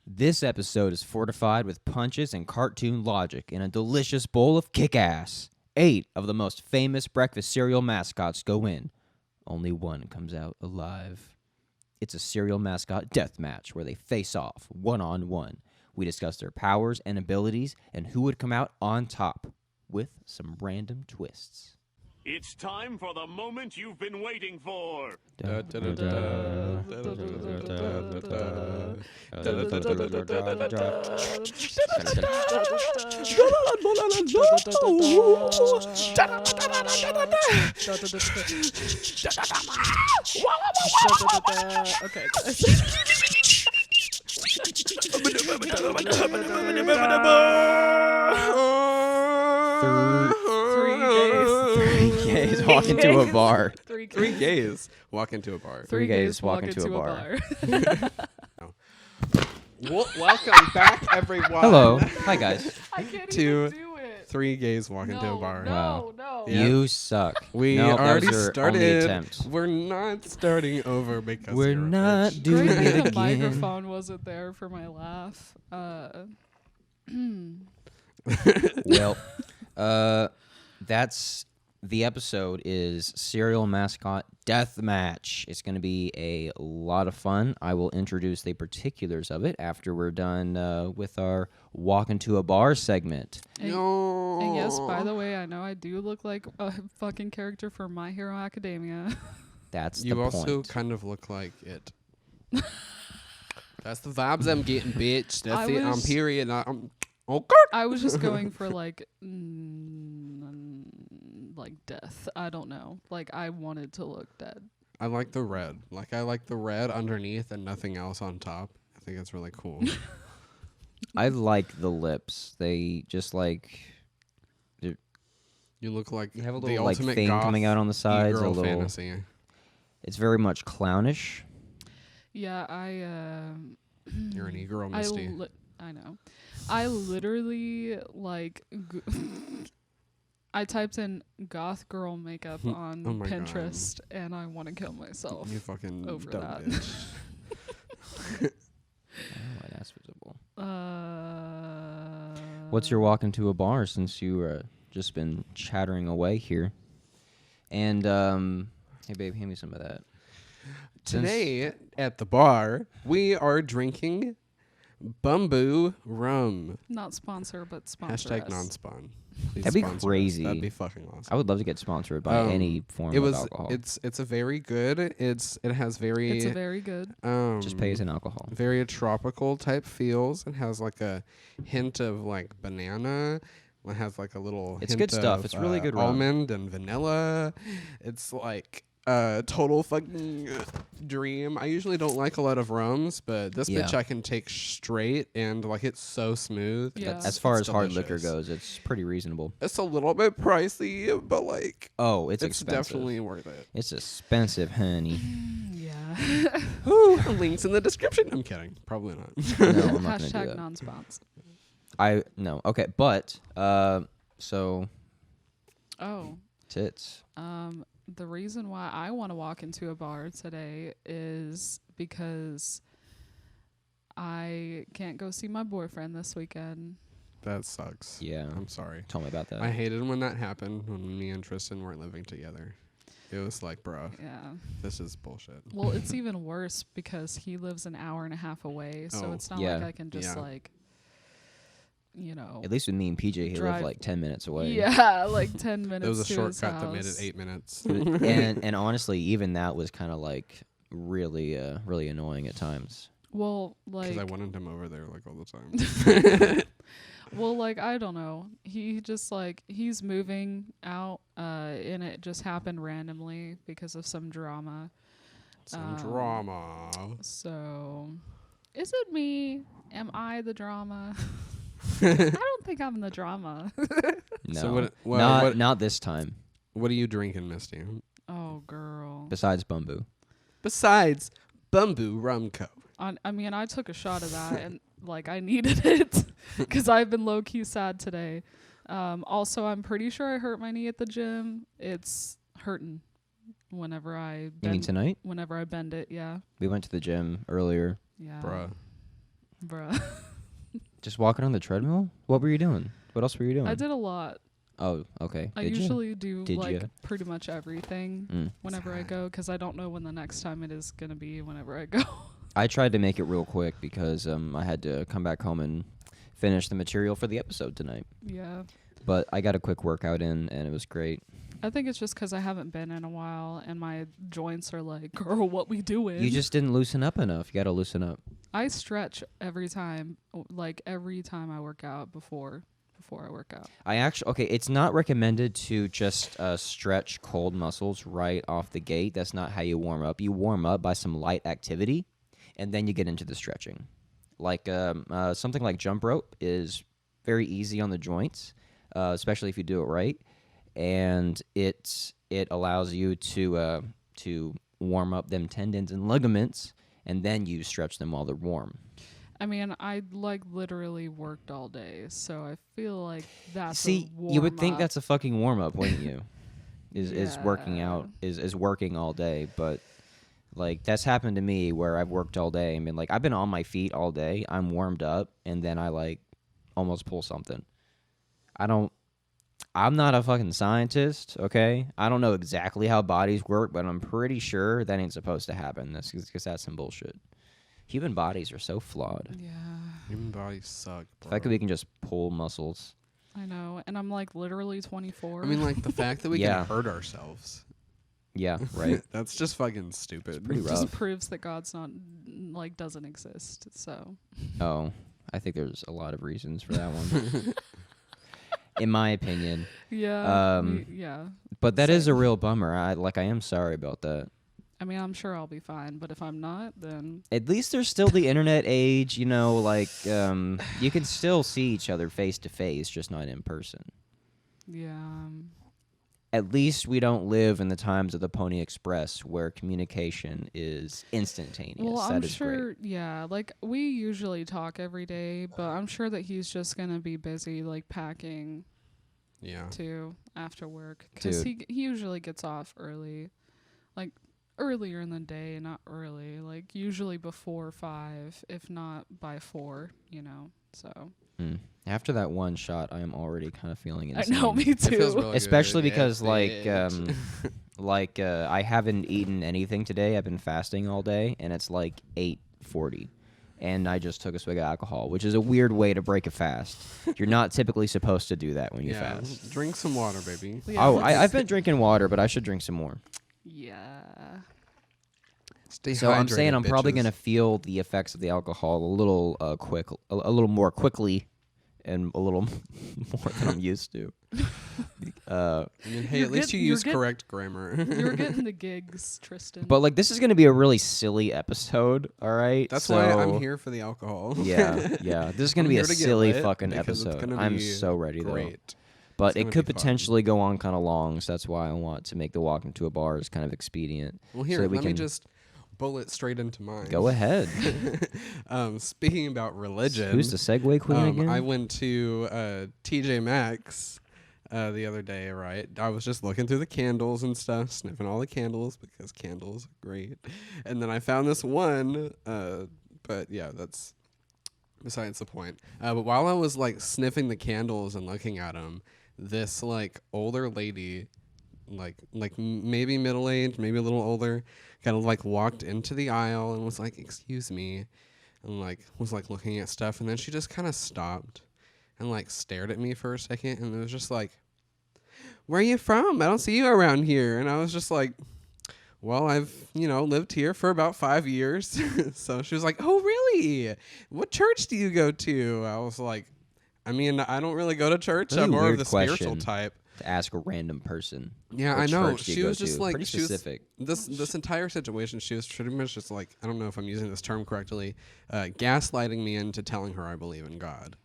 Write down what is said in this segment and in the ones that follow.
This episode is fortified with punches and cartoon logic in a delicious bowl of kick-ass. 8 of the most famous breakfast cereal mascots go in. Only one comes out alive. It's a cereal mascot death match where they face off one-on-one. We discuss their powers and abilities and who would come out on top with some random twists. It's time for the moment you've been waiting for. Okay. Three gays walk into a bar. Three gays walk into a bar. Three gays walk into a bar. Welcome back, everyone. Hello. Hi, guys. I can't To- even do it. 3 gays walk into a bar. Wow. No. Yeah. You suck. We Nope, that already was your only started. attempt. We're not starting over because We're you're a not bitch. doing Great it that the again. microphone wasn't there for my laugh. Well, that's the episode is Cereal Mascot Death Match. It's going to be a lot of fun. I will introduce the particulars of it after we're done with our Walk Into a Bar segment. And yes, by the way, I know I do look like a fucking character from My Hero Academia. That's You the also point. kind of look like it. That's the vibes I'm getting, bitch. That's I it. I'm was- period. I'm okay. I was just going for like death. I don't know. Like I wanted to look dead. I like the red. Like I like the red underneath and nothing else on top. I think it's really cool. I like the lips. They just like You look like you have a the little like ultimate thing goth coming out on the sides. A e-girl little. fantasy. It's very much clownish. Yeah, You're an e-girl, I Misty. I know. I literally like I typed in goth girl makeup on Oh my God. Pinterest and I want to kill myself. You fucking over dumb that. bitch. Oh, that's visible. Uh, What's your walk into a bar since you just been chattering away here? And hey babe, hand me some of that. Today at the bar, we are drinking Bamboo Rum. not sponsor, but sponsor Hashtag us. non-spawn. Please That'd be sponsor us. crazy. That'd be fucking awesome. I would love to get sponsored by any form It of was. alcohol. It's a very good. It has very. It's a very good. Just pay as an alcohol. Very tropical type feels. It has like a hint of like banana. It has like a little. It's hint good stuff. of, It's really good rum. almond and vanilla. It's like a total fucking dream. I usually don't like a lot of rums, but this bitch Yeah. I can take straight and like it's so smooth. Yeah. As far It's as hard liquor delicious. goes, it's pretty reasonable. It's a little bit pricey, but like Oh, it's it's expensive. definitely worth it. It's expensive, honey. Yeah. Links in the description. I'm kidding. Probably not. No, I'm not gonna do Hashtag that. non-spons. No. Okay, but so Oh. tits. The reason why I want to walk into a bar today is because I can't go see my boyfriend this weekend. That sucks. Yeah. I'm sorry. Tell me about that. I hated when that happened when me and Tristan weren't living together. It was like, bro, Yeah. this is bullshit. Well, it's even worse because he lives an hour and a half away, so Oh. it's not Yeah. like I can just Yeah. like, you know. At least with me and PJ, he Drive- lived like 10 minutes away. Yeah, like 10 minutes. It was a to his shortcut that made it house. 8 minutes. and honestly, even that was kind of like really really annoying at times. Well, Because like, I wanted him over there like all the time. well, like I don't know. He just like he's moving out, and it just happened randomly because of some drama. Some drama. So, is it me? Am I the drama? I don't think I'm the drama. No, So what not this time. are you drinking, Misty? Oh, girl. Besides Bumbu. Besides Bamboo Rum Co. I mean, I took a shot of that and like I needed it because I've been low key sad today. Also, I'm pretty sure I hurt my knee at the gym. It's hurting whenever I You mean tonight? whenever I bend it. Yeah, We went to the gym earlier. yeah. Bruh. Bruh. Just walking on the treadmill? What were you doing? What else were you doing? I did a lot. Oh, okay. I Did you? usually do Did like ya? pretty much everything whenever I Sad. go because I don't know when the next time it is going to be whenever I go. I tried to make it real quick because I had to come back home and finish the material for the episode tonight. Yeah. But I got a quick workout in, and it was great. I think it's just because I haven't been in a while and my joints are like, girl, what we doing? You just didn't loosen up enough. You got to loosen up. I stretch every time, like every time I work out before I work out. Okay, it's not recommended to just stretch cold muscles right off the gate. That's not how you warm up. You warm up by some light activity, and then you get into the stretching. Like something like jump rope is very easy on the joints, especially if you do it right, and it allows you to warm up them tendons and ligaments, and then you stretch them while they're warm. I mean, I like literally worked all day, so I feel like that's See, a you would think warm-up. that's a fucking warm up, wouldn't you? Is working Yeah. out is working all day, but like that's happened to me where I've worked all day. I mean, like I've been on my feet all day. I'm warmed up, and then I like almost pull something. I'm not a fucking scientist, okay? I don't know exactly how bodies work, but I'm pretty sure that ain't supposed to happen. That's because that's some bullshit. Human bodies are so flawed. Yeah, Human bodies suck, The bro. fact that we can just pull muscles. I know, and I'm like literally 24. I mean, like, the fact that we Yeah. can hurt ourselves. Yeah, right. That's just fucking stupid. pretty rough. just proves that God's not like doesn't exist. So Oh, I think there's a lot of reasons for that one. In my opinion. yeah, Um, yeah. But that is a Same. real bummer. I am sorry about that. I mean, I'm sure I'll be fine, but if I'm not, then At least there's still the internet age, you know, like you can still see each other face to face, just not in person. yeah. At least we don't live in the times of the Pony Express where communication is instantaneous. Well, That I'm is sure, great. yeah, like we usually talk every day, but I'm sure that he's just gonna be busy like packing Yeah. too after work because Dude. he usually gets off early, like earlier in the day, not early, like usually before 5, if not by 4, you know. So Mm. After that one shot, I am already kind of feeling I insane. know, me It feels too. really Especially good. because Yes, like bitch. I haven't eaten anything today. I've been fasting all day, and it's like 8:40, and I just took a swig of alcohol, which is a weird way to break a fast. You're not typically supposed to do that when you Yeah, fast. drink some water, baby. Yeah, Oh, let's- I've been drinking water, but I should drink some more. yeah. Stay So I'm saying hydrated, I'm probably bitches. gonna feel the effects of the alcohol a little a little more quickly, and a little more than I'm used to. I mean, hey, You're at least get- you you're use get- correct grammar. You're getting the gigs, Tristan. But like this is gonna be a really silly episode. All right, That's so, why I'm here for the alcohol. Yeah, yeah. This is gonna I'm be a here to get silly lit fucking because it's episode. gonna I'm be so ready though. Great. But It's it gonna could be fun. potentially go on kind of long, so that's why I want to make the walk into a bar is kind of expedient. Well, so here, that we let me can just bullet straight into mine. go ahead. Speaking about religion, Who's the Segway queen again? I went to TJ Maxx the other day, right? I was just looking through the candles and stuff, sniffing all the candles because candles are great. And then I found this one, but yeah, that's besides the point. But while I was like sniffing the candles and looking at them, this like older lady, like maybe middle aged, maybe a little older, kind of like walked into the aisle and was like, "Excuse me," and like was like looking at stuff, and then she just kind of stopped and like stared at me for a second, and it was just like, "Where are you from? I don't see you around here." And I was just like, "Well, I've, lived here for about 5 years." So she was like, "Oh, really? What church do you go to?" I was like, "I mean, I don't really go to church. Really I'm more of weird the spiritual question. type." to ask a random person. Yeah, what I know. church do you She go was just to. like Pretty specific. This entire situation, she was pretty much just like, I don't know if I'm using this term correctly, gaslighting me into telling her I believe in God.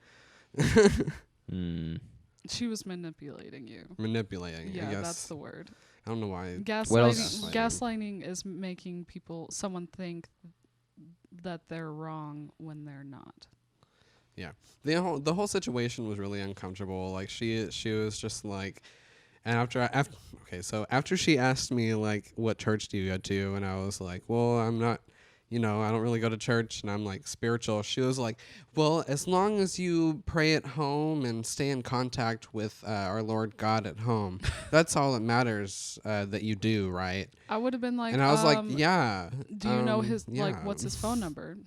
She was manipulating you. Manipulating, I Yeah, guess. that's the word. I don't know why. What else? Gaslighting is making someone think that they're wrong when they're not. Yeah, the whole situation was really uncomfortable. Like she was just like, and after she asked me like, what church do you go to, and I was like, well, I'm not I don't really go to church and I'm like spiritual. She was like, well, as long as you pray at home and stay in contact with our Lord God at home, that's all that matters that you do, right? I would have been like, And I was like, yeah. do you know his, yeah. like, what's his phone number?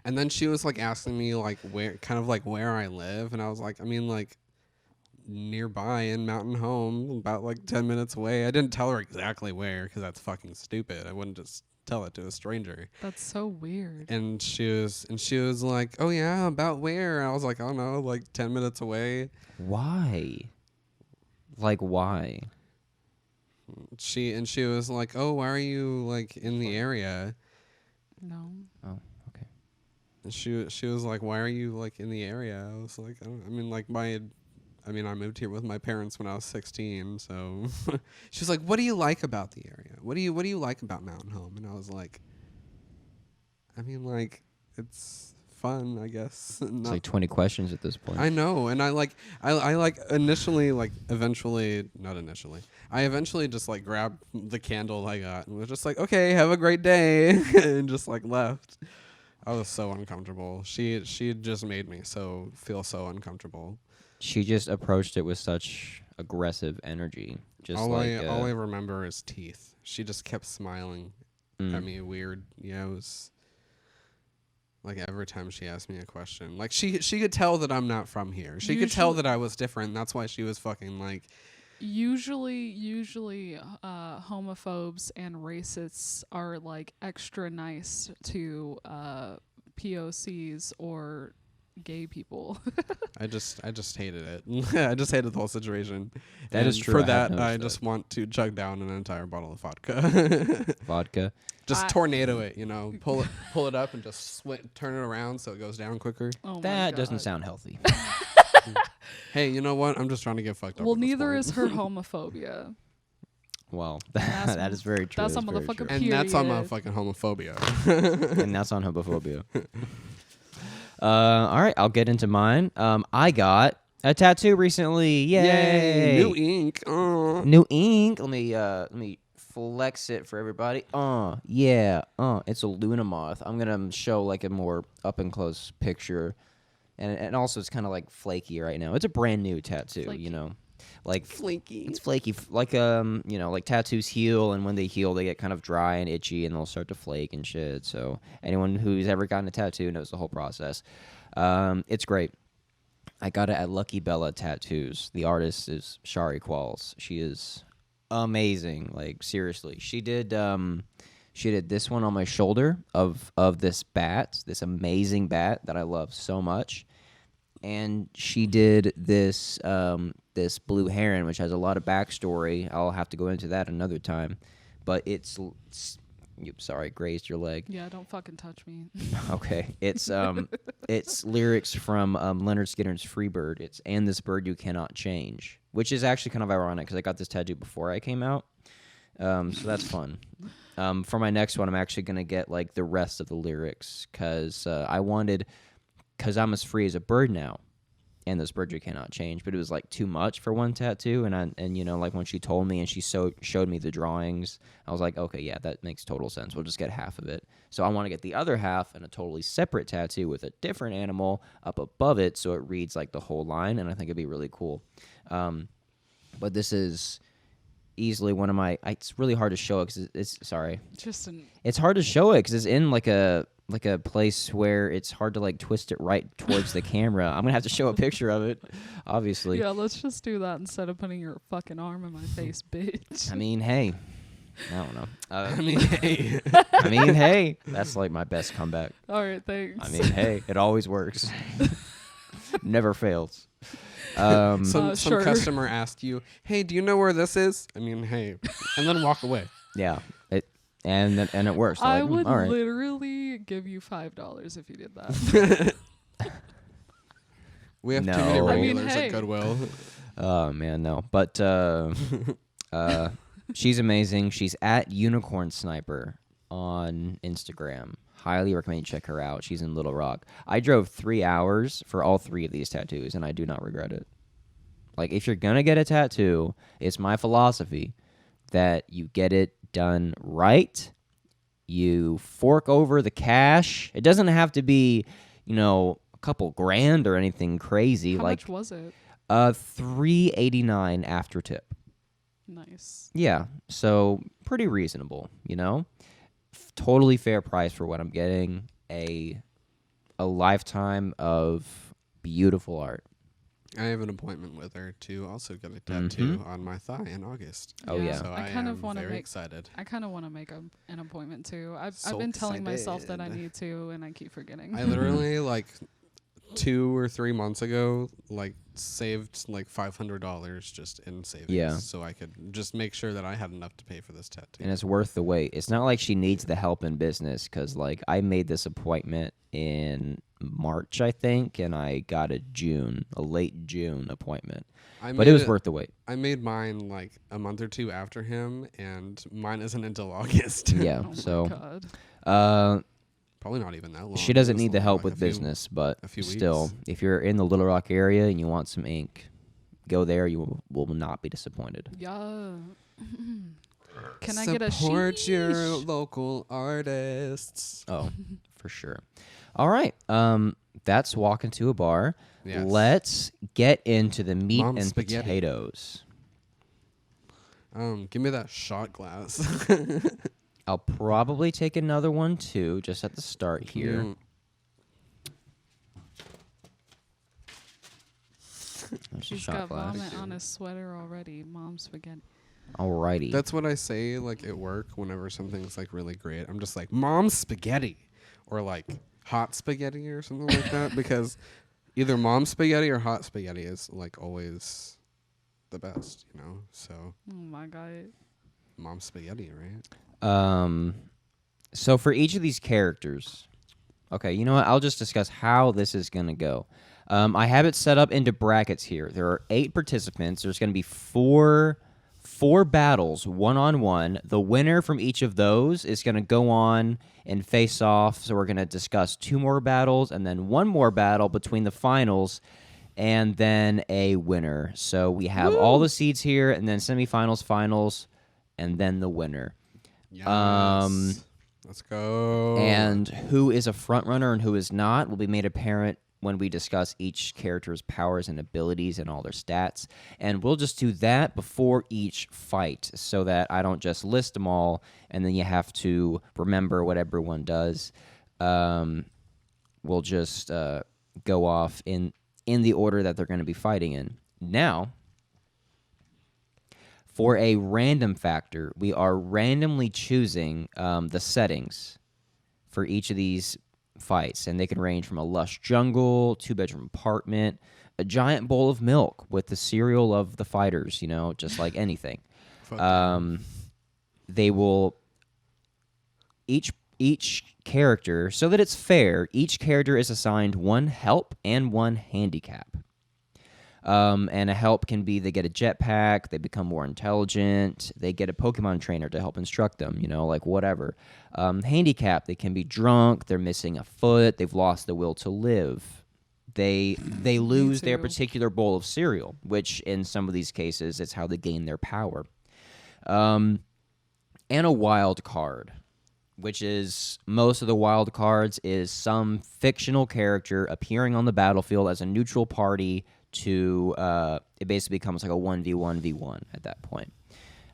And then she was like asking me like where I live. And I was like, I mean, like nearby in Mountain Home, about like 10 minutes away. I didn't tell her exactly where because that's fucking stupid. I wouldn't just tell it to a stranger. That's so weird. And she was like, oh yeah, about where? And I was like, I don't know, like 10 minutes away. Why? Like, why? She was like, oh, why are you like in the area? No. Oh, okay. And she was like, why are you like in the area? I was like, I moved here with my parents when I was 16, so she was like, what do you like about the area? What do you like about Mountain Home? And I was like, I mean, like, it's fun, I guess. It's like 20 questions at this point. I know, and I eventually just like grabbed the candle I got and was just like, okay, have a great day, and just like left. I was so uncomfortable. She just made me feel so uncomfortable. She just approached it with such aggressive energy. Just all I remember is teeth. She just kept smiling at me weird. Yeah, it was like every time she asked me a question. Like she could tell that I'm not from here. She could tell that I was different. And that's why she was fucking like. Usually, homophobes and racists are like extra nice to POCs or gay people. I just hated it. I just hated the whole situation. That is true. For that, I just want to chug down an entire bottle of vodka. Vodka. Just tornado it, pull it up and just turn it around so it goes down quicker. Oh That doesn't sound healthy. Hey, you know what? I'm just trying to get fucked up. Well, neither is her homophobia. Well, that is very true. That's a motherfucker. And that's on motherfucking homophobia. And that's on homophobia. All right, I'll get into mine. I got a tattoo recently. Yay! New ink. New ink. Let me flex it for everybody. Yeah. It's a Luna moth. I'm gonna show like a more up and close picture, and also it's kind of like flaky right now. It's a brand new tattoo. Flaky. Like flaky. It's flaky, like like tattoos heal, and when they heal, they get kind of dry and itchy, and they'll start to flake and shit. So anyone who's ever gotten a tattoo knows the whole process. It's great. I got it at Lucky Bella Tattoos. The artist is Shari Qualls. She is amazing. Like seriously, she did this one on my shoulder of this bat, this amazing bat that I love so much. And she did this this blue heron, which has a lot of backstory. I'll have to go into that another time. But sorry, grazed your leg. Yeah, don't fucking touch me. Okay, it's lyrics from Leonard Skinner's Freebird. It's "And this bird you cannot change," which is actually kind of ironic because I got this tattoo before I came out. So that's fun. For my next one, I'm actually gonna get like the rest of the lyrics because because I'm as free as a bird now, and this bird you cannot change. But it was like too much for one tattoo, and like when she told me and she showed me the drawings, I was like, okay, yeah, that makes total sense. We'll just get half of it. So I want to get the other half and a totally separate tattoo with a different animal up above it, so it reads like the whole line, and I think it'd be really cool. But this is easily one of my. It's really hard to show it because it's hard to show it because it's in like a place where it's hard to like twist it right towards the camera. I'm gonna have to show a picture of it, obviously. Yeah, let's just do that instead of putting your fucking arm in my face, bitch. I mean, hey, I don't know. Hey. I mean, hey, that's like my best comeback. All right, thanks. I mean, hey, it always works. Never fails. Some sure. customer asked you, "Hey, do you know where this is?" I mean, hey, and then walk away. Yeah, and it works. I like, would all right. literally give you $5 if you did that. We have too No. many I mean, regulars hey. at Goodwill. Oh man, no. But she's amazing. She's at Unicorn Sniper on Instagram. Highly recommend you check her out. She's in Little Rock. I drove 3 hours for all 3 of these tattoos, and I do not regret it. Like, if you're gonna get a tattoo, it's my philosophy that you get it done right You fork over the cash. It doesn't have to be, a couple grand or anything crazy. How like much was it? $3.89 after tip. Nice. Yeah, so pretty reasonable, Totally fair price for what I'm getting. A lifetime of beautiful art. I have an appointment with her to also get a tattoo on my thigh in August. Oh, yeah. So I I kind am of want to very make. excited. I kind of want to make an appointment too. I've So been telling myself that I excited. need to, and I keep forgetting. I literally like 2 or 3 months ago, like saved like $500 just in savings. Yeah. So I could just make sure that I had enough to pay for this tattoo. And it's worth the wait. It's not like she needs the help in business because, I made this appointment in March, I think, and I got a late June appointment. But it was worth the wait. I made mine like a month or two after him, and mine isn't until August. Yeah, Oh my so God. Probably not even that long. she doesn't This need the will be, help like, with a few- business, but a few still, weeks. if you're in the Little Rock area and you want some ink, go there. You will not be disappointed. Yeah. Can I get a Support your sheesh? local artists. Oh, for sure. All right. That's walking to a bar. Yes. Let's get into the meat Mom's and spaghetti. potatoes. Give me that shot glass. I'll probably take another one too, just at the start here. Mm. There's a He's shot got glass. vomit on his sweater already. Mom's spaghetti. Alrighty. That's what I say like at work whenever something's like really great. I'm just like, Mom's spaghetti, or like hot spaghetti or something like that, because either mom's spaghetti or hot spaghetti is like always the best, So Oh my God. mom's spaghetti, right? So for each of these characters, okay, you know what? I'll just discuss how this is going to go. I have it set up into brackets here. There are 8 participants. There's going to be four battles, 1-on-1. The winner from each of those is going to go on and face off. So we're going to discuss 2 more battles and then 1 more battle between the finals and then a winner. So we have all the seeds here and then semifinals, finals, and then the winner. Yes. Let's go. And who is a front runner and who is not will be made apparent when we discuss each character's powers and abilities and all their stats. And we'll just do that before each fight so that I don't just list them all and then you have to remember what everyone does. We'll just go off in the order that they're going to be fighting in. Now, for a random factor, we are randomly choosing the settings for each of these fights, and they can range from a lush jungle, 2-bedroom apartment, a giant bowl of milk with the cereal of the fighters, just like anything. Fuck yeah. They will each character, so that it's fair, each character is assigned 1 help and 1 handicap. And a help can be they get a jetpack, they become more intelligent, they get a Pokemon trainer to help instruct them, like whatever. Handicap, they can be drunk, they're missing a foot, they've lost the will to live. They lose their too. particular bowl of cereal, which in some of these cases, it's how they gain their power. And a wild card, which is most of the wild cards is some fictional character appearing on the battlefield as a neutral party to it basically becomes like a 1v1v1 at that point.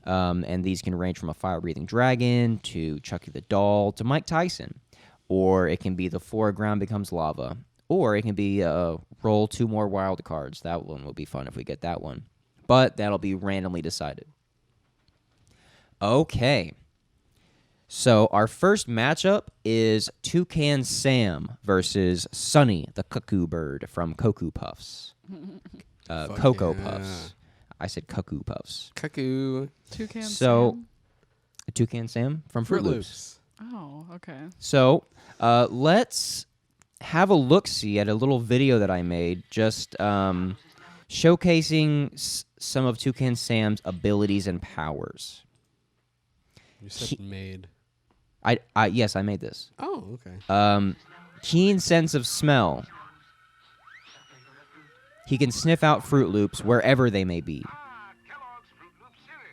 And these can range from a fire-breathing dragon to Chucky the Doll to Mike Tyson. Or it can be the foreground becomes lava. Or it can be roll 2 more wild cards. That one will be fun if we get that one. But that'll be randomly decided. Okay. So our first matchup is Toucan Sam versus Sonny the Cuckoo Bird from Cocoa Puffs. Cocoa yeah. Puffs. I said Cuckoo Puffs. Cuckoo. Toucan So- Sam? Toucan Sam from Fruit Loops. Oh, okay. So let's have a look-see at a little video that I made just showcasing some of Toucan Sam's abilities and powers. You said made. Yes, I made this. Oh, okay. Keen sense of smell. He can sniff out Fruit Loops wherever they may be.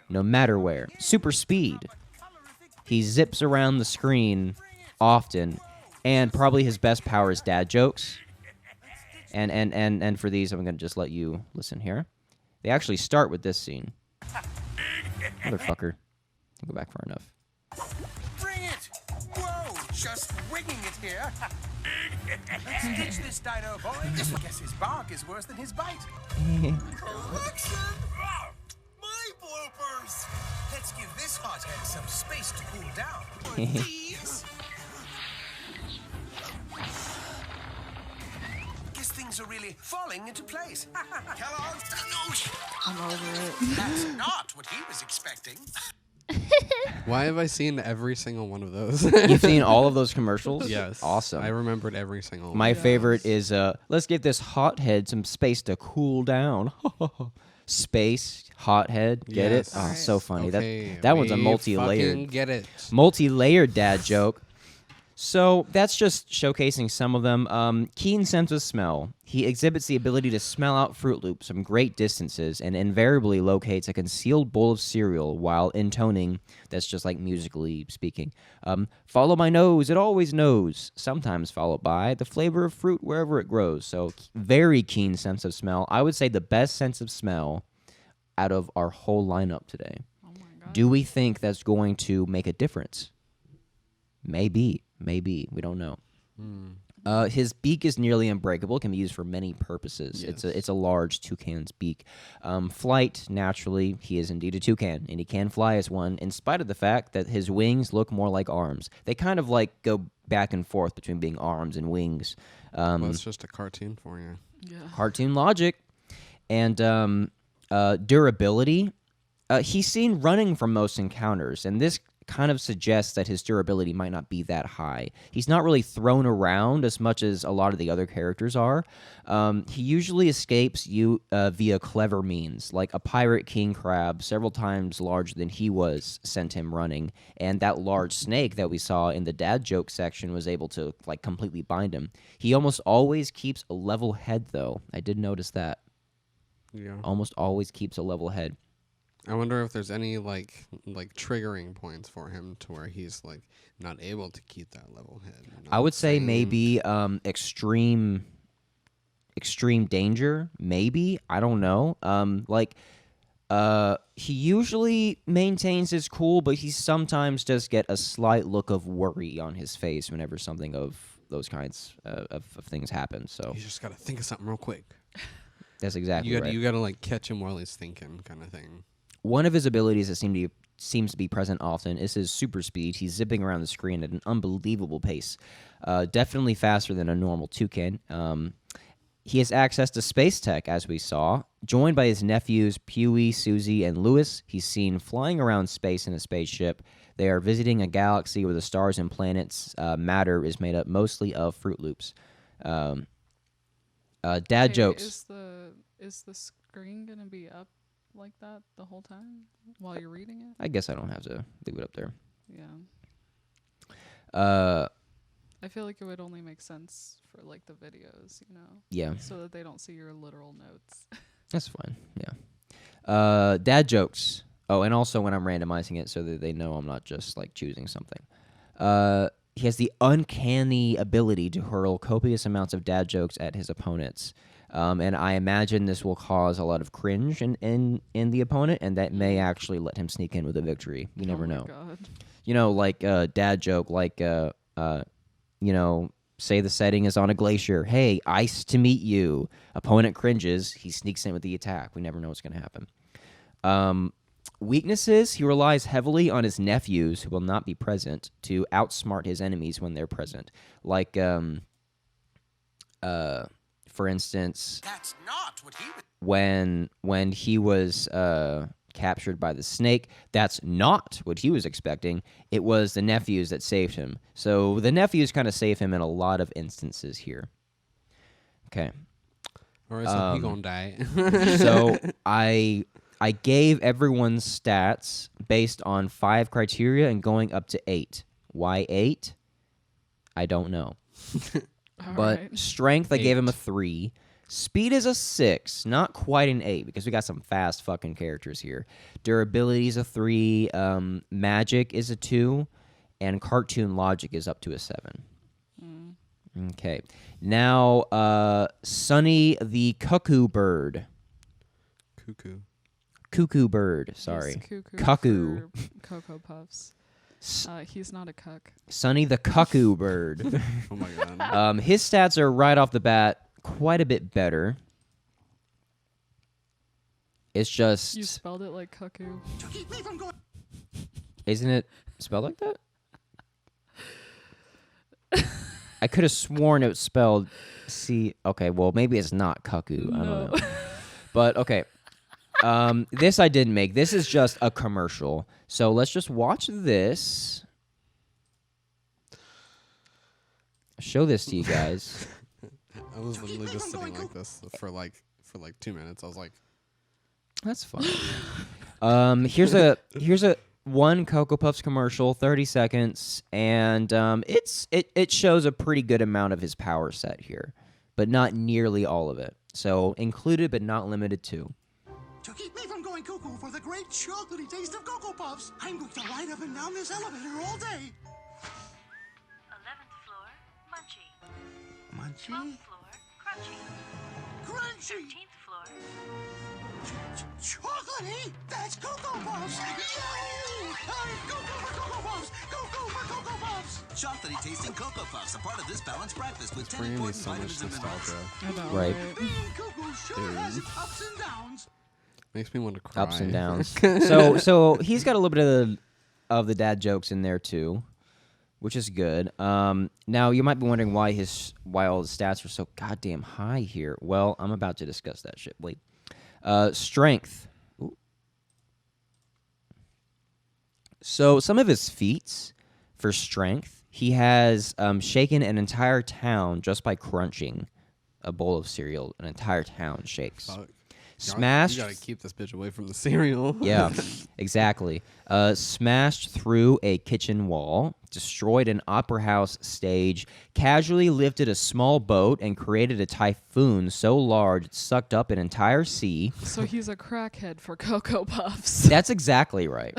No matter where. Super speed. He zips around the screen often, and probably his best power is dad jokes. And for these, I'm going to just let you listen here. They actually start with this scene. Motherfucker. I'll go back far enough. Bring it! Whoa, just winging it here. Let's ditch this dino boy. I guess his bark is worse than his bite. Correction! My bloopers! Let's give this hothead some space to cool down. Or these. Guess things are really falling into place. Kellogg's. I'm over it. That's not what he was expecting. Why have I seen every single one of those? You've seen all of those commercials? Yes. Awesome. I remembered every single one. My favorite is, let's give this hothead some space to cool down. Space, hothead, get Yes. it? Oh, so funny. Okay, That one's a we multi-layered. fucking get it. Multi-layered dad joke. So that's just showcasing some of them. Keen sense of smell. He exhibits the ability to smell out Fruit Loops from great distances and invariably locates a concealed bowl of cereal while intoning, that's just like musically speaking. Follow my nose, it always knows. Sometimes followed by the flavor of fruit wherever it grows. So very keen sense of smell. I would say the best sense of smell out of our whole lineup today. Oh my god. Do we think that's going to make a difference? Maybe. We don't know. His beak is nearly unbreakable. Can be used for many purposes. Yes. It's a large toucan's beak. Flight, naturally, he is indeed a toucan, and he can fly as one, in spite of the fact that his wings look more like arms. They kind of like go back and forth between being arms and wings. Well, it's just a cartoon for you. Yeah. Cartoon logic. And durability. He's seen running from most encounters, and this kind of suggests that his durability might not be that high. He's not really thrown around as much as a lot of the other characters are. He usually escapes via clever means, like a pirate king crab several times larger than he was sent him running, and that large snake that we saw in the dad joke section was able to like completely bind him. He almost always keeps a level head, though. I did notice that. Yeah. Almost always keeps a level head. I wonder if there's any like triggering points for him to where he's like not able to keep that level head. You know I what would I'm say saying? maybe extreme danger. Maybe, I don't know. He usually maintains his cool, but he sometimes does get a slight look of worry on his face whenever something of those kinds of things happen. So You just gotta think of something real quick. that's exactly You gotta right. you gotta like catch him while he's thinking, kind of thing. One of his abilities that seems to be present often is his super speed. He's zipping around the screen at an unbelievable pace, definitely faster than a normal toucan. He has access to space tech, as we saw. Joined by his nephews, Pewee, Susie, and Lewis, he's seen flying around space in a spaceship. They are visiting a galaxy where the stars and planets' matter is made up mostly of Fruit Loops. Dad Okay, jokes. Is the screen gonna be up like that the whole time while you're reading it? I guess I don't have to leave it up there. Yeah. I feel like it would only make sense for like the videos, you know, Yeah, so that they don't see your literal notes. that's fine. Yeah. Dad jokes. Oh, and also when I'm randomizing it so that they know I'm not just like choosing something. He has the uncanny ability to hurl copious amounts of dad jokes at his opponents. And I imagine this will cause a lot of cringe in the opponent, and that may actually let him sneak in with a victory. You never Oh my know. God. You know, like a dad joke, like, you know, say the setting is on a glacier. Hey, ice to meet you. Opponent cringes. He sneaks in with the attack. We never know what's going to happen. Weaknesses, he relies heavily on his nephews, who will not be present, to outsmart his enemies when they're present. Like, for instance, That's not what he was. when he was captured by the snake, that's not what he was expecting. It was the nephews that saved him. So the nephews kind of save him in a lot of instances here. Okay. Or is he gonna die? So I gave everyone's stats based on 5 criteria and going up to 8. Why 8? I don't know. All But right. strength, I gave him a 8. 3. Speed is a 6, not quite an 8 because we got some fast fucking characters here. Durability is a 3. Magic is a 2. and cartoon logic is up to a 7. Okay. Now, Sonny the Cuckoo Bird. Cuckoo Bird, sorry. He's Cuckoo. for Cocoa Puffs. He's not a cuck. Sonny the Cuckoo Bird. Oh my god. His stats are right off the bat quite a bit better. It's just... You spelled it like cuckoo. Isn't it spelled like that? I could have sworn it was spelled C. Okay, well, maybe it's not cuckoo. I don't know. But, okay. This I didn't make. This is just a commercial. So let's just watch this. Show this to you guys. I was literally just sitting like this for like 2 minutes. I was like, That's fine. Here's a one Cocoa Puffs commercial, 30 seconds, and it shows a pretty good amount of his power set here, but not nearly all of it. So included but not limited to. To keep me from going cuckoo for the great chocolatey taste of Cocoa Puffs, I'm going to ride up and down this elevator all day. 11th floor, munchy. Munchy? 12th floor, crunchy. Crunchy! 13th floor, Chocolatey? That's Cocoa Puffs! Yay! Go for Cocoa Puffs! Go for Cocoa Puffs! Chocolatey tasting Cocoa Puffs, a part of this balanced breakfast with 10 bringing me important so much vitamins and minerals. nostalgia. I know, Right. Being cuckoo sure has its ups and downs. Makes me want to cry. Ups and downs. so he's got a little bit of the dad jokes in there too, which is good. Now you might be wondering why all his stats are so goddamn high here. Well, I'm about to discuss that shit. Wait. Strength. Ooh. So some of his feats for strength, he has shaken an entire town just by crunching a bowl of cereal. An entire town shakes. Fuck. Smashed. You gotta keep this bitch away from the cereal. Yeah, exactly. Smashed through a kitchen wall, destroyed an opera house stage, casually lifted a small boat, and created a typhoon so large it sucked up an entire sea. So he's a crackhead for Cocoa Puffs. That's exactly right.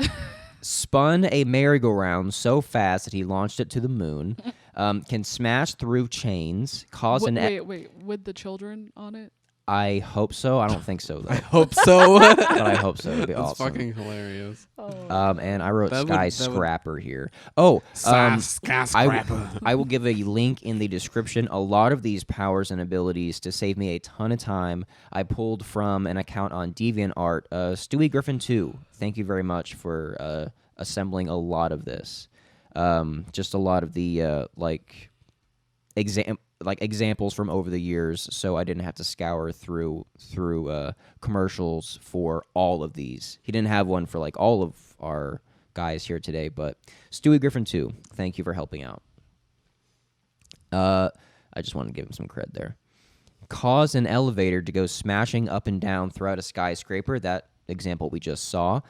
Spun a merry-go-round so fast that he launched it to the moon. Can smash through chains, cause an... Wait, with the children on it? I hope so. I don't think so, though. I hope so. But I hope so. It'd be That's awesome. fucking hilarious. And I wrote That would- skyscraper here. Oh, Skyscraper. I will give a link in the description. A lot of these powers and abilities to save me a ton of time. I pulled from an account on DeviantArt. Stewie Griffin 2. Thank you very much for assembling a lot of this. Just a lot of the examples from over the years, so I didn't have to scour through commercials for all of these. He didn't have one for like all of our guys here today, but Stewie Griffin 2, thank you for helping out. I just wanted to give him some cred there. Cause an elevator to go smashing up and down throughout a skyscraper, that example we just saw.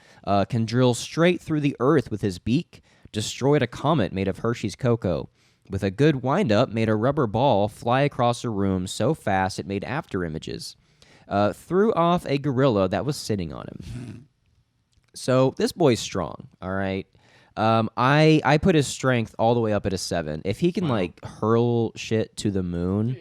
Can drill straight through the earth with his beak. Destroyed a comet made of Hershey's cocoa. With a good wind-up, made a rubber ball fly across a room so fast it made after images. Threw off a gorilla that was sitting on him. So this boy's strong, all right? I put his strength all the way up at a 7. If he can, like, hurl shit to the moon,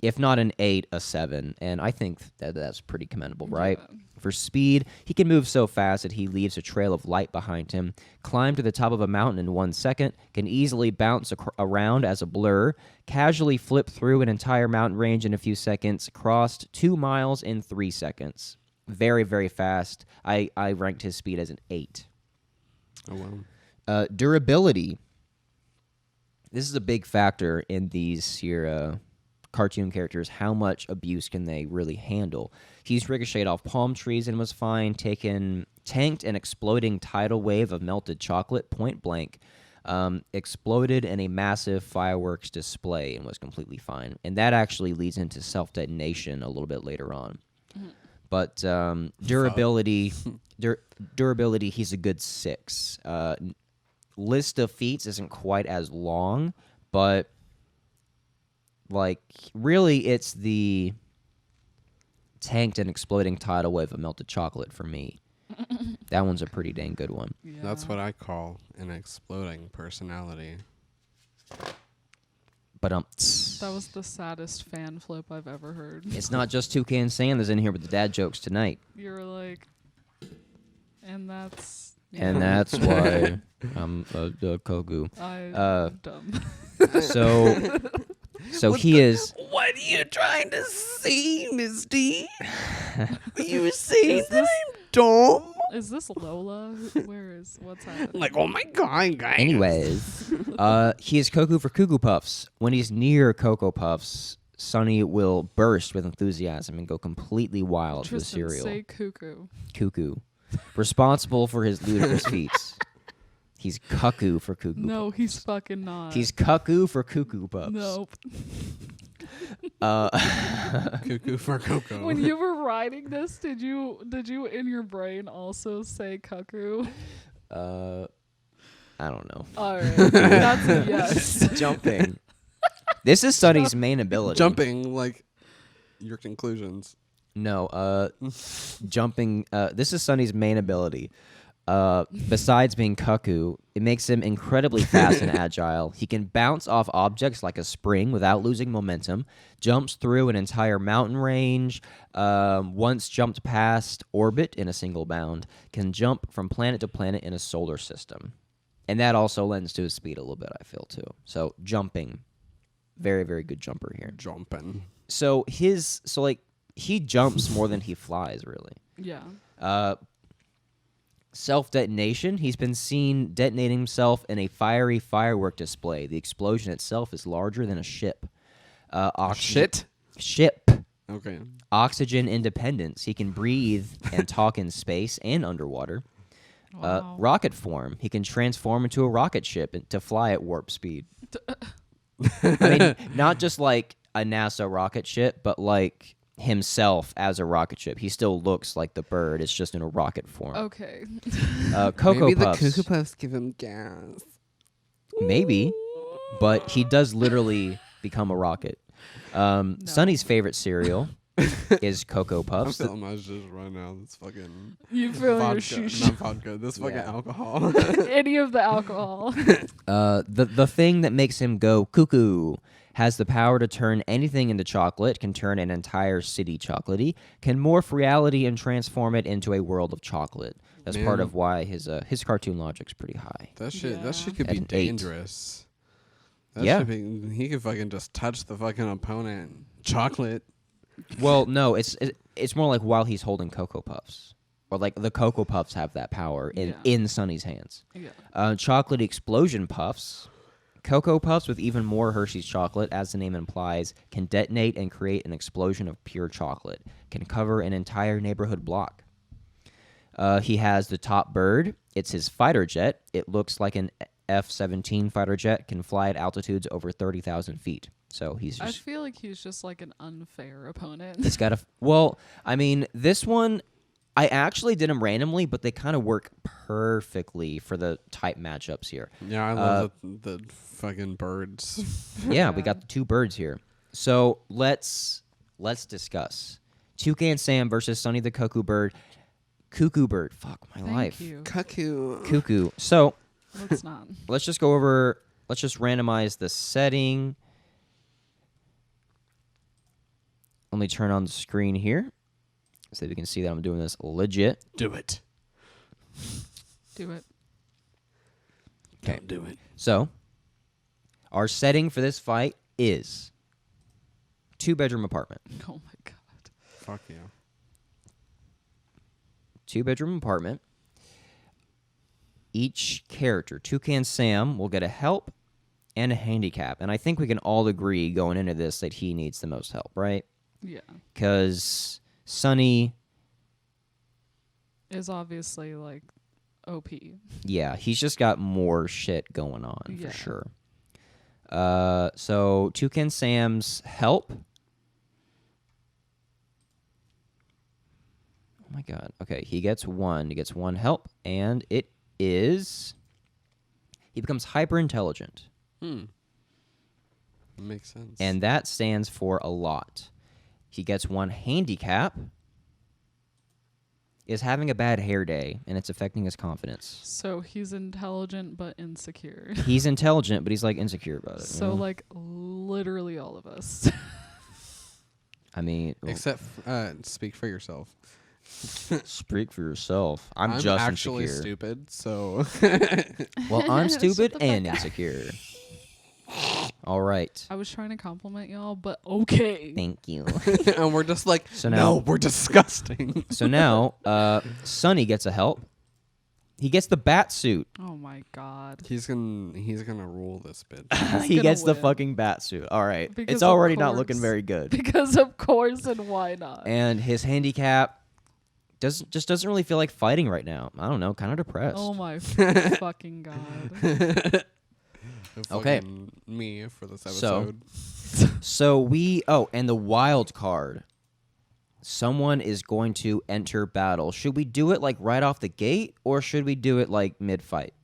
if not an 8, a 7. And I think that's pretty commendable, right? Yeah. For speed, he can move so fast that he leaves a trail of light behind him, climb to the top of a mountain in 1 second, can easily bounce around as a blur, casually flip through an entire mountain range in a few seconds, crossed 2 miles in 3 seconds. Very, very fast. I ranked his speed as an 8. Oh, wow. Durability. This is a big factor in these here cartoon characters. How much abuse can they really handle? He's ricocheted off palm trees and was fine. Tanked an exploding tidal wave of melted chocolate point blank. Exploded in a massive fireworks display and was completely fine. And that actually leads into self-detonation a little bit later on. But durability, durability, he's a good 6. List of feats isn't quite as long, but like really it's the tanked and exploding tidal wave of melted chocolate for me. That one's a pretty dang good one. Yeah. That's what I call an exploding personality. But That was the saddest fan flip I've ever heard. it's not just Toucan Sam that's in here with the dad jokes tonight. You're like, and that's. And that's why I'm a cuckoo. I'm dumb. So he is. What are you trying to say, Misty? You were saying Is this- dumb? Is this Lola? What's happening? Like, oh my god, guys. Anyways, he is cuckoo for Cuckoo Puffs. When he's near Cocoa Puffs, Sonny will burst with enthusiasm and go completely wild for the Tristan, cereal. say cuckoo. Cuckoo. Responsible for his ludicrous feats. He's cuckoo for Cuckoo No, Puffs. he's fucking not. He's cuckoo for Cuckoo Puffs. Nope. Cuckoo for Coco. When you were writing this, did you in your brain also say cuckoo? I don't know. All right, that's a yes. Jumping. This is Sonny's main ability. Jumping, like, your conclusions. No, jumping. This is Sonny's main ability. Besides being cuckoo, it makes him incredibly fast and agile. He can bounce off objects like a spring without losing momentum, jumps through an entire mountain range, once jumped past orbit in a single bound, can jump from planet to planet in a solar system. And that also lends to his speed a little bit, I feel, too. So, jumping. Very, very good jumper here. Jumping. So, he jumps more than he flies, really. Yeah. Self-detonation. He's been seen detonating himself in a fiery firework display. The explosion itself is larger than a ship. Shit? Ship. Okay. Oxygen independence. He can breathe and talk in space and underwater. Wow. Rocket form. He can transform into a rocket ship to fly at warp speed. I mean, not just like a NASA rocket ship, but like himself as a rocket ship. He still looks like the bird. It's just in a rocket form. Okay. Cocoa Maybe Puffs. the Cuckoo Puffs give him gas. Maybe, but he does literally become a rocket. Sonny's favorite cereal is Cocoa I'm Puffs. feeling my shit right now. This fucking You feel your vodka. shoosh. Not vodka. This fucking Yeah. alcohol. Any of the alcohol. The thing that makes him go cuckoo has the power to turn anything into chocolate, can turn an entire city chocolatey, can morph reality and transform it into a world of chocolate. That's part Man. of why his cartoon logic's pretty high. That shit. Yeah. That shit could At be an 8. dangerous. That Yeah. should be. He could fucking just touch the fucking opponent. Chocolate. Well, no, it's more like while he's holding Cocoa Puffs. Or like the Cocoa Puffs have that power in Sonny's hands. Yeah. Chocolate explosion puffs. Cocoa Puffs with even more Hershey's chocolate, as the name implies, can detonate and create an explosion of pure chocolate. Can cover an entire neighborhood block. He has the top bird. It's his fighter jet. It looks like an F-17 fighter jet. Can fly at altitudes over 30,000 feet. So he's I just... feel like he's just like an unfair opponent. It's got a... Well, I mean, this one... I actually did them randomly, but they kind of work perfectly for the type matchups here. Yeah, I love the fucking birds. Yeah, we got the two birds here. So let's discuss Toucan Sam versus Sonny the Cuckoo Bird. Cuckoo Bird, fuck my Thank life. you. Cuckoo. Cuckoo. So Let's not. let's just go over. Let's just randomize the setting. Let me turn on the screen here so we can see that I'm doing this legit. Do it. Do it. Okay. Don't do it. So our setting for this fight is 2-bedroom apartment. Oh my god. Fuck yeah. 2-bedroom apartment. Each character, Toucan Sam, will get a help and a handicap. And I think we can all agree going into this that he needs the most help, right? Yeah. Because Sonny, Is obviously like OP. yeah, he's just got more shit going on Yeah. for sure. So Toucan Sam's help. Oh my god. Okay, he gets one. He gets one help, and it is he becomes hyper intelligent. Makes sense. And that stands for a lot. He gets one handicap, is having a bad hair day, and it's affecting his confidence. So he's intelligent but insecure. He's intelligent, but he's like insecure about it. So like literally all of us. I mean, Except, speak for yourself. speak for yourself. I'm just actually insecure. stupid, so. Well, I'm Shut stupid the and fuck up. insecure. All right. I was trying to compliment y'all, but okay. Thank you. And we're just like, So no, now- we're disgusting. So now, Sonny gets a help. He gets the bat suit. Oh my god. He's gonna rule this bitch. He gonna gets the win. fucking bat suit. All right. Because It's of already not looking course. very good. Because of course, and why not? And his handicap doesn't really feel like fighting right now. I don't know, kind of depressed. Oh my fucking god. Okay. Fucking me for this So- episode. And the wild card. Someone is going to enter battle. Should we do it like right off the gate, or should we do it like mid-fight?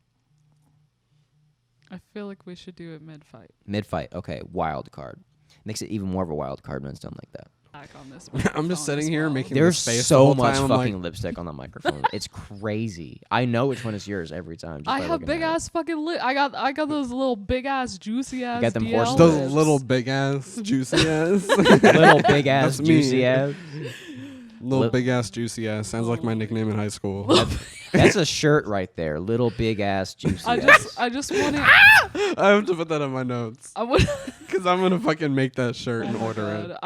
I feel like we should do it mid-fight. Mid-fight. Okay, wild card. Makes it even more of a wild card when it's done like that. Back on this. I'm just microphone sitting as here well. making There's this face the so whole much time. I'm fucking like, lipstick on the microphone. It's crazy. I know which one is yours every time. just I by have looking big at it. ass fucking lip. I got those little big ass juicy ass. got them DL horse those lips. little big ass juicy ass. Little big ass That's me. juicy ass. Little Lip- big ass juicy ass. Sounds like my nickname in high school. That's a shirt right there. Little big ass juicy I ass. just want to. I have to put that on my notes I want. because I'm gonna fucking make that shirt Oh and my order God. it.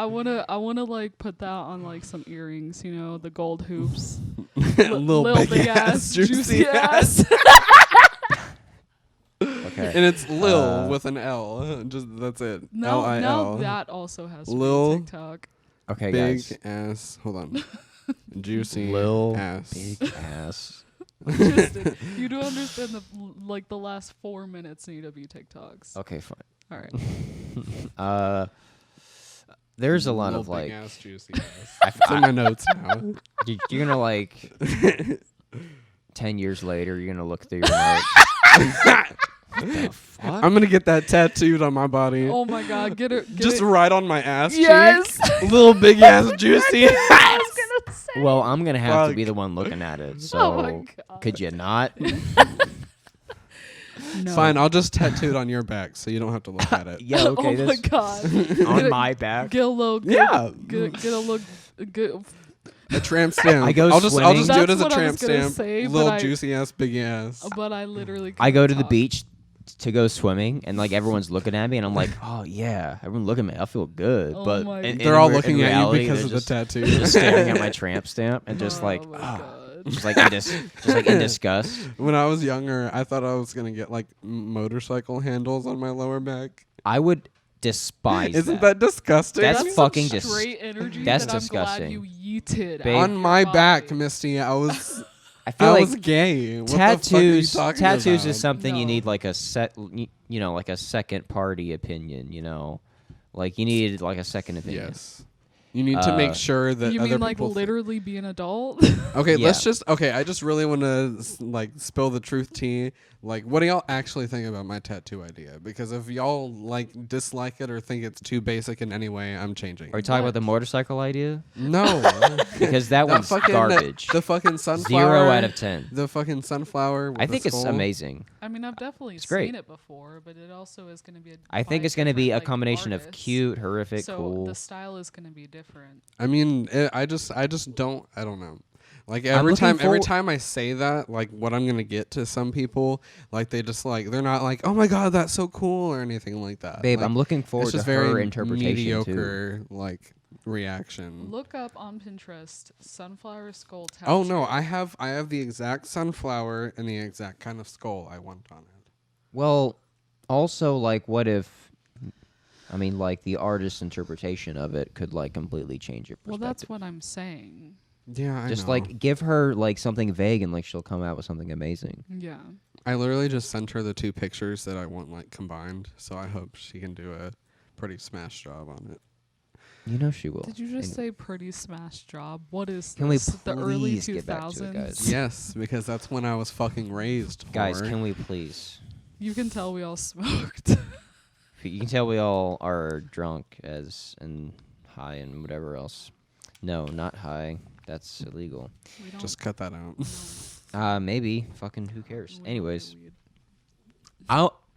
I wanna like put that on like some earrings. You know, the gold hoops. Little big ass juicy ass. Okay. And it's Lil with an L. Just that's it. Now L-I-L. that also has to be Lil- TikTok. Okay, big guys. ass. Hold on. Juicy Lil ass. big ass. Tristan, you do understand the last 4 minutes need to be TikToks. Okay, fine. All right. There's a lot Lil of big like ass juicy ass. It's in my notes now. you're gonna like 10 years later you're gonna look through your notes. What the fuck? I'm gonna get that tattooed on my body. Oh my God, get it. Just right on my ass Yes. cheek. Little big ass juicy ass. I was gonna say. Well, I'm gonna have to Fuck. be the one looking at it. So Oh my God. could you not? No. Fine, I'll just tattoo it on your back so you don't have to look at it. Yeah, okay. Oh my That's God. on my back. Get a little. Yeah. Get a look. Get, A tramp stamp. I go I'll just swimming. do it That's as a what I tramp was gonna stamp. say, but Little I- juicy ass, big ass. but I literally. I go to couldn't the talk. beach to go swimming, and like everyone's looking at me, and I'm like, oh yeah, everyone look at me, I feel good. Oh But my in- God. in They're all re- looking in at you reality, because they're of the just- tattoo. just staring at my tramp stamp and just like, Oh my ah, God. just like in disgust. When I was younger, I thought I was gonna get like motorcycle handles on my lower back. I would despise Isn't that disgusting? That's some fucking dis- straight energy that's that I'm disgusting. glad you yeeted Babe. out on of my your back, body. Misty. I was I feel I like was gay. What the fuck are you tattoos talking tattoos about? is something you No. need like a like a second party opinion, like you need like a second opinion. Yes. You need to make sure that You other mean like people literally be an adult? Okay, Yeah. let's just I just really want to like spill the truth tea. Like, what do y'all actually think about my tattoo idea? Because if y'all like dislike it or think it's too basic in any way, I'm changing. Are you talking about the motorcycle idea? No, Because that one's garbage. The fucking sunflower. 0 out of 10. The fucking sunflower. With I the think it's skull. amazing. I mean, I've definitely great. seen it before, but it also is going to be a. I think by it's going to be a different, like, combination of artists. cute, horrific, So cool. the style is going to be different. I mean, I just don't. I don't know. Like I'm every looking time for- I say that, like what I'm gonna get to some people, like they just like they're not like, oh my god, that's so cool or anything like that. Babe, Like, I'm looking forward it's to just her very interpretation too. mediocre like reaction. Look up on Pinterest sunflower skull tattoo. Oh no, I have the exact sunflower and the exact kind of skull I want on it. Well, also, like, what if, like, the artist's interpretation of it could, like, completely change your Well, perspective. that's what I'm saying. Yeah, I Just, know. like, give her, like, something vague and, like, she'll come out with something amazing. Yeah. I literally just sent her the two pictures that I want like combined, so I hope she can do a pretty smash job on it. You know she will. Did you just And- say pretty smash job? What is Can we this? The early please get back to it, 2000s? guys? Yes, because that's when I was fucking raised. Guys, whore. can we please? You can tell we all smoked. You can tell we all are drunk and high and whatever else. No, not high. That's illegal. We don't, Just cut that out. Maybe. Fucking who cares? we don't Anyways, do weed.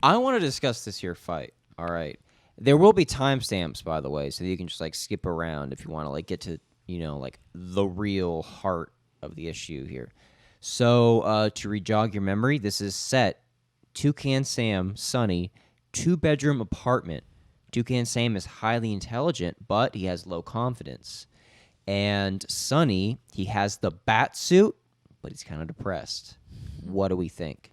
I want to discuss this here fight. All right. There will be timestamps, by the way, so that you can just like skip around if you want to like get to, you know, like the real heart of the issue here. So to rejog your memory, this is set Toucan Sam, Sonny, 2-bedroom apartment. Toucan Sam is highly intelligent, but he has low confidence. And Sonny, he has the bat suit, but he's kind of depressed. What do we think?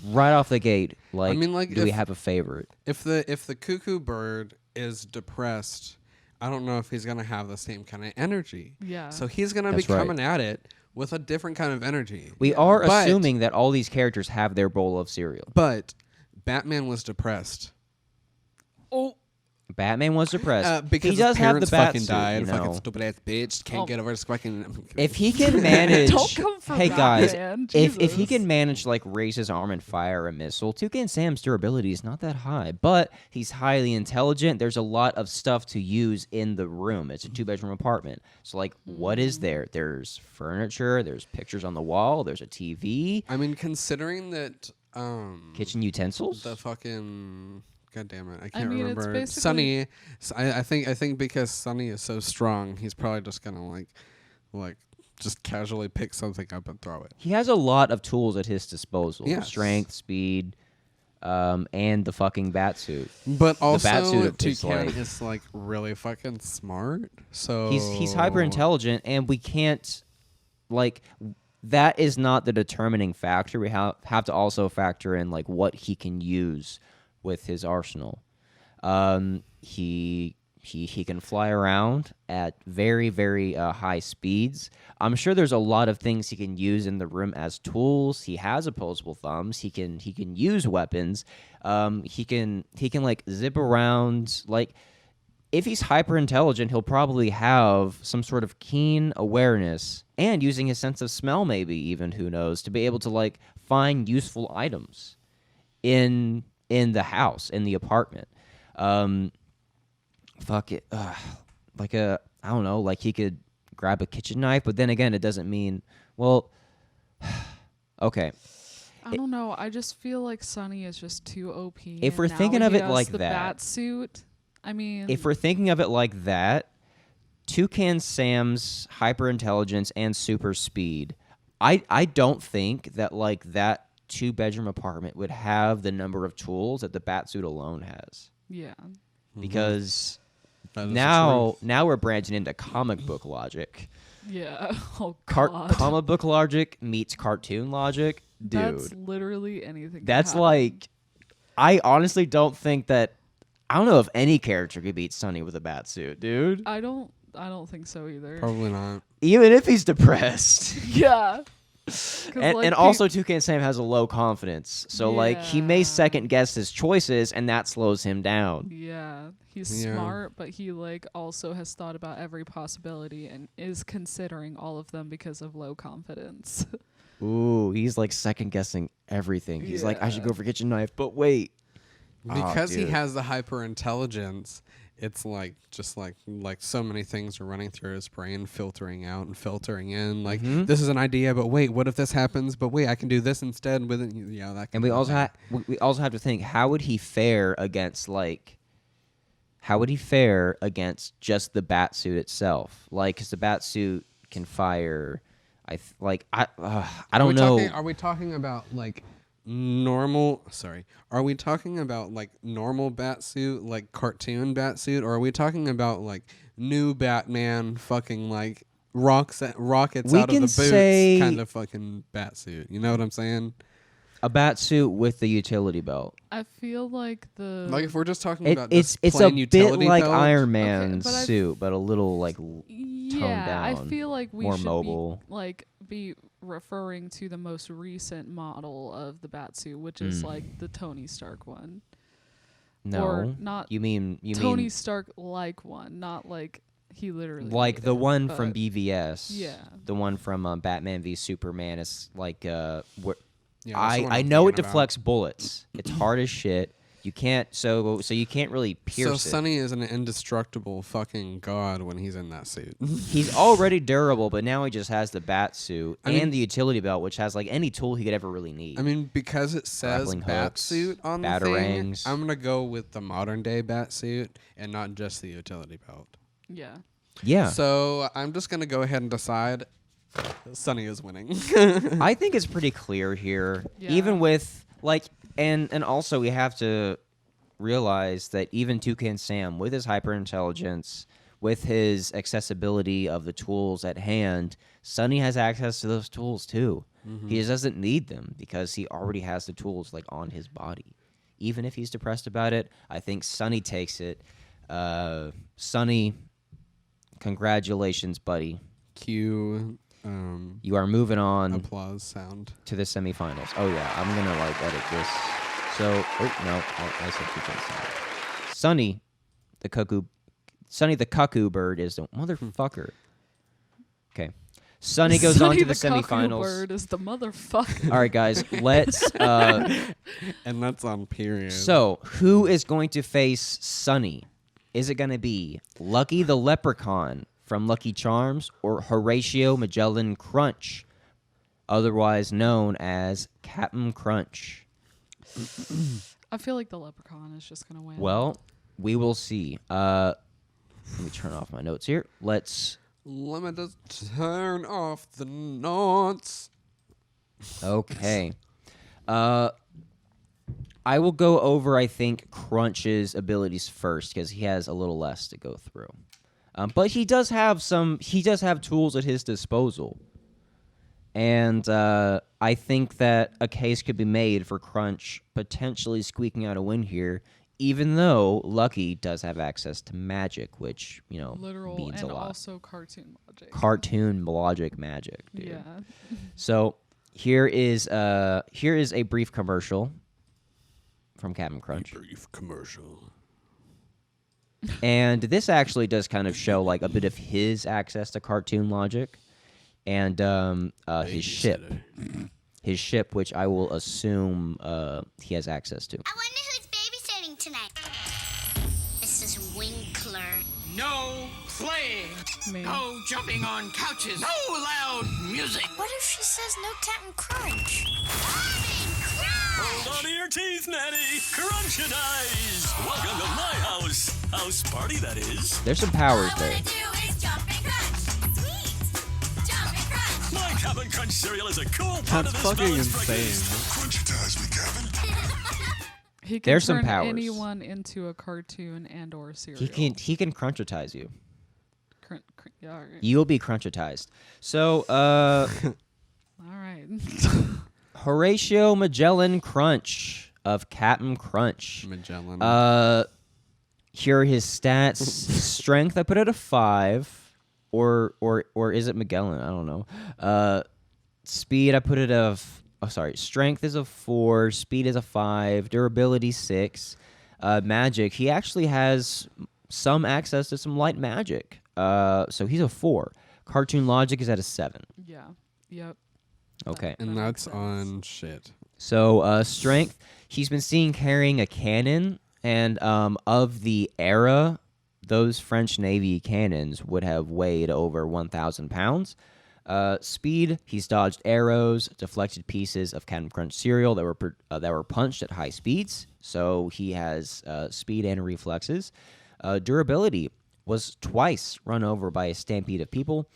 Right off the gate, like, I mean, like, do we if- have a favorite? If the cuckoo bird is depressed, I don't know if he's gonna have the same kind of energy. Yeah. So he's gonna be That's right. coming at it with a different kind of energy. We are But- assuming that all these characters have their bowl of cereal. But Batman was depressed. Oh, Batman was depressed. Because he does his have the parents bat fucking suit, died. you know. Fucking stupid ass bitch can't Oh. get over his fucking. If he can manage, Don't come for hey guys, Batman, if he Jesus. can manage like raise his arm and fire a missile, Toucan Sam's durability is not that high, but he's highly intelligent. There's a lot of stuff to use in the room. It's a 2-bedroom apartment, so like, what is there? There's furniture. There's pictures on the wall. There's a TV, I mean, considering that. kitchen utensils. The fucking. God damn it! I can't mean, it's remember. basically- Sonny, I think because Sonny is so strong, he's probably just gonna like just casually pick something up and throw it. He has a lot of tools at his disposal: Yes. strength, speed, and the fucking bat suit. But also, batsuit is Toucan like- is like really fucking smart. So He's hyper intelligent, and we can't like that is not the determining factor. We have to also factor in like what he can use with his arsenal. He can fly around at very, very high speeds. I'm sure there's a lot of things he can use in the room as tools. He has opposable thumbs. He can use weapons. He can like zip around. Like, if he's hyper intelligent, he'll probably have some sort of keen awareness and using his sense of smell, maybe even, who knows, to be able to like find useful items in the house, in the apartment. Fuck it. Like I don't know, like he could grab a kitchen knife, but then again, it doesn't mean, well, okay. I don't know. I just feel like Sonny is just too OP. If and we're now thinking he of it has like the that- bat suit. I mean, If we're thinking of it like that, Toucan Sam's hyper intelligence and super speed, I don't think that like that 2-bedroom apartment would have the number of tools that the Batsuit alone has. yeah, Because That is the now truth. we're branching into comic book logic. yeah. Oh God, Comic book logic meets cartoon logic, dude. that's literally anything. can That's happen. like, I honestly don't think that. I don't know if any character could beat Sonny with a Batsuit, dude. I don't think so either. Probably not. Even if he's depressed. Yeah. 'Cause, And, like, and pe- also Toucan Sam has a low confidence, so like he may Yeah. second guess his choices, and that slows him down. Yeah, he's Yeah. smart, but he like also has thought about every possibility and is considering all of them because of low confidence. Ooh, he's like second guessing everything. He's like, I should Yeah. go for kitchen knife, but wait, Because he dude. has the hyper intelligence, it's like just like so many things are running through his brain, filtering out and filtering in. Like, Mhm. this is an idea, but wait, what if this happens? But wait, I can do this instead with it. Yeah, that. And we kind of also thing. we also have to think, how would he fare against just the bat suit itself? Like, because the bat suit can fire. I don't know. Are we talking about like normal? Sorry. Are we talking about like normal Batsuit, like cartoon Batsuit, or are we talking about like new Batman, fucking like rockets We out of can the say- boots kind of fucking Batsuit? You know what I'm saying? A bat suit with the utility belt. I feel like the Like if we're just talking It, about it's just a plain bit utility like belt, Iron Man's but I- suit, but a little like yeah, I down, feel like we more should mobile. be referring to the most recent model of the Batsuit, which is like the Tony Stark one. no. Or not You mean Tony Stark like one, not like he literally like made the it, one from but- BVS? Yeah. The one from Batman v Superman is like Yeah, that's the one I I'm know it thinking about. deflects bullets. It's hard as shit. You can't. So you can't really pierce So it. Sonny is an indestructible fucking god when he's in that suit. He's already durable, but now he just has the bat suit I and mean- the utility belt, which has like any tool he could ever really need. I mean, because it says Grappling bat hooks, suit on the thing, batarangs. I'm gonna go with the modern day bat suit and not just the utility belt. Yeah. yeah. So I'm just gonna go ahead and decide Sonny is winning. I think it's pretty clear here, Yeah. even with like, and also we have to realize that even Toucan Sam, with his hyper intelligence, with his accessibility of the tools at hand, Sonny has access to those tools too. He just doesn't need them because he already has the tools like on his body. Even if he's depressed about it, I think Sonny takes it. Sonny, congratulations, buddy. Cue You are moving on applause sound. to the semifinals. Oh yeah, I'm gonna like edit this. So, oh no, I said Toucan Sam. Sonny the Cuckoo Bird is the motherfucker. Okay, Sonny goes on Sonny to the Cuckoo semifinals. Bird is the motherfucker. All right, guys, let's. And that's on period. So, who is going to face Sonny? Is it going to be Lucky the Leprechaun from Lucky Charms or Horatio Magellan Crunch, otherwise known as Captain Crunch? I feel like the leprechaun is just gonna win. Well, we will see. Let me turn off my notes here. Let's. Let me just turn off the notes. Okay. I will go over, I think, Crunch's abilities first because he has a little less to go through. But he does have tools at his disposal. And I think that a case could be made for Crunch potentially squeaking out a win here, even though Lucky does have access to magic, which, literal means and a lot. also cartoon logic. Cartoon logic magic, dude. Yeah. So here is a brief commercial from Captain Crunch. Brief commercial. And this actually does kind of show like a bit of his access to cartoon logic and his ship, which I will assume he has access to. I wonder who's babysitting tonight. Mrs. Winkler. No playing. Me. No jumping on couches. No loud music. What if she says no Captain Crunch? Hold on to your teeth, Natty. Crunch-a-dice. Welcome to my house. House party, that is. There's some powers All I there. wanna do is jump and crunch. Sweet. Jump and crunch. My Captain Crunch cereal is a cool part That's of this fucking village insane. breakfast. He can There's some turn powers. anyone into a cartoon and or cereal. He can crunchitize you. Yeah, all right. You'll be crunchitized. So All right. Horatio Magellan Crunch of Captain Crunch. Magellan. Here are his stats. Strength, I put at a 5. Or is it Magellan? I don't know. Speed, I put it Strength is a 4. Speed is a 5. Durability 6. Magic, he actually has some access to some light magic. So he's a 4. Cartoon logic is at a 7. Yeah. Yep. Okay. and that that's makes sense. on shit. So strength, he's been seen carrying a cannon, and of the era, those French Navy cannons would have weighed over 1,000 pounds. Speed, he's dodged arrows, deflected pieces of Captain Crunch cereal that were punched at high speeds. So he has speed and reflexes. Durability, was twice run over by a stampede of people.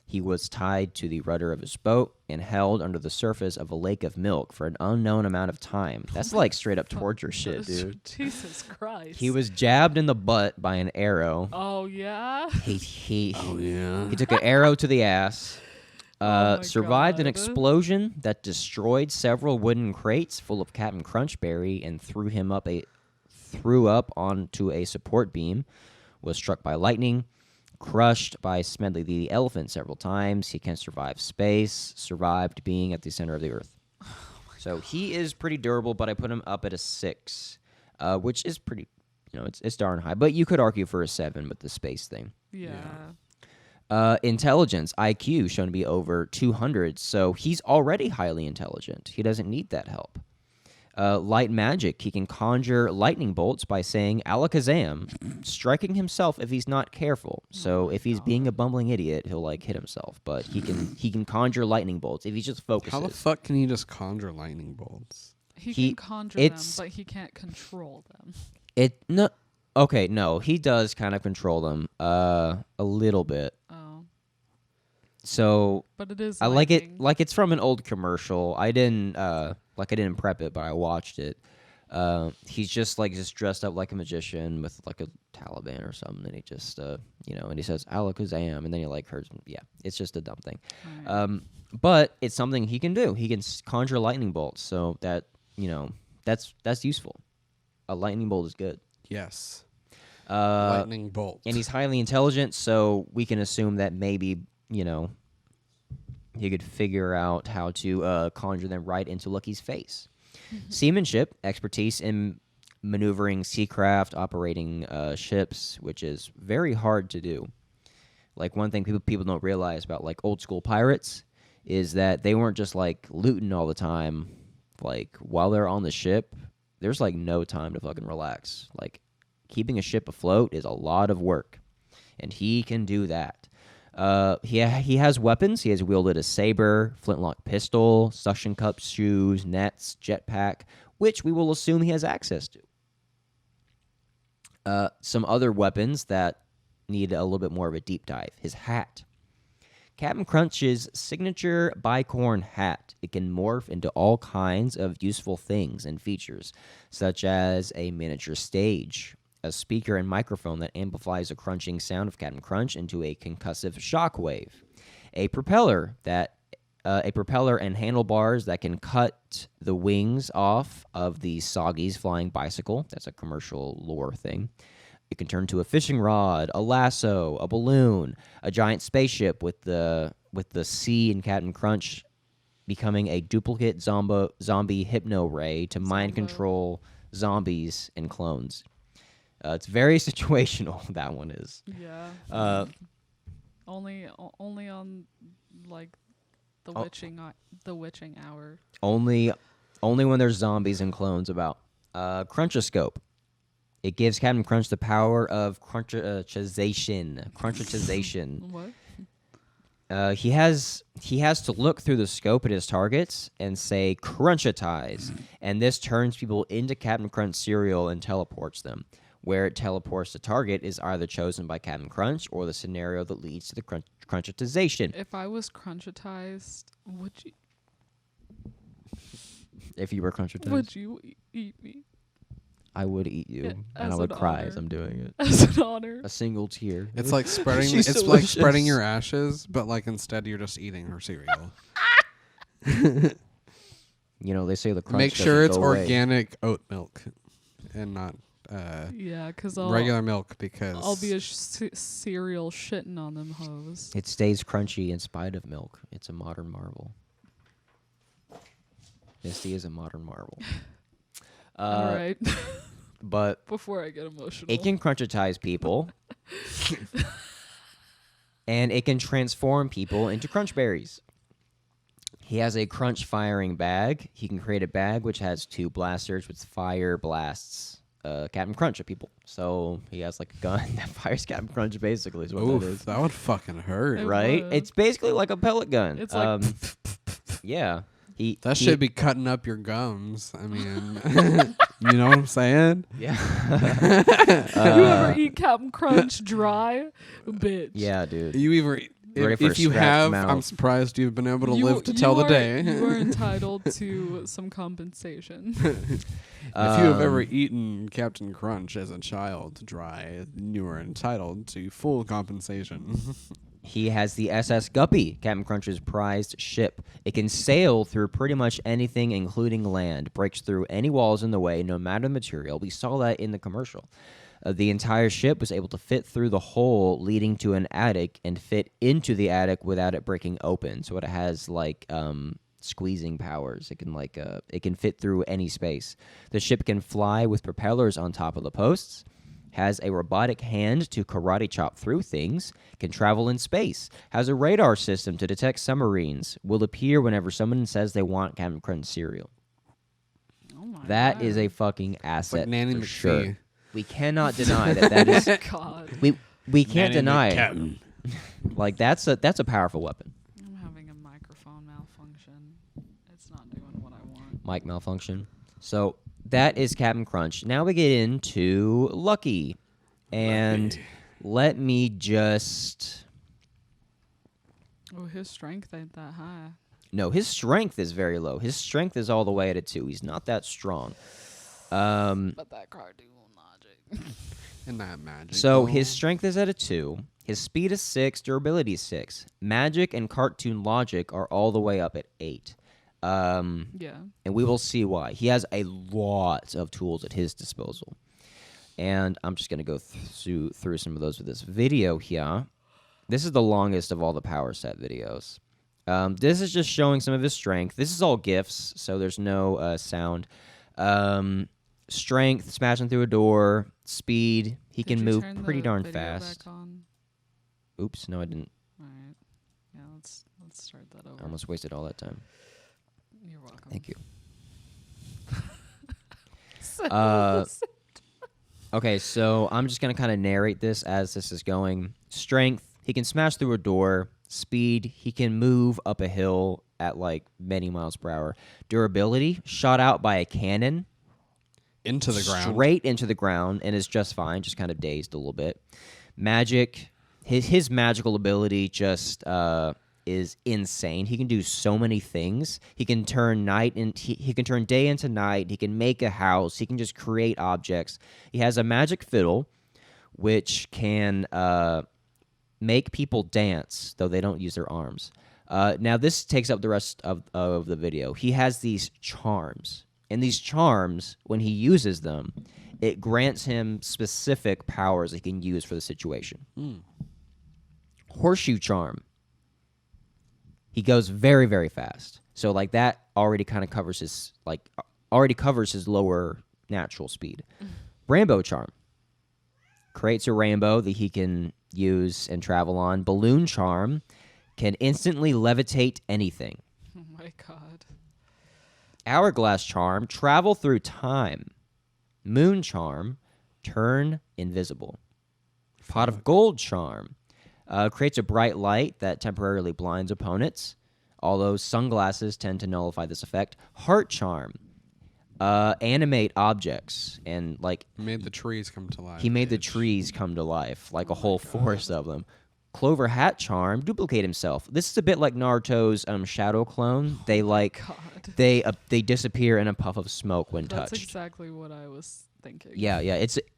He was tied to the rudder of his boat and held under the surface of a lake of milk for an unknown amount of time. That's like straight up torture shit, dude. Jesus Christ. He was jabbed in the butt by an arrow. Oh yeah. He Yeah. took an arrow to the ass. my Survived an God. explosion that destroyed several wooden crates full of Captain Crunchberry and threw up onto a support beam. Was struck by lightning, crushed by Smedley the elephant several times. He can survive space, survived being at the center of the earth. So he is pretty durable, but I put him up at a 6, which is pretty, it's darn high. But you could argue for a 7 with the space thing. Yeah. Intelligence, IQ, shown to be over 200, so he's already highly intelligent. He doesn't need that help. Light magic. He can conjure lightning bolts by saying alakazam, striking himself if he's not careful. So if he's being a bumbling idiot, he'll like hit himself. But he can conjure lightning bolts if he just focuses. How the fuck can you just conjure lightning bolts? He He- can conjure them, it's- but he can't control them. No, he does kind of control them a little bit. Oh, So but it is. I like it lightning. like it's from an old commercial. I didn't prep it, but I watched it. He's just dressed up like a magician with like a Taliban or something, and he just and he says alakazam, and then he like hurts. Yeah, it's just a dumb thing. Alright. But it's something he can do. He can conjure lightning bolts, so that that's useful. A lightning bolt is good. Yes. Lightning bolt. And he's highly intelligent, so we can assume that maybe, he could figure out how to conjure them right into Lucky's face. Seamanship, expertise in maneuvering seacraft, operating ships, which is very hard to do. Like, one thing people don't realize about, like, old school pirates is that they weren't just, like, looting all the time. Like, while they're on the ship, there's, like, no time to fucking relax. Like, keeping a ship afloat is a lot of work, and he can do that. He has weapons. He has wielded a saber, flintlock pistol, suction cups, shoes, nets, jetpack, which we will assume he has access to. Some other weapons that need a little bit more of a deep dive. His hat. Captain Crunch's signature bicorn hat. It can morph into all kinds of useful things and features, such as a miniature stage, a speaker and microphone that amplifies the crunching sound of Captain Crunch into a concussive shockwave, a propeller and handlebars that can cut the wings off of the Soggy's flying bicycle. That's a commercial lore thing. It can turn to a fishing rod, a lasso, a balloon, a giant spaceship with the C in Captain Crunch becoming a duplicate zombie hypno ray to mind control zombies and clones. It's very situational. That one is. Yeah. Only on like the witching hour. Only when there's zombies and clones about. Crunchoscope. It gives Captain Crunch the power of crunchization. What? He has to look through the scope at his targets and say crunchitize, and this turns people into Captain Crunch cereal and teleports them. Where it teleports the target is either chosen by Captain Crunch or the scenario that leads to the crunchitization. If I was crunchitized, would you eat me I would eat you, and as I would an cry honor. as I'm doing it. as an honor? A single tear. It's like spreading. She's It's like spreading delicious. your ashes, but like instead you're just eating her cereal. They say the crunch Make sure doesn't it's go away. organic oat milk, and not Yeah, because regular milk. Because I'll be a cereal shitting on them hoes. It stays crunchy in spite of milk. It's a modern marvel. Misty is a modern marvel. All right. But Before I get emotional. it can crunchitize people. And it can transform people into crunch berries. He has a crunch firing bag. He can create a bag which has 2 blasters which fire blasts Captain Crunch at people. So he has like a gun that fires Captain Crunch basically is what that is. oof, that would fucking hurt. It Right? would. It's basically like a pellet gun. It's like yeah. That should be cutting up your gums. I mean, you know what I'm saying? Yeah. you ever eat Captain Crunch dry? Bitch. Yeah, dude. You either Ready for if a you scratched have, mouth. I'm surprised you've been able to You- live to you tell the are- day. You are entitled to some compensation. If you have ever eaten Captain Crunch as a child dry, you are entitled to full compensation. He has the SS Guppy, Captain Crunch's prized ship. It can sail through pretty much anything, including land, breaks through any walls in the way, no matter the material. We saw that in the commercial. The entire ship was able to fit through the hole leading to an attic and fit into the attic without it breaking open. So it has like squeezing powers. It can it can fit through any space. The ship can fly with propellers on top of the posts. Has a robotic hand to karate chop through things, can travel in space, has a radar system to detect submarines, will appear whenever someone says they want Captain Crunch cereal. Oh my That is God. a fucking It's asset like Nanny for McPhee. sure. We cannot deny that is God. we can't deny it. Captain. Like that's a powerful weapon. I'm having a microphone malfunction. It's not doing what I want. Mic malfunction. So that is Captain Crunch. Now we get into Lucky. And let me just Oh, his strength ain't that high. No, his strength is very low. His strength is all the way at a 2. He's not that strong. But that cartoon logic. And that magic. So his strength is at a 2. His speed is 6. Durability is 6. Magic and cartoon logic are all the way up at 8. Yeah. And we will see why. He has a lot of tools at his disposal. And I'm just going to go through some of those with this video here. This is the longest of all the power set videos. This is just showing some of his strength. This is all GIFs, so there's no sound. Strength, smashing through a door. Speed, he Did can you move turn pretty the darn video fast. Back on? Oops, no, I didn't. All right. Yeah, let's start that over. I almost wasted all that time. You're welcome. Thank you. Uh, Okay, so I'm just going to kind of narrate this as this is going. Strength, he can smash through a door. Speed, he can move up a hill at like many miles per hour. Durability, shot out by a cannon. Into the ground. Straight into the ground and is just fine, just kind of dazed a little bit. Magic, his magical ability just is insane. He can do so many things. He can turn he can turn day into night. He can make a house. He can just create objects. He has a magic fiddle, which can make people dance, though they don't use their arms. Now this takes up the rest of the video. He has these charms, and these charms, when he uses them, it grants him specific powers he can use for the situation. Horseshoe charm. He goes very, very fast. So like that already kind of covers his lower natural speed. Rainbow charm. Creates a rainbow that he can use and travel on. Balloon charm can instantly levitate anything. oh my God. Hourglass charm, travel through time. Moon charm, turn invisible. Pot of gold charm. Creates a bright light that temporarily blinds opponents, although sunglasses tend to nullify this effect. Heart charm. Animate objects, and like Made the trees come to life. he made the bitch. trees come to life, like a whole forest of them. Clover hat charm, duplicate himself. This is a bit like Naruto's shadow clone. They like God. they disappear in a puff of smoke when That's touched. exactly what I was thinking. Yeah,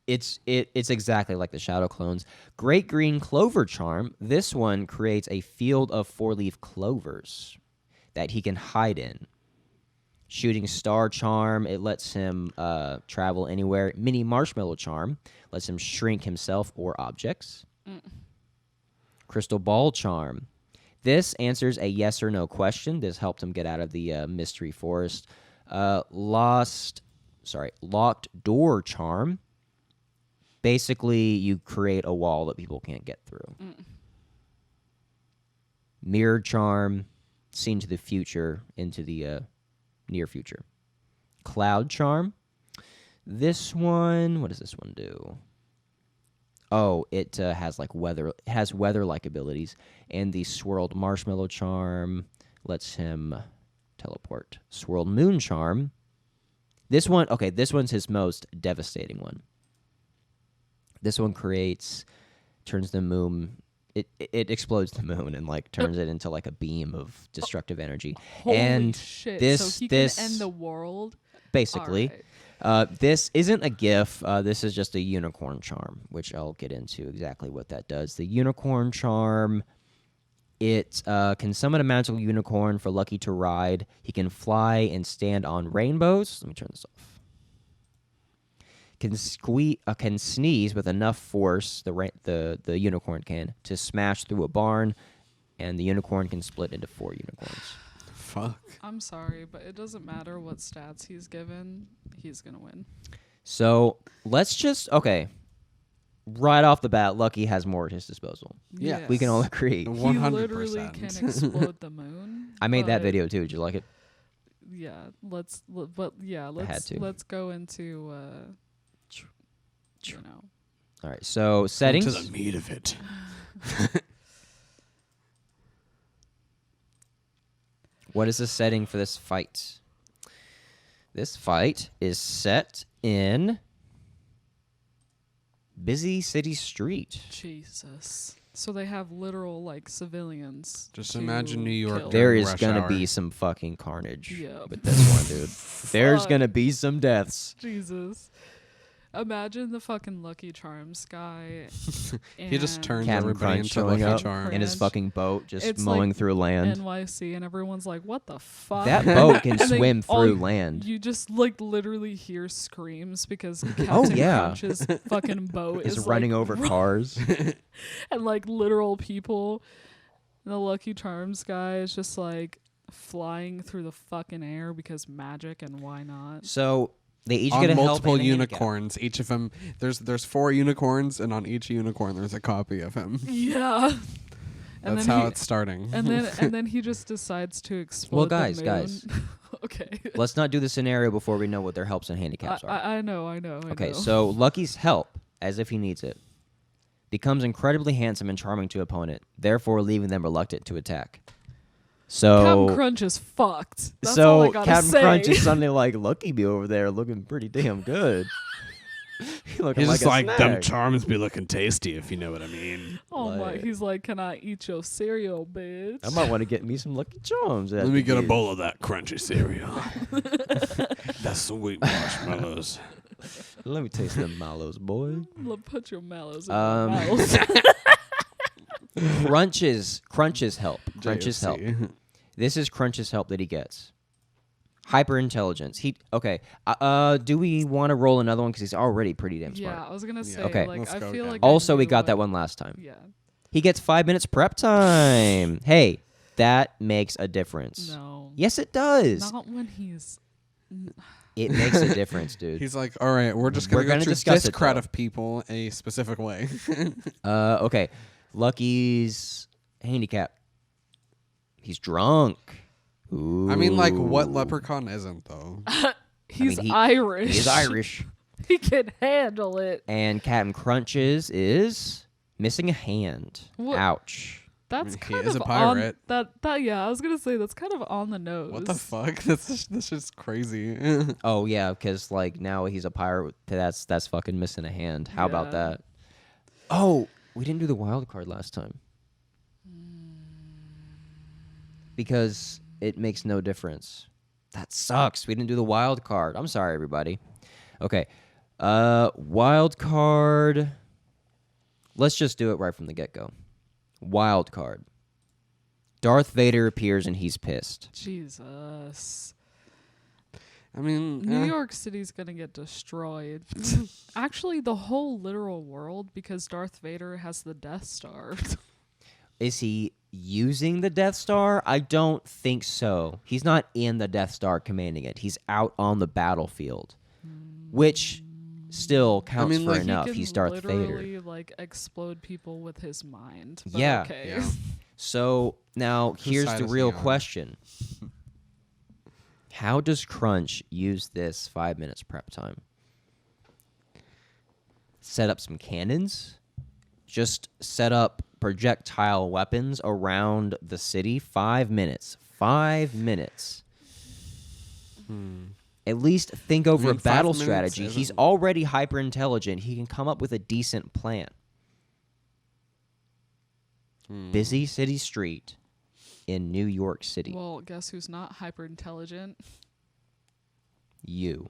it's exactly like the shadow clones. Great green clover charm. This one creates a field of 4-leaf clovers that he can hide in. Shooting star charm. It lets him travel anywhere. Mini marshmallow charm lets him shrink himself or objects. Crystal ball charm. This answers a yes or no question. This helped him get out of the mystery forest. Locked door charm. Basically, you create a wall that people can't get through. Mirror charm. Seen to the future, into the near future. Cloud charm. This one, what does this one do? Oh, it has like weather. It has weather-like abilities, and the swirled marshmallow charm lets him teleport. Swirled moon charm. This one, okay, this one's his most devastating one. This one turns the moon. It explodes the moon and like turns it into like a beam of destructive energy. Holy and shit. this so he this can end the world? basically. Alright. This isn't a GIF. This is just a unicorn charm, which I'll get into exactly what that does. The unicorn charm, it can summon a magical unicorn for Lucky to ride. He can fly and stand on rainbows. Let me turn this off. Can sneeze with enough force, the unicorn can, to smash through a barn, and the unicorn can split into 4 unicorns. Fuck. I'm sorry, but it doesn't matter what stats he's given. He's going to win. So let's just, okay, right off the bat, Lucky has more at his disposal. Yeah. We can all agree. He 100%. literally can explode the moon. I made that but video too. Did you like it? let's go into you know. All right, so settings. To the meat of it. What is the setting for this fight? This fight is set in busy city street. Jesus. So they have literal like civilians. Just to imagine New York. kill. There is rush gonna hour. be some fucking carnage Yeah. with this one, dude. There's Fuck. gonna be some deaths. Jesus. Imagine the fucking Lucky Charms guy. He just and turns Captain everybody Crunch into showing Lucky up Charms. in his Crunch. fucking boat, just It's mowing like through land. NYC, and everyone's like, "What the fuck?" That boat can And they swim all- through land. You just like literally hear screams because Captain yeah. Crunch's fucking boat Is is running like, over cars. and like literal people. And the Lucky Charms guy is just like flying through the fucking air because magic and why not? So they each On get a help multiple and a handicap. unicorns, each of them. There's 4 unicorns, and on each unicorn there's a copy of him. Yeah. And That's then how he, it's starting. and then he just decides to explode. guys, the moon. guys. Okay. Let's not do the scenario before we know what their helps and handicaps are. I know. Okay, know. so Lucky's help, as if he needs it, becomes incredibly handsome and charming to opponent, therefore leaving them reluctant to attack. So Captain Crunch is fucked. That's all I gotta Captain say. Crunch is suddenly like, Lucky be over there looking pretty damn good. Looking He's like just a like, them snack. charms be looking tasty, if you know what I mean. Oh my! Like- He's like, "Can I eat your cereal, bitch?" I might want to get me some Lucky Charms. Let me get a bowl of that crunchy cereal. That's sweet marshmallows. Let me taste them mallows, boy. Put your mallows in Um, my mouth. Crunch's help. Crunch's help. JFC. This is Crunch's help that he gets. Hyper intelligence. Do we want to roll another one because he's already pretty damn smart? Yeah, I was gonna say. Okay. Like, Let's I go feel again. like. I Also, we knew got that what- one last time. Yeah. He gets 5 minutes prep time. Hey, that makes a difference. No. Yes, it does. Not when he's. It makes a difference, dude. He's like, all right, we're just We're going to gonna go through discuss this it, crowd though. of people a specific way. Okay. Lucky's handicap. He's drunk. Ooh. I mean, like, what leprechaun isn't, though? He's he- Irish. He's Irish. He can handle it. And Captain Crunch's is missing a hand. What? Ouch. That's He kind is of a pirate. on that. Yeah, I was gonna say that's kind of on the nose. What the fuck? That's just crazy. Oh yeah, because like now he's a pirate. That's fucking missing a hand. How about Yeah. that? Oh, we didn't do the wild card last time because it makes no difference. That sucks. We didn't do the wild card. I'm sorry, everybody. Okay, wild card. Let's just do it right from the get-go. Wild card. Darth Vader appears and he's pissed. Jesus. I mean, New York City's gonna get destroyed. Actually, the whole literal world, because Darth Vader has the Death Star. Is he using the Death Star? I don't think so. He's not in the Death Star commanding it. He's out on the battlefield, which still counts mean, for like, he enough. He can He's Darth Vader. literally like explode people with his mind. But Yeah. Okay. Yeah. So now Whose here's side the is real he on? question. How does Crunch use this 5 minutes prep time? Set up some cannons? Just set up projectile weapons around the city? 5 minutes. 5 minutes. At least think over a mean, 5 battle minutes strategy. He's isn't- already hyper intelligent. He can come up with a decent plan. Busy city street in New York City. Well, guess who's not hyper intelligent? You.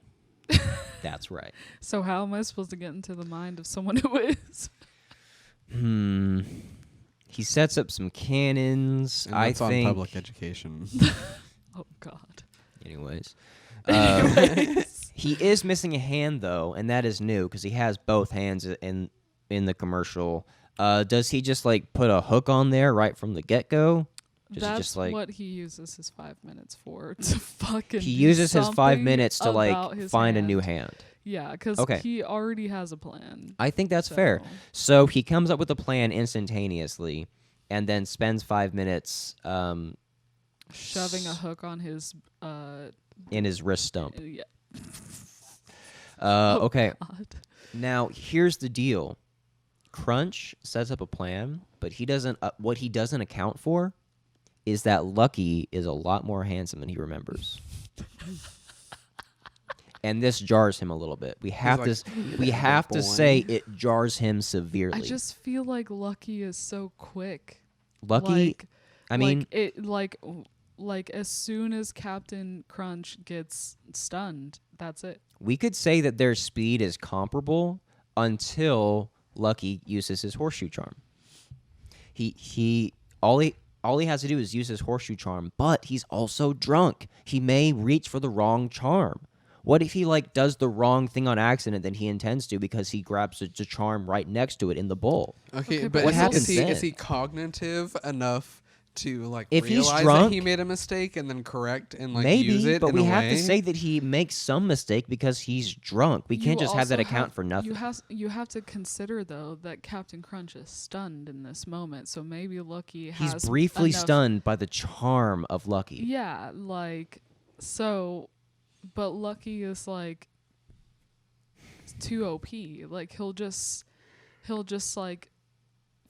That's right. So how am I supposed to get into the mind of someone who is? He sets up some cannons. And I that's on think. public education. Oh God. Anyways. He is missing a hand though, and that is new because he has both hands in the commercial. Does he just like put a hook on there right from the get go? That's just like what he uses his 5 minutes for. To fucking. he do uses his 5 something minutes to like about his find a new hand. hand. Yeah, because Okay. he already has a plan. I think that's fair. So he comes up with a plan instantaneously, and then spends 5 minutes shoving a hook on his in his wrist stump. yeah. Okay. God. Now, here's the deal. Crunch sets up a plan, but he doesn't. What he doesn't account for is that Lucky is a lot more handsome than he remembers, and this jars him a little bit. We have like, to. We have to say it jars him severely. I just feel like Lucky is so quick. Lucky. Like, I mean, like as soon as Captain Crunch gets stunned, that's it. we could say that their speed is comparable until Lucky uses his horseshoe charm. All he has to do is use his horseshoe charm, but he's also drunk. He may reach for the wrong charm. What if he does the wrong thing on accident than he intends to because he grabs the charm right next to it in the bowl? Okay, Okay, but but what happens is then? he cognitive enough to If he's realize drunk- that he made a mistake and then correct and use Maybe, it but in we a have way? to say that he makes some mistake because he's drunk. We can't You just have that also account for nothing. You have to consider though that Captain Crunch is stunned in this moment, so maybe Lucky He's has briefly enough- stunned by the charm of Lucky. Yeah, so, but Lucky is too OP. He'll just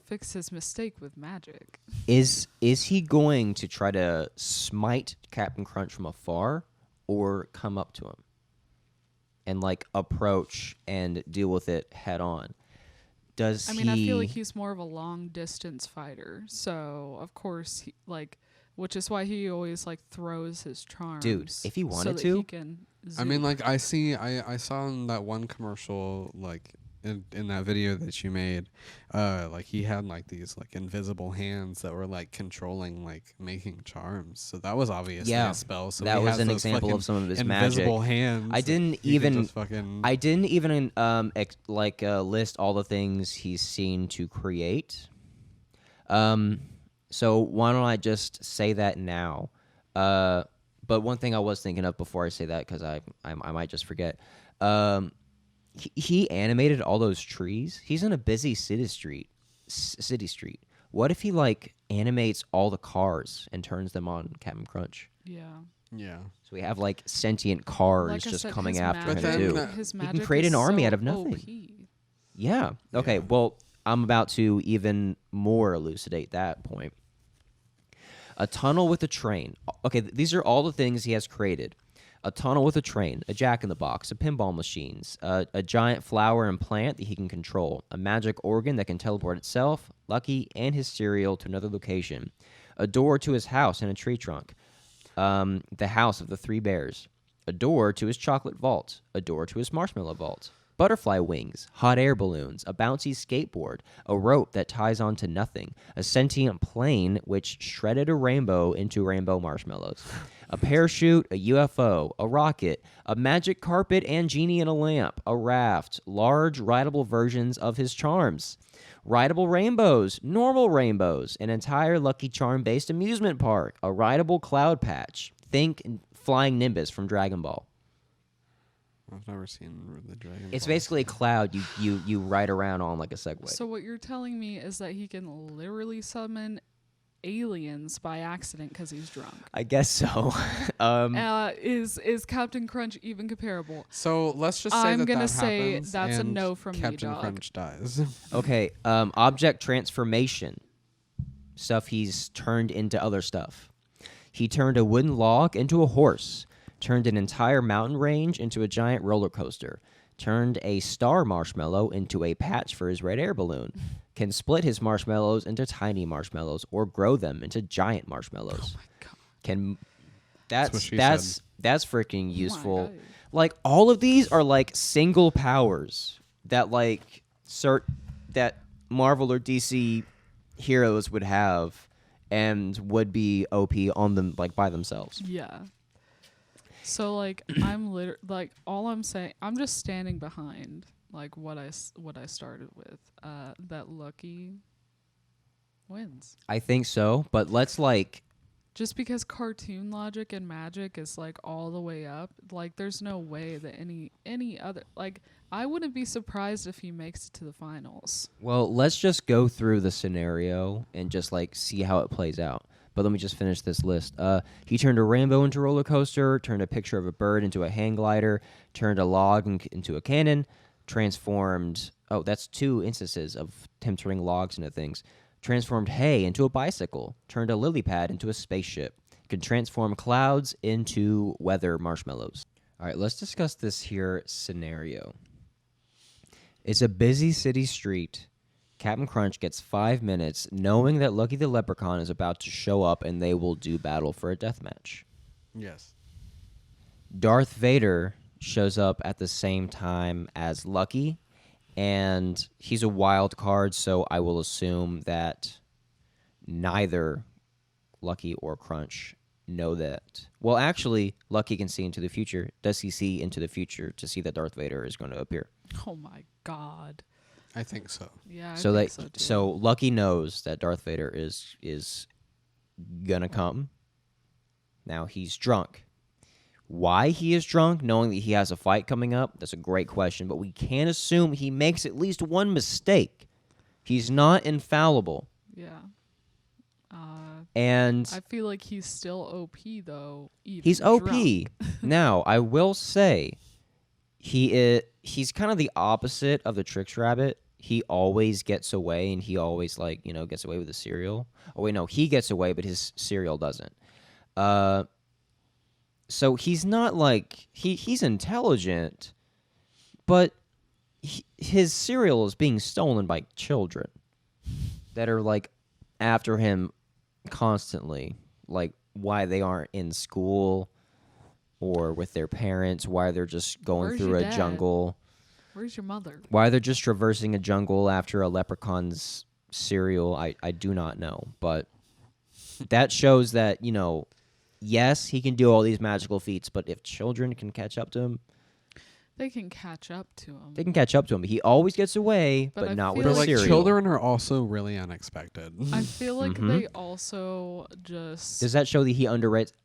fix his mistake with magic. Is he going to try to smite Captain Crunch from afar or come up to him and approach and deal with it head on? I feel like he's more of a long distance fighter. So, of course, which is why he always throws his charms. Dude, if he so wanted that to- he can I mean, zoom. I saw in that one commercial, in that video that you made, he had these invisible hands that were controlling making charms. So that was obviously Yeah, a spell. So that he was has an those example fucking of some of his invisible magic. hands. I that didn't he can even- just fucking I didn't even list all the things he's seen to create. So why don't I just say that now? But one thing I was thinking of before I say that, because I might just forget. He animated all those trees. He's in a busy city street. What if he animates all the cars and turns them on Captain Crunch? Yeah. yeah. So we have sentient cars Like I just said, coming his after him magic- too. But then, His He can magic create is an army so out of nothing. OP. Yeah. Okay. Yeah. Well, I'm about to even more elucidate that point. A tunnel with a train. Okay, these are all the things he has created. A tunnel with a train, a jack-in-the-box, a pinball machines, a giant flower and plant that he can control, a magic organ that can teleport itself, Lucky and his cereal to another location, a door to his house in a tree trunk, the house of the three bears, a door to his chocolate vault, a door to his marshmallow vault, butterfly wings, hot air balloons, a bouncy skateboard, a rope that ties onto nothing, a sentient plane which shredded a rainbow into rainbow marshmallows, a parachute, a UFO, a rocket, a magic carpet and genie in a lamp, a raft, large rideable versions of his charms, rideable rainbows, normal rainbows, an entire Lucky Charm-based amusement park, a rideable cloud patch. Think Flying Nimbus from Dragon Ball. I've never seen the Dragon It's Ball. basically a cloud you ride around on like a Segway. So what you're telling me is that he can literally summon aliens by accident because he's drunk. I guess so. Is Captain Crunch even comparable? So let's just say I'm that gonna that say happens that's a and no from me, Captain dog. Crunch dies. Okay, object transformation. Stuff he's turned into other stuff. He turned a wooden log into a horse, turned an entire mountain range into a giant roller coaster, turned a star marshmallow into a patch for his red air balloon, can split his marshmallows into tiny marshmallows or grow them into giant marshmallows. Oh my god. Can what that's she that's said. that's freaking Oh my useful. God. Like all of these are like single powers that that Marvel or DC heroes would have and would be OP on them by themselves. Yeah. So all I'm saying, I'm just standing behind what I started with. That Lucky wins. I think so, but let's Just because cartoon logic and magic is all the way up, there's no way that any other I wouldn't be surprised if he makes it to the finals. let's just go through the scenario and just see how it plays out. But let me just finish this list. He turned a rainbow into a roller coaster, turned a picture of a bird into a hang glider, turned a log into a cannon, transformed... Oh, that's 2 instances of him turning logs into things. Transformed hay into a bicycle, turned a lily pad into a spaceship, can transform clouds into weather marshmallows. All right, let's discuss this here scenario. It's a busy city street. Captain Crunch gets 5 minutes knowing that Lucky the Leprechaun is about to show up and they will do battle for a death match. Yes. Darth Vader shows up at the same time as Lucky, and he's a wild card, so I will assume that neither Lucky or Crunch know that. Well, actually, Lucky can see into the future. Does he see into the future to see that Darth Vader is going to appear? Oh my god. I think so. Yeah. I So think that too. so Lucky knows that Darth Vader is gonna come. Now he's drunk. Why he is drunk, knowing that he has a fight coming up, that's a great question. But we can assume he makes at least one mistake. He's not infallible, Yeah. and I feel like he's still OP though. Even he's OP. drunk. Now I will say, he's kind of the opposite of the Trix Rabbit. He always gets away, and he always gets away with the cereal. Oh wait, no, he gets away, but his cereal doesn't. So he's not like he's intelligent, but his cereal is being stolen by children that are like after him constantly, like why they aren't in school or with their parents, why they're just going Where's through your a dad? jungle. Where's your mother? Why they're just traversing a jungle after a leprechaun's cereal, I do not know. But that shows that, yes, he can do all these magical feats, but if children can catch up to him, They can catch up to him. they can catch up to him. He always gets away, But but I not feel with But the like cereal. children are also really unexpected. I feel like Mhm. they also just Does that show that he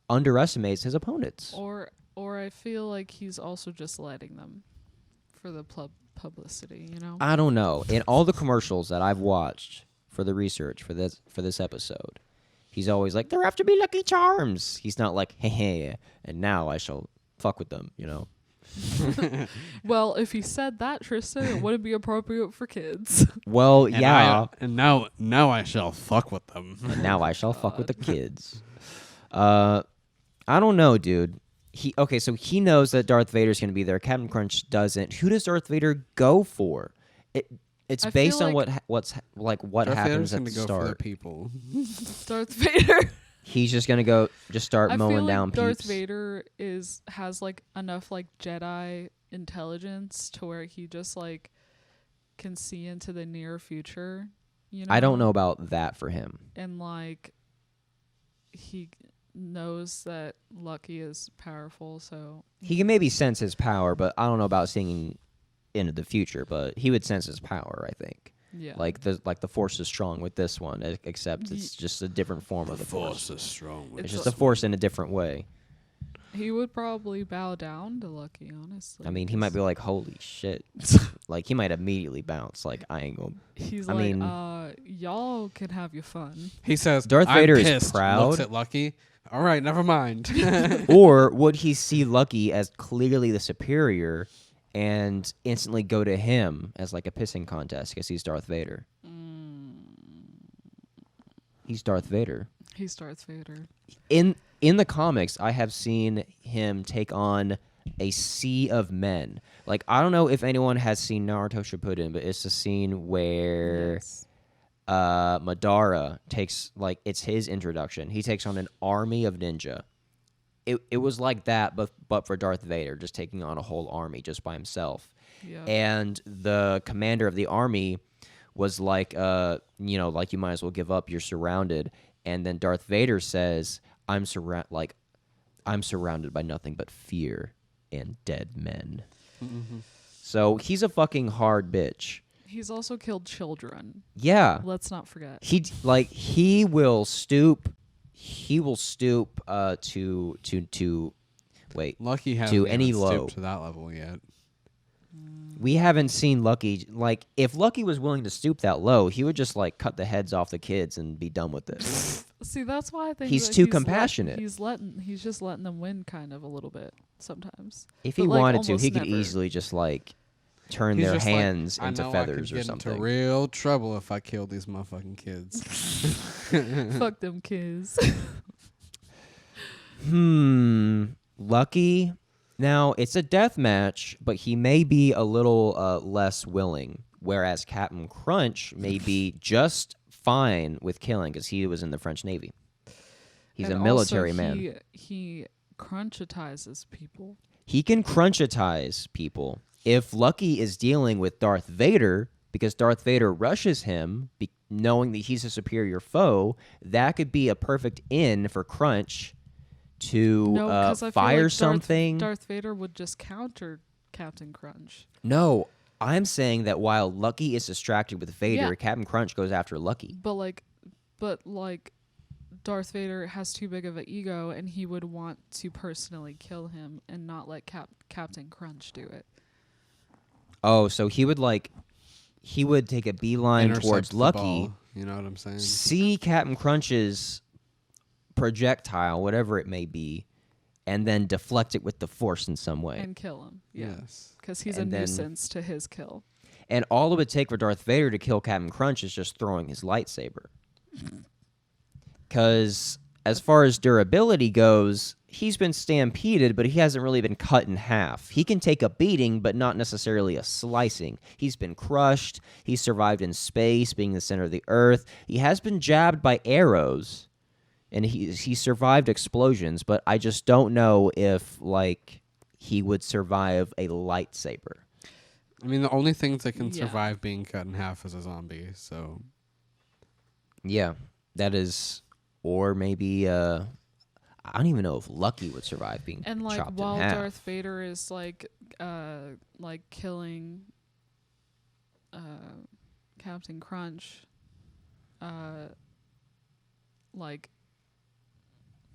underestimates his opponents? or I feel like he's also just letting them for the publicity, I don't know. In all the commercials that I've watched for the research for this episode, he's always like, "They're after me, Lucky Charms." He's not like, "Hey, and now I shall fuck with them," Well, if he said that, Tristan, it wouldn't be appropriate for kids. Well, And yeah. and now I shall fuck with them. And now I shall fuck with the kids. I don't know, dude. So he knows that Darth Vader's gonna be there. Captain Crunch doesn't. Who does Darth Vader go for? It's I based feel on like- what Darth happens Vader's at gonna the go for the start. people. Darth Vader. He's just gonna start I mowing feel like down Darth peeps. Vader has like enough like Jedi intelligence to where he just like can see into the near future. I don't know about that for him. And like he knows that Lucky is powerful, so He can maybe sense his power, but I don't know about seeing into the future. But he would sense his power, I think. yeah. Like the Force is strong with this one, except it's just a different form of the Force. is strong. It's It's just a- the Force in a different way. he would probably bow down to Lucky, honestly. I mean, he might be like, "Holy shit!" Like he might immediately bounce. Like I ain't gonna. He's I like, mean- y'all can have your fun. He says, Darth "I'm Vader is pissed," proud. Looks at Lucky. All right, never mind. Or would he see Lucky as clearly the superior and instantly go to him as like a pissing contest because he's Darth Vader? He's Darth Vader. He's Darth Vader. In the comics, I have seen him take on a sea of men. Like I don't know if anyone has seen Naruto Shippuden, but it's a scene where Yes. Madara takes it's his introduction. He takes on an army of ninja. It was like that, but for Darth Vader, just taking on a whole army just by himself. Yeah. And the commander of the army was like, like you might as well give up. You're surrounded. And then Darth Vader says, I'm surrounded by nothing but fear and dead men. So he's a fucking hard bitch. He's also killed children. Yeah. Let's not forget. He will stoop. He will stoop to wait. Lucky hasn't To even any stooped low. to that level yet. We haven't seen Lucky. Like, if Lucky was willing to stoop that low, he would just like cut the heads off the kids and be done with it. See, that's why I think He's that too compassionate. He's just letting them win kind of a little bit sometimes. If But, he like, wanted to, almost he could never. easily just like turn He's their just like, hands I into know feathers I could or get something. into real trouble if I killed these motherfucking kids. Fuck them kids. Lucky. Now, it's a death match, but he may be a little less willing, whereas Captain Crunch may be just fine with killing because he was in the French Navy. He's And a military also man. He crunchitizes people. He can crunchitize people. If Lucky is dealing with Darth Vader, because Darth Vader rushes him, knowing that he's a superior foe, that could be a perfect in for Crunch to No, because I fire feel like something. Darth Vader would just counter Captain Crunch. No, I'm saying that while Lucky is distracted with Vader, Yeah. Captain Crunch goes after Lucky. But like, Darth Vader has too big of an ego, and he would want to personally kill him and not let Captain Crunch do it. Oh, so he would take a beeline Intercept towards the Lucky, ball, you know what I'm saying? see Captain Crunch's projectile, whatever it may be, and then deflect it with the Force in some way. And kill him. Yeah. Yes. Because he's And a then- nuisance to his kill. And all it would take for Darth Vader to kill Captain Crunch is just throwing his lightsaber. Because as far as durability goes, he's been stampeded, but he hasn't really been cut in half. He can take a beating, but not necessarily a slicing. He's been crushed. He's survived in space, being the center of the Earth. He has been jabbed by arrows, and he survived explosions, but I just don't know if, like, he would survive a lightsaber. I mean, the only things that can Yeah. survive being cut in half is a zombie, so... Yeah, that is... Or maybe, I don't even know if Lucky would survive being And like chopped while in half. Darth Vader is like killing Captain Crunch, like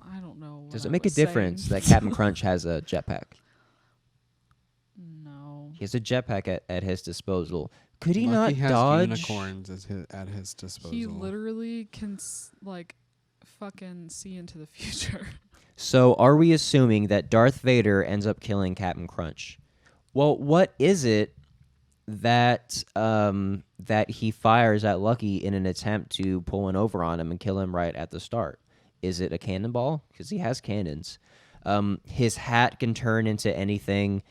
I don't know. What Does I it make a was saying. difference that Captain Crunch has a jetpack? No. He has a jetpack at his disposal. Could he Lucky not has dodge? unicorns at his disposal. He literally can fucking see into the future. So are we assuming that Darth Vader ends up killing Captain Crunch? Well, what is it that that he fires at Lucky in an attempt to pull one over on him and kill him right at the start? Is it a cannonball? Because he has cannons. His hat can turn into anything.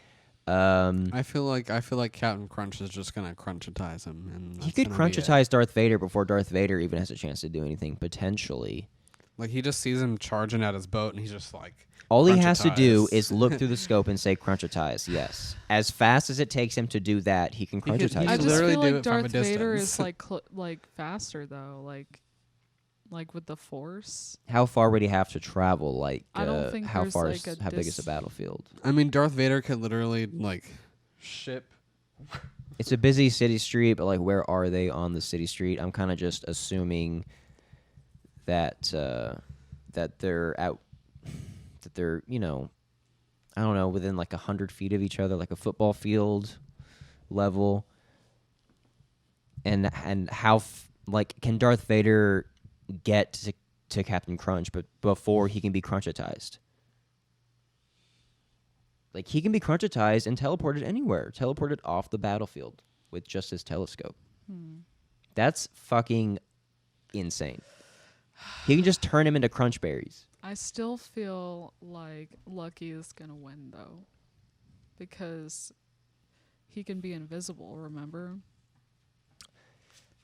I feel like Captain Crunch is just gonna crunchitize him, and He that's could gonna be it. crunchitize Darth Vader before Darth Vader even has a chance to do anything, potentially. Like he just sees him charging at his boat, and he's just like, All he has to do crunchitize. is look through the scope and say crunchitize, yes. As fast as it takes him to do that, he can could- crunchitize. he I it. just literally feel do like it from a Darth Vader is distance. like faster though, like with the Force. How far would he have to travel? Like, I don't think how there's, far like, is a how big is the dis- battlefield? I mean, Darth Vader could literally like ship. It's a busy city street, but like, where are they on the city street? I'm kind of just assuming that that they're out, that they're I don't know, within like 100 feet of each other, like a football field level. And how can Darth Vader get to Captain Crunch, but before he can be crunchitized? Like, he can be crunchitized and teleported anywhere, teleported off the battlefield with just his telescope. That's fucking insane. He can just turn him into crunch berries. I still feel like Lucky is gonna win though, because he can be invisible. Remember?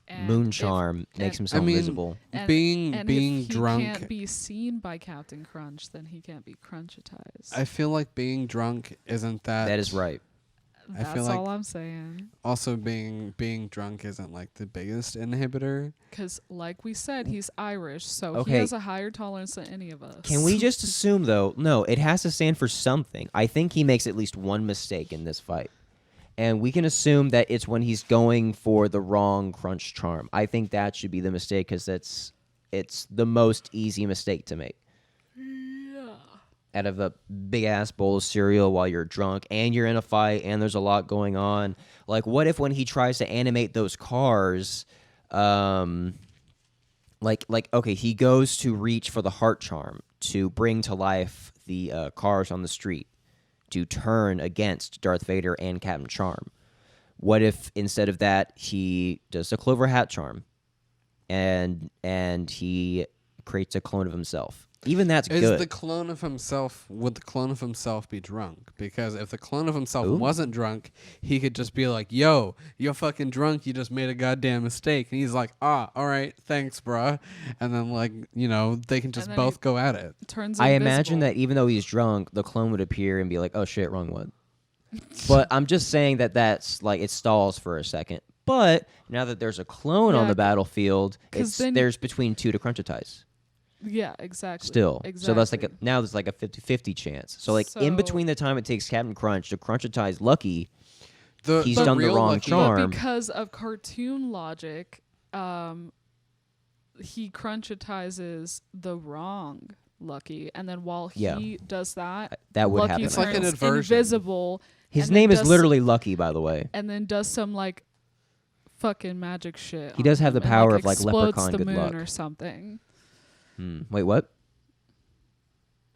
And Moon if- charm makes and- himself I mean, invisible. and- being and being if he drunk. can't be seen by Captain Crunch, then he can't be crunchitized. I feel like being drunk isn't that. That is right. I That's feel like- all I'm saying. Also, being drunk isn't like the biggest inhibitor. Because, like we said, he's Irish, so Okay. he has a higher tolerance than any of us. Can we just assume, though? No, it has to stand for something. I think he makes at least one mistake in this fight. And we can assume that it's when he's going for the wrong crunch charm. I think that should be the mistake because it's the most easy mistake to make. Yeah. out of a big ass bowl of cereal while you're drunk and you're in a fight and there's a lot going on. Like, what if when he tries to animate those cars, okay, he goes to reach for the heart charm to bring to life the cars on the street to turn against Darth Vader and Captain Charm. What if instead of that he does a clover hat charm, and he creates a clone of himself? Even that's Is good. the clone of himself, would the clone of himself be drunk? Because if the clone of himself Ooh. wasn't drunk, he could just be like, yo, you're fucking drunk, you just made a goddamn mistake. And he's like, all right, thanks, bruh. And then, like, you know, they can just then both go at it. Turns I invisible. imagine that even though he's drunk, the clone would appear and be like, "Oh shit, wrong one." But I'm just saying that's like it stalls for a second. But now that there's a clone on Yeah, the battlefield, 'cause then- there's between 2 to crunchitize. Yeah, exactly. Still. Exactly. So that's like now there's like a 50-50 chance. So like in So- between the time it takes Captain Crunch to crunchitize Lucky, The, He's the done the real wrong Lucky- charm. But because of cartoon logic, he crunchitizes the wrong Lucky, and then while he Yeah. does that, that would Lucky happen. It's like an turns inversion. invisible. His and then name is does- literally Lucky, by the way. and then does some like fucking magic shit. He does on have him the and, power of, like, explodes leprechaun the good moon luck. or something. Wait, what?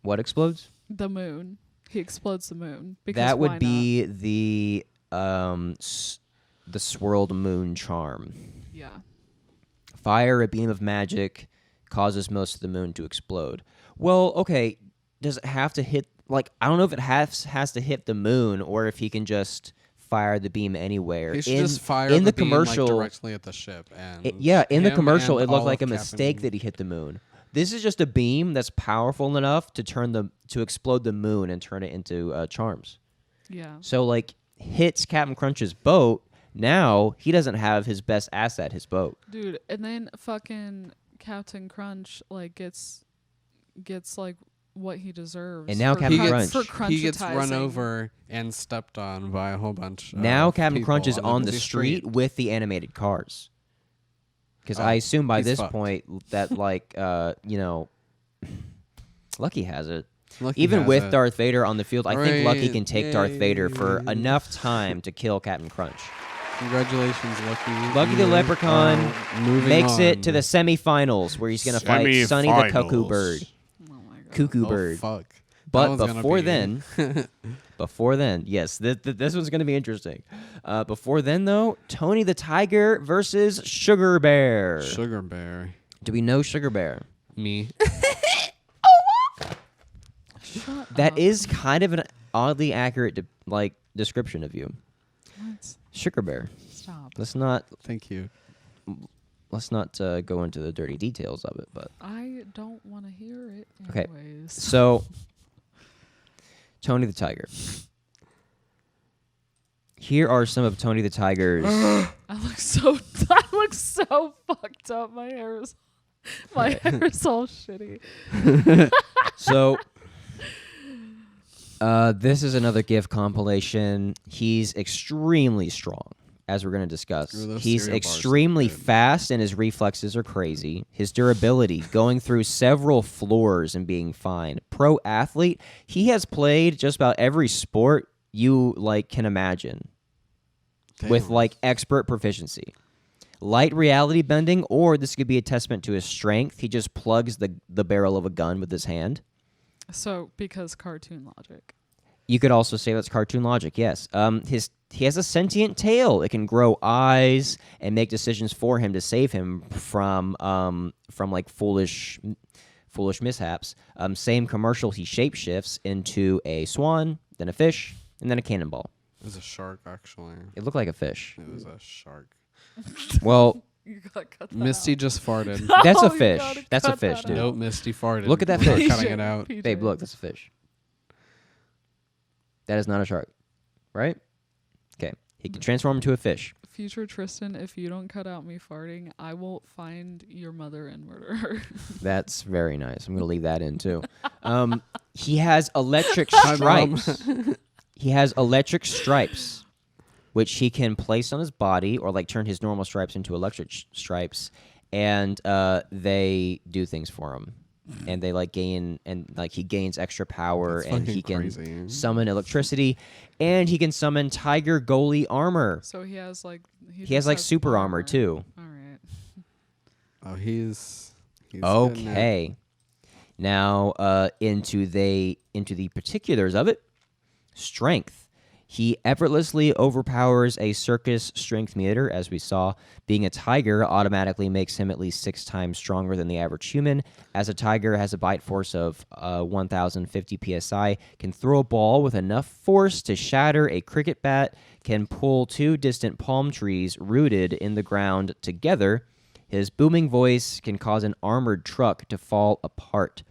What explodes? The moon. He explodes the moon. Because That why would be the swirled moon charm. not? Yeah. Fire a beam of magic causes most of the moon to explode. Well, okay, does it have to hit, like, I don't know if it has to hit the moon or if he can just fire the beam anywhere. He should in just fire in the the beam, commercial, like, directly at the ship. And in the him commercial, and it looked all like a of mistake Captain- that he hit the moon. This is just a beam that's powerful enough to explode the moon and turn it into charms. Yeah. So like hits Captain Crunch's boat. Now he doesn't have his best asset, his boat. Dude, and then fucking Captain Crunch like gets like what he deserves. And now for Captain crun- Crunch- for He gets run crunchitizing. over and stepped on by a whole bunch. Now of Captain people Crunch is on the busy street with the animated cars. Because Oh, I assume by he's this fucked. point that like Lucky has it. Lucky Even has with it. Darth Vader on the field, I think Lucky Right, can take Darth Vader for yay. enough time to kill Captain Crunch. Congratulations, Lucky. Lucky the You Leprechaun are moving Makes it to on. the semifinals where he's going to fight Sonny the Cuckoo Bird. Oh my god. Cuckoo Oh, Bird. fuck. That But one's gonna before be- then, yes, this one's going to be interesting. Before then, though, Tony the Tiger versus Sugar Bear. Sugar Bear. Do we know Sugar Bear? Me. Shut That up. is kind of an oddly accurate description of you. What? Sugar Bear. Stop. Let's not Thank you. go into the dirty details of it, but I don't want to hear it. Okay. Anyways. so Tony the Tiger. Here are some of Tony the Tiger's. I look so fucked up. My hair is all shitty. So, this is another GIF compilation. He's extremely strong, as we're going to discuss. Ooh, those He's cereal bars look extremely good. fast, and his reflexes are crazy. His durability, going through several floors and being fine. Pro athlete. He has played just about every sport you can imagine, with Damn. expert proficiency. Light reality bending, or this could be a testament to his strength. He just plugs the barrel of a gun with his hand. So because cartoon logic. You could also say that's cartoon logic. Yes. He has a sentient tail. It can grow eyes and make decisions for him to save him from foolish mishaps. Same commercial. He shapeshifts into a swan, then a fish, and then a cannonball. It was a shark, actually. It looked like a fish. It was a shark. Well, You gotta cut that Misty out. just farted. that's Oh, a you fish. gotta That's a cut fish, that dude. out. Nope, Misty farted. Look at that We're not fish. cutting it out. PJ. Babe, look, that's a fish. That is not a shark, right? Okay. He can transform into a fish. Future Tristan, if you don't cut out me farting, I will find your mother and murder her. That's very nice. I'm going to leave that in too. He has electric Hi, Mom. stripes. He has electric stripes, which he can place on his body or turn his normal stripes into electric stripes, and they do things for him. and they like gain and like he gains extra power, That's and fucking he can crazy. summon electricity, and he can summon tiger goalie armor. So he has like He just has like super armor too. All right. Oh, he's getting it. Okay. Now into the particulars of it. Strength. He effortlessly overpowers a circus strength meter, as we saw. Being a tiger automatically makes him at least 6 times stronger than the average human. As a tiger has a bite force of 1,050 psi, can throw a ball with enough force to shatter a cricket bat, can pull 2 distant palm trees rooted in the ground together. His booming voice can cause an armored truck to fall apart.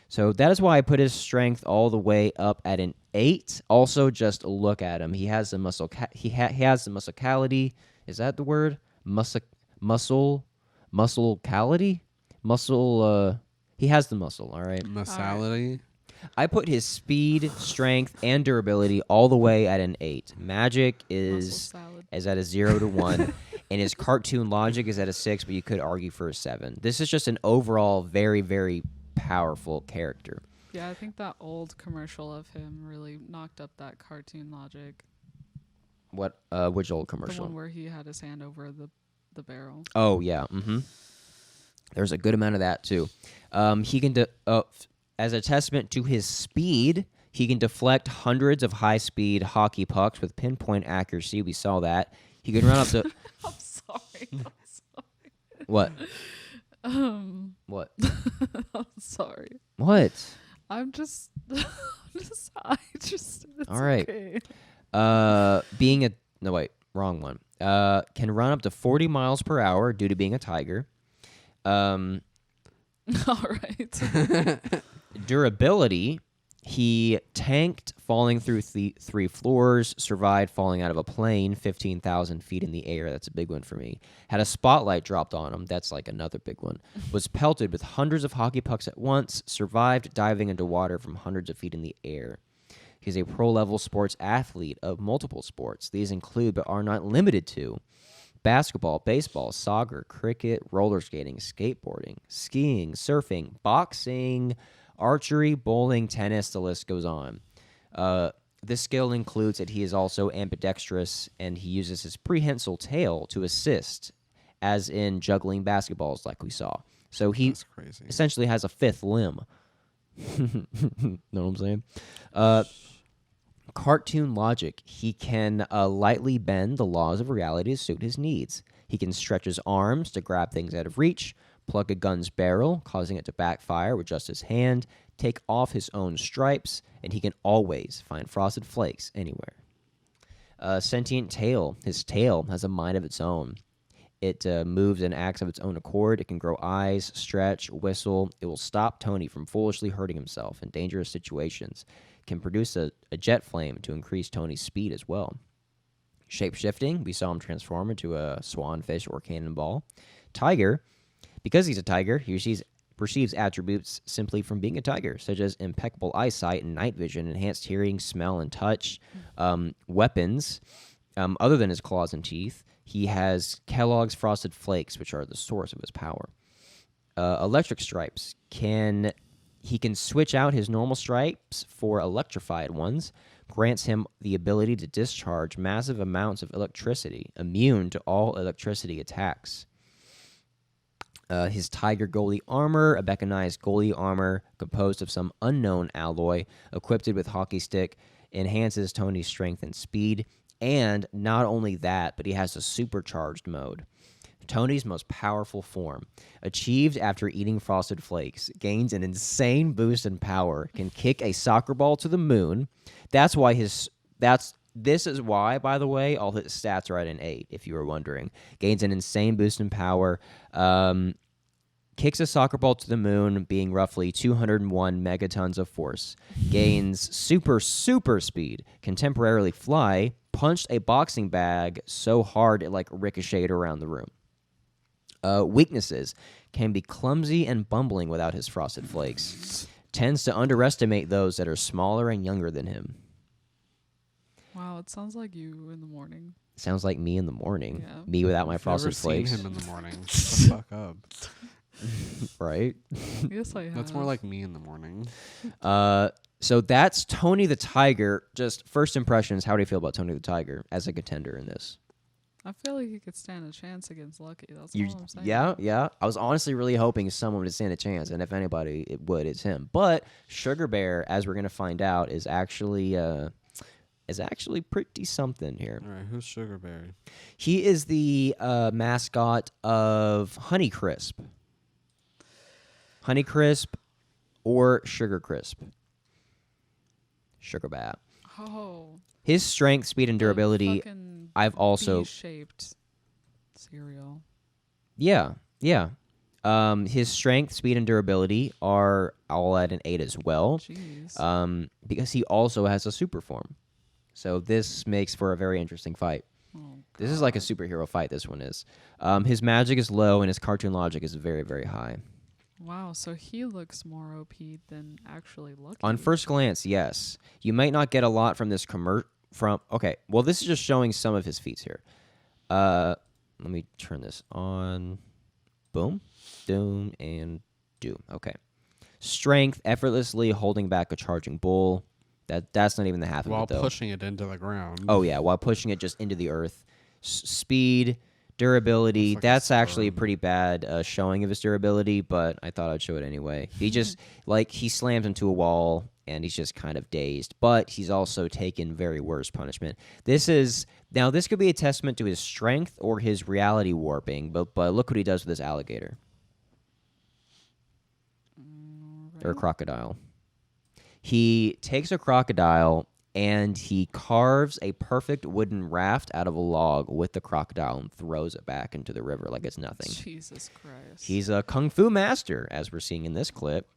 So that is why I put his strength all the way up at an 8. Also, just look at him. He has the muscle. He has the musicality. Is that the word? Musclecality. Muscle. He has the muscle. All right. Mussality. I put his speed, strength, and durability all the way at an 8. Magic is at a 0 to 1. And his cartoon logic is at a 6, but you could argue for a 7. This is just an overall very, very powerful character. Yeah, I think that old commercial of him really knocked up that cartoon logic. What? Which old The commercial? one where he had his hand over the barrel. Oh yeah. Mm-hmm. There's a good amount of that too. He can as a testament to his speed, he can deflect hundreds of high-speed hockey pucks with pinpoint accuracy. We saw that. He can run up to. I'm sorry. I'm sorry. What? What? I'm sorry. What? It's All right. okay. Being a no wait, wrong one. Can run up to 40 miles per hour due to being a tiger. All right. Durability. He tanked falling through 3 floors, survived falling out of a plane 15,000 feet in the air. That's a big one for me. Had a spotlight dropped on him. That's like another big one. Was pelted with hundreds of hockey pucks at once. Survived diving into water from hundreds of feet in the air. He's a pro-level sports athlete of multiple sports. These include, but are not limited to, basketball, baseball, soccer, cricket, roller skating, skateboarding, skiing, surfing, boxing, archery, bowling, tennis, the list goes on. This skill includes that he is also ambidextrous, and he uses his prehensile tail to assist, as in juggling basketballs like we saw. So he That's crazy. essentially has a 5th limb. Know what I'm saying? Cartoon logic. He can lightly bend the laws of reality to suit his needs. He can stretch his arms to grab things out of reach, plug a gun's barrel, causing it to backfire with just his hand, take off his own stripes, and he can always find frosted flakes anywhere. Sentient tail. His tail has a mind of its own. It moves and acts of its own accord. It can grow eyes, stretch, whistle. It will stop Tony from foolishly hurting himself in dangerous situations. It can produce a jet flame to increase Tony's speed as well. Shape-shifting. We saw him transform into a swanfish or cannonball. Tiger. Because he's a tiger, he receives attributes simply from being a tiger, such as impeccable eyesight and night vision, enhanced hearing, smell, and touch. Weapons, other than his claws and teeth, he has Kellogg's Frosted Flakes, which are the source of his power. Electric stripes. He can switch out his normal stripes for electrified ones, grants him the ability to discharge massive amounts of electricity, immune to all electricity attacks. His tiger goalie armor, a mechanized goalie armor composed of some unknown alloy, equipped with hockey stick, enhances Tony's strength and speed. And not only that, but he has a supercharged mode. Tony's most powerful form, achieved after eating Frosted Flakes, gains an insane boost in power, can kick a soccer ball to the moon. This is why, by the way, all his stats are at an 8, if you were wondering. Gains an insane boost in power. Kicks a soccer ball to the moon, being roughly 201 megatons of force. Gains super speed. Can temporarily fly. Punched a boxing bag so hard it like ricocheted around the room. Weaknesses. Can be clumsy and bumbling without his Frosted Flakes. Tends to underestimate those that are smaller and younger than him. Wow, it sounds like you in the morning. Sounds like me in the morning. Yeah. Me without my I've Frosted never Flakes. seen him in the morning. Shut the fuck up. Right? Yes, I have. That's more like me in the morning. So that's Tony the Tiger. Just first impressions, how do you feel about Tony the Tiger as a contender in this? I feel like he could stand a chance against Lucky. That's You, all I'm saying. yeah. I was honestly really hoping someone would stand a chance, and if anybody, it would. It's him. But Sugar Bear, as we're gonna find out, is actually pretty something here. All right, who's Sugar Bear? He is the mascot of Honeycrisp. Honeycrisp or Sugar Crisp. Sugar Bear. Oh. His strength, speed, and durability. I've also shaped cereal. Yeah. His strength, speed, and durability are all at an 8 as well. Jeez. Because he also has a super form. So this makes for a very interesting fight. Oh, This is like a superhero fight, this one is. His magic is low and his cartoon logic is very, very high. wow, so he looks more OP than actually Lucky. On first glance, yes. You might not get a lot from this okay, well, this is just showing some of his feats here. Let me turn this on. Boom, doom, and doom. Okay. Strength, effortlessly holding back a charging bull. That's not even the half While of it, though. pushing it into the ground. Oh, yeah, while pushing it just into the earth. Speed, durability. Looks like a That's actually a sperm. pretty bad showing of his durability, but I thought I'd show it anyway. He just, he slams into a wall, and he's just kind of dazed. But he's also taken very worse punishment. This could be a testament to his strength or his reality warping, but look what he does with this alligator. Or crocodile. He takes a crocodile and he carves a perfect wooden raft out of a log with the crocodile and throws it back into the river like it's nothing. Jesus Christ. He's a kung fu master, as we're seeing in this clip,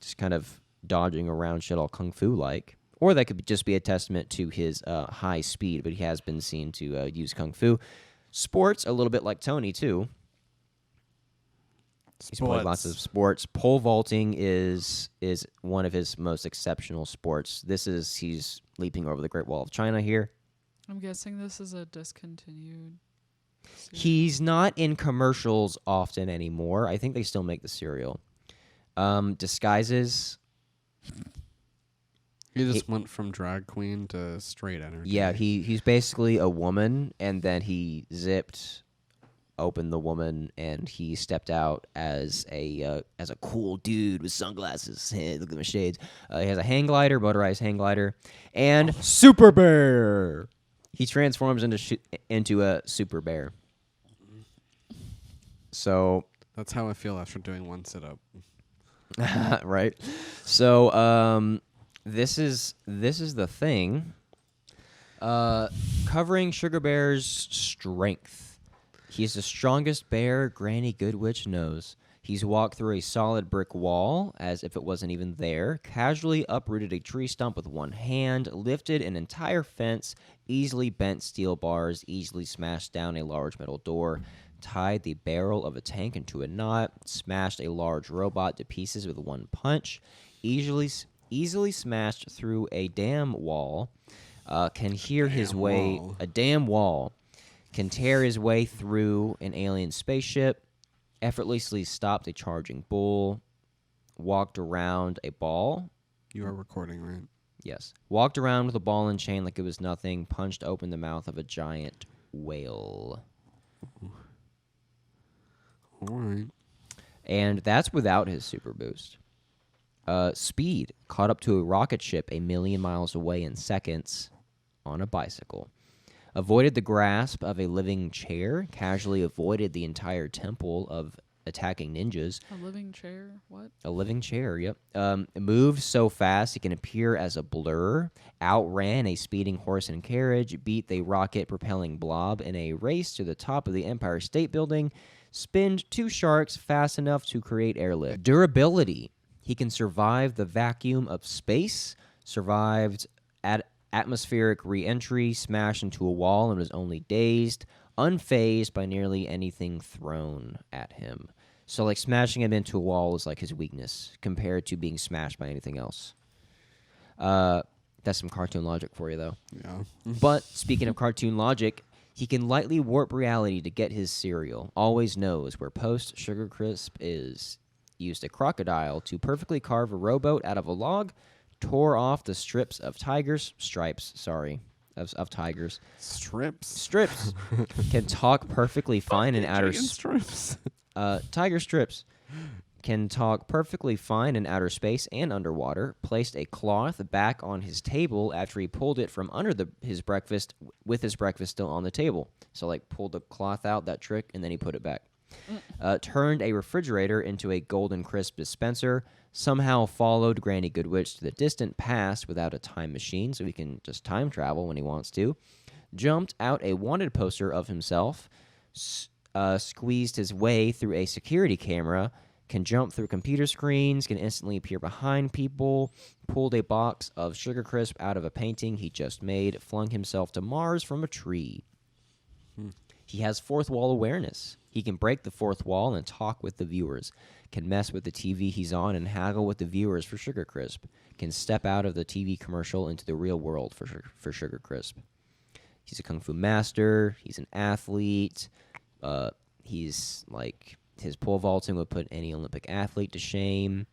just kind of dodging around shit all kung fu like. Or that could just be a testament to his high speed, but he has been seen to use kung fu. Sports, a little bit like Tony, too. He's played lots of sports. Pole vaulting is one of his most exceptional sports. He's leaping over the Great Wall of China here. I'm guessing this is a discontinued cereal. He's not in commercials often anymore. I think they still make the cereal. Disguises. He just went from drag queen to straight energy. Yeah, he's basically a woman, and then he zipped open the woman, and he stepped out as a cool dude with sunglasses. Hey, look at my shades. He has a hang glider, motorized hang glider, and Super Bear. He transforms into a Super Bear. So That's how I feel after doing one sit-up. right. So this is the thing. Covering Sugar Bear's strength. He's the strongest bear Granny Goodwitch knows. He's walked through a solid brick wall as if it wasn't even there, casually uprooted a tree stump with one hand, lifted an entire fence, easily bent steel bars, easily smashed down a large metal door, tied the barrel of a tank into a knot, smashed a large robot to pieces with one punch, easily smashed through a dam wall, can hear his way... A damn wall. Can tear his way through an alien spaceship, effortlessly stopped a charging bull, walked around a ball. You are recording, right? Yes. Walked around with a ball and chain like it was nothing, punched open the mouth of a giant whale. All right. And that's without his super boost. Speed, caught up to a rocket ship 1 million miles away in seconds on a bicycle. Avoided the grasp of a living chair, casually avoided the entire temple of attacking ninjas. A living chair? What? A living chair, yep. Moved so fast it can appear as a blur. Outran a speeding horse and carriage. Beat the rocket-propelling blob in a race to the top of the Empire State Building. Spinned 2 sharks fast enough to create airlift. Durability. He can survive the vacuum of space. Survived atmospheric re-entry. Smashed into a wall and was only dazed. Unfazed by nearly anything thrown at him. So, like, smashing him into a wall is, like, his weakness compared to being smashed by anything else. That's some cartoon logic for you, though. Yeah. But, speaking of cartoon logic, He can lightly warp reality to get his cereal. Always knows where Post Sugar Crisp is. Used a crocodile to perfectly carve a rowboat out of a log. Tore off the strips of tigers. Stripes, sorry. Of tigers. Strips. Can talk perfectly fine in outer strips. Tiger strips. Can talk perfectly fine in outer space and underwater. Placed a cloth back on his table after he pulled it from under his breakfast with his breakfast still on the table. So, like, pulled the cloth out, that trick, and then he put it back. Turned a refrigerator into a golden crisp dispenser. Somehow followed Granny Goodwitch to the distant past without a time machine, so he can just time travel when he wants to. Jumped out a wanted poster of himself. Squeezed his way through a security camera. Can jump through computer screens, can instantly appear behind people, pulled a box of Sugar Crisp out of a painting he just made, flung himself to Mars from a tree. He has fourth wall awareness. He can break the fourth wall and talk with the viewers, can mess with the TV he's on and haggle with the viewers for Sugar Crisp, can step out of the TV commercial into the real world for Sugar Crisp. He's a kung fu master. He's an athlete. He's like... His pole vaulting would put any Olympic athlete to shame.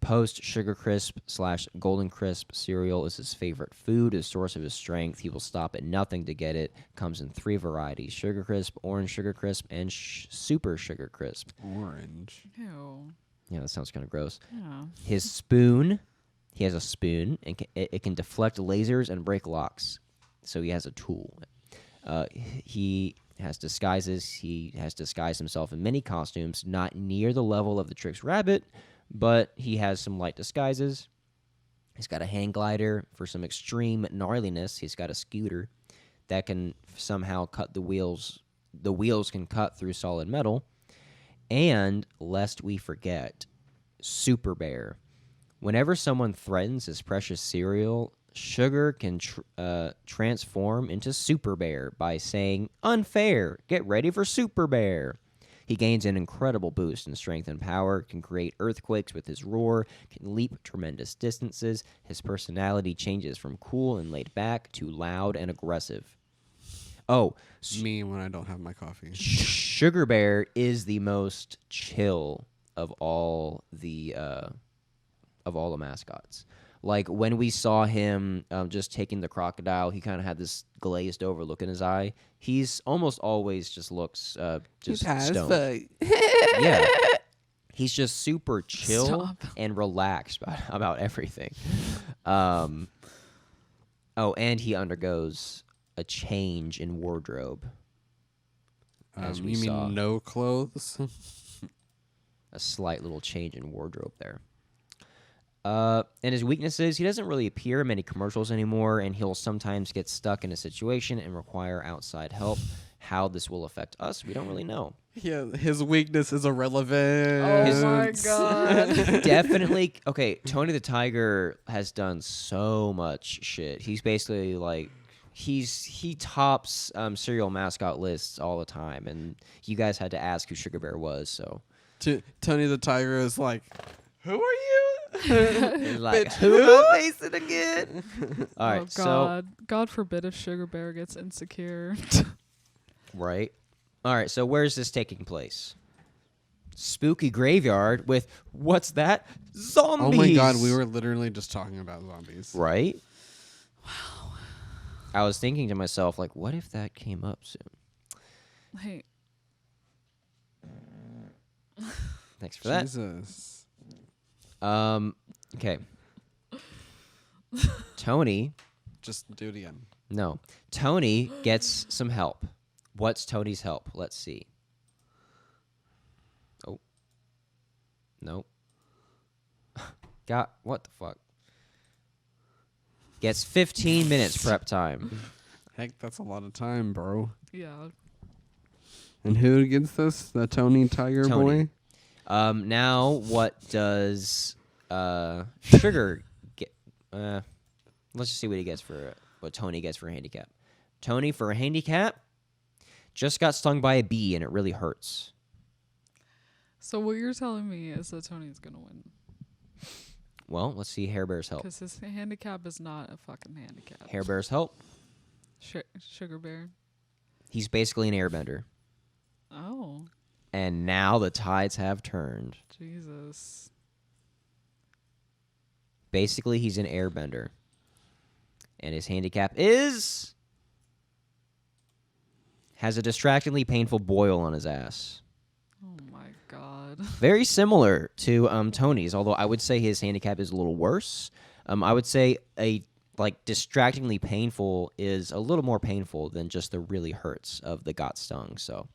Post Sugar Crisp / Golden Crisp cereal is his favorite food, a source of his strength. He will stop at nothing to get it. Comes in 3 varieties: Sugar Crisp, Orange Sugar Crisp, and Super Sugar Crisp. Orange. Ew. Yeah, that sounds kind of gross. Yeah. His spoon, he has a spoon, and it can deflect lasers and break locks. So he has a tool. He has disguises. He has disguised himself in many costumes, not near the level of the Trix Rabbit, but he has some light disguises. He's got a hang glider for some extreme gnarliness. He's got a scooter that can somehow cut the wheels. The wheels can cut through solid metal. And, lest we forget, Super Bear. Whenever someone threatens his precious cereal, Sugar can transform into Super Bear by saying, "Unfair, get ready for Super Bear." He gains an incredible boost in strength and power, can create earthquakes with his roar, can leap tremendous distances. His personality changes from cool and laid back to loud and aggressive. Oh, Me when I don't have my coffee. Sugar Bear is the most chill of all the mascots. Like, when we saw him just taking the crocodile, he kind of had this glazed over look in his eye. He's almost always just looks just stoned. Yeah. He's just super chill Stop. and relaxed about everything. Oh, and he undergoes a change in wardrobe. As we You saw. mean no clothes? A slight little change in wardrobe there. And his weaknesses, he doesn't really appear in many commercials anymore, and he'll sometimes get stuck in a situation and require outside help. How this will affect us, we don't really know. Yeah, his weakness is irrelevant. Oh my god. Definitely. Okay, Tony the Tiger has done so much shit. He's basically like, he tops cereal mascot lists all the time, and you guys had to ask who Sugar Bear was, so. Tony the Tiger is like, who are you? Like, Bitch, who am I facing again? All right, Oh so. god. God forbid if Sugar Bear gets insecure. Right. All right, so where's this taking place? Spooky graveyard with, what's that? Zombies! Oh my god, we were literally just talking about zombies. Right? Wow. I was thinking to myself, like, what if that came up soon? Hey. Thanks for that. Jesus. Okay. Tony, Just do it again. no. Tony gets some help. What's Tony's help? Let's see. Oh. Nope. What the fuck? Gets 15 minutes prep time. Heck, that's a lot of time, bro. Yeah. And who gets this? The Tony Tiger Tony. boy? Now, what does Sugar get? Let's just see what he gets for what Tony gets for a handicap. Tony, for a handicap, just got stung by a bee and it really hurts. So what you're telling me is that Tony's gonna win Well, let's see Hair Bear's help. because his handicap is not a fucking handicap. Hair Bear's help. Sugar Bear. He's basically an airbender. Oh, And now the tides have turned. Jesus. Basically, he's an airbender. And his handicap is... has a distractingly painful boil on his ass. Oh my God. Very similar to Tony's, although I would say his handicap is a little worse. I would say a distractingly painful is a little more painful than just the really hurts of the got stung. So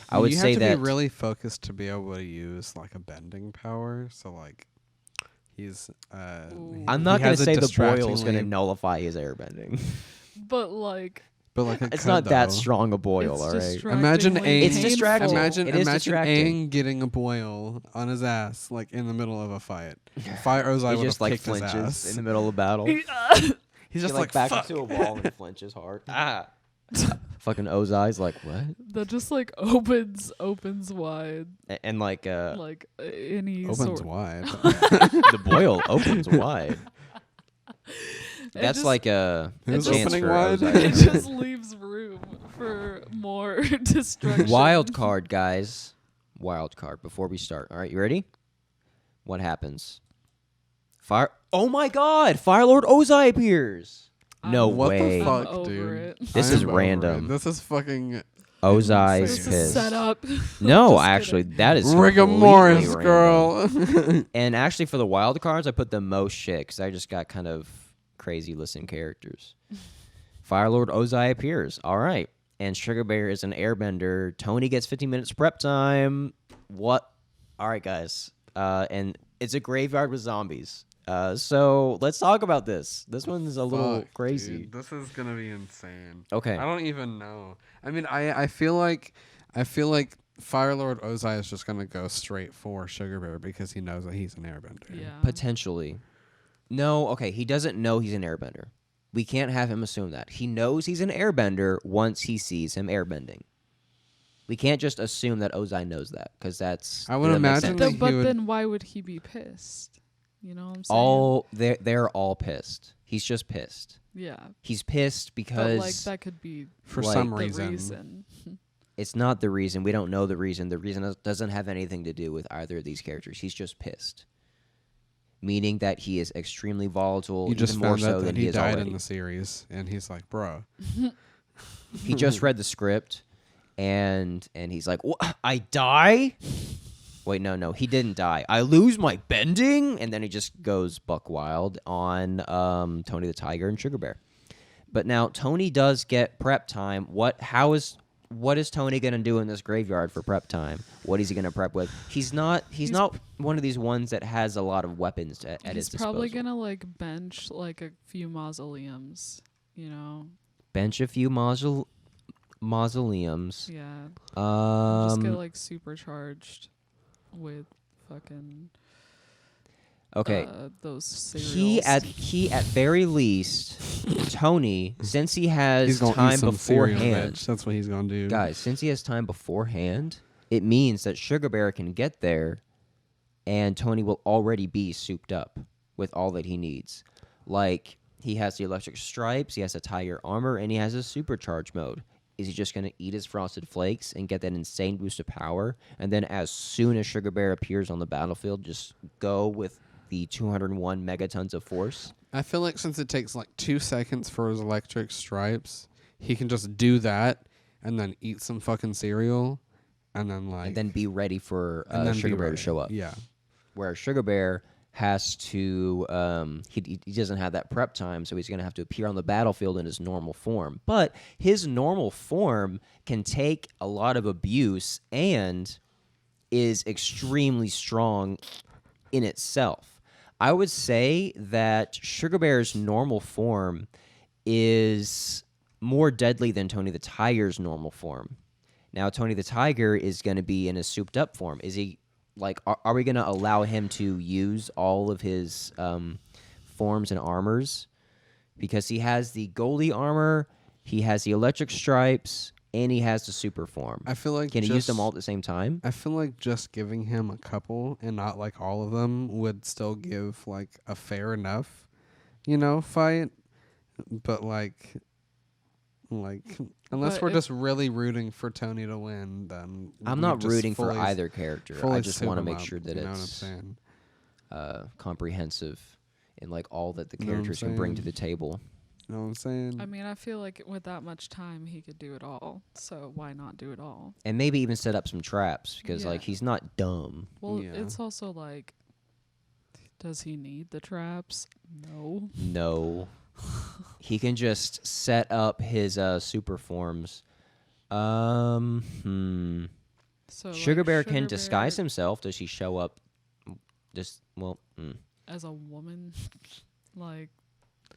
I would say you that have to be really focused to be able to use like a bending power. So like he's I'm not going to say the boil is going to distractingly- nullify his airbending. But like, but like It's not that strong a boil, it's all right? Imagine distractingly Aang. It's distracting. Imagine It is imagine distracting. Aang getting a boil on his ass like in the middle of a fight. Fire Ozai He would just have like kicked his flinches ass. in the middle of battle. He's just He, like backs fuck. into a wall and flinches hard. Ah. Fucking Ozai's like, what? that just like opens wide, And like like any Opens sort. wide. the boil opens wide. It That's just- like a Who's chance opening for wide? Ozai. It just leaves room for more destruction. Wild card, guys. Wild card before we start. All right, you ready? What happens? Fire. Oh my god! Fire Lord Ozai appears! No what way. the fuck, I'm over dude? it. This I is am over it. random. This is fucking Ozai's This insane. is pissed. set up. No, Just actually, kidding. that is rigor completely mortis, random. girl. And actually, for the wild cards, I put the most shit because I just got kind of crazy listening characters. Fire Lord Ozai appears. All right. And Sugar Bear is an airbender. Tony gets 15 minutes prep time. What? All right, guys. And it's a graveyard with zombies. So let's talk about this. This one's a little Fuck, crazy. dude. This is gonna be insane. Okay. I don't even know. I mean, I feel like Fire Lord Ozai is just gonna go straight for Sugar Bear because he knows that he's an airbender. Yeah. Potentially. No, okay. He doesn't know he's an airbender. We can't have him assume that. He knows he's an airbender once he sees him airbending. We can't just assume that Ozai knows that because that's. I would that makes imagine sense. that he But would- then why would he be pissed? You know what I'm saying? All they're all pissed. He's just pissed. Yeah. He's pissed But because like that could be for like, some the reason. reason. it's not the reason. We don't know the reason. The reason doesn't have anything to do with either of these characters. He's just pissed, meaning that he is extremely volatile, You just even more found so out than that he he is died already. in the series, and he's like, "Bro, He just read the script, and he's like, "What? I die? Wait, no, he didn't die. I lose my bending," and then he just goes buck wild on Tony the Tiger and Sugar Bear. But now Tony does get prep time. What is Tony gonna do in this graveyard for prep time? What is he gonna prep with? He's not one of these ones that has a lot of weapons at his He's disposal. probably gonna like bench like a few mausoleums, you know? bench a few mausoleums. Yeah. Just get Um, like supercharged with fucking okay. those cereals. He at very least, Tony, since he he's has gonna eat time some cereal, beforehand, bitch. That's what he's gonna do." guys, since he has time beforehand, it means that Sugar Bear can get there, and Tony will already be souped up with all that he needs. Like he has the electric stripes, he has a tiger armor, and he has a supercharge mode. Is he just going to eat his Frosted Flakes and get that insane boost of power? And then as soon as Sugar Bear appears on the battlefield, just go with the 201 megatons of force? I feel like since it takes like 2 seconds for his electric stripes, he can just do that and then eat some fucking cereal, and then like And then be ready for and then be Sugar Bear to ready. show up. Yeah. Whereas Sugar Bear has to, he doesn't have that prep time, so he's going to have to appear on the battlefield in his normal form. But his normal form can take a lot of abuse and is extremely strong in itself. I would say that Sugar Bear's normal form is more deadly than Tony the Tiger's normal form. Now, Tony the Tiger is going to be in a souped up form. Is he... Like, are we going to allow him to use all of his forms and armors? Because he has the Goldie armor, he has the electric stripes, and he has the super form. I feel like Can he use them all at the same time? I feel like just giving him a couple and not like all of them would still give like a fair enough, fight. But like Like, unless But we're if- just really rooting for Tony to win, then I'm we not just rooting for fully- either character. I fully just soup want to 'em make up, sure that you know what I'm it's saying? comprehensive in like all that the Know what I'm characters can bring to saying? the table. You know what I'm saying? I mean, I feel like with that much time, he could do it all. So why not do it all? And maybe even set up some traps because Yeah. like he's not dumb. Well, Yeah. it's also like, does he need the traps? No. No. He can just set up his super forms. So Sugar like, Bear Sugar can disguise Bear himself. Does he show up as a woman. Like,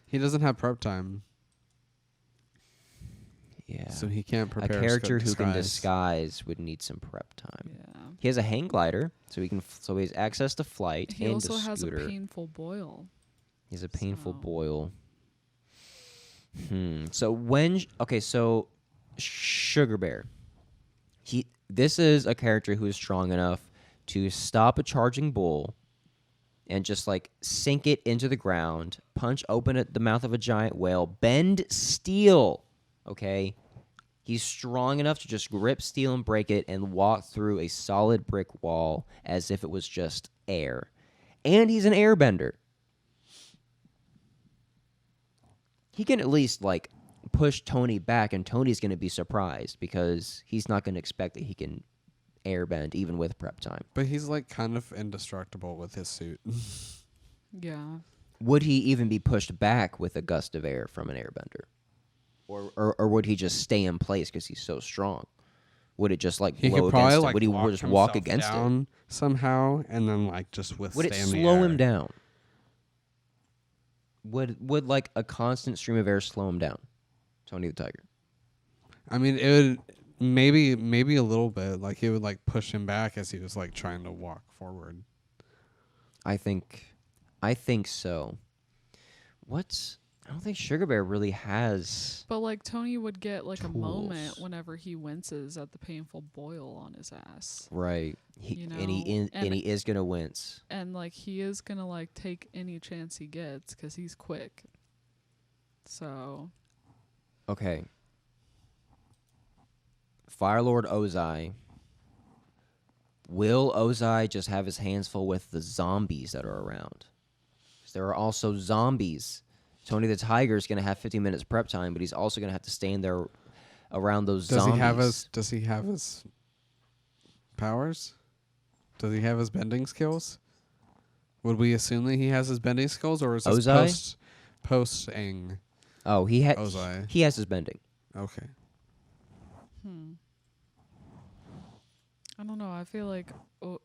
He doesn't have prep time, yeah. so he can't A prepare. character who can disguise would need some prep time. yeah. He has a hang glider, so so he has access to flight He and also to has a scooter. painful boil. He has a painful so- boil. So so Sugar Bear. This is a character who is strong enough to stop a charging bull and just like sink it into the ground, punch open at the mouth of a giant whale, bend steel. Okay? He's strong enough to just grip steel and break it and walk through a solid brick wall as if it was just air. And he's an airbender. He can at least like push Tony back, and Tony's going to be surprised because he's not going to expect that he can airbend even with prep time. But he's like kind of indestructible with his suit. Yeah. Would he even be pushed back with a gust of air from an airbender? Or would he just stay in place because he's so strong? Would it just like He blow could probably against him? like Would he just walk himself against it? down somehow, and then like just Would withstand it the slow air. him down? Would like a constant stream of air slow him down? Tony the Tiger. I mean, it would maybe a little bit. Like it would like push him back as he was like trying to walk forward. I think so. I don't think Sugar Bear really has. But like Tony would get like a moment Tools. whenever he winces at the painful boil on his ass. Right. You know, and he is gonna wince. And like he is going to like take any chance he gets cuz he's quick. So, Okay. Firelord Ozai. Will Ozai just have his hands full with the zombies that are around? 'Cause there are also zombies. Tony the Tiger is going to have 15 minutes prep time, but he's also going to have to stand there around those Does zombies. Does he have his powers? Does he have his bending skills? Would we assume that he has his bending skills, or is this Ozai? post-ing? Oh, Ozai. he has his bending. Okay. I don't know. I feel like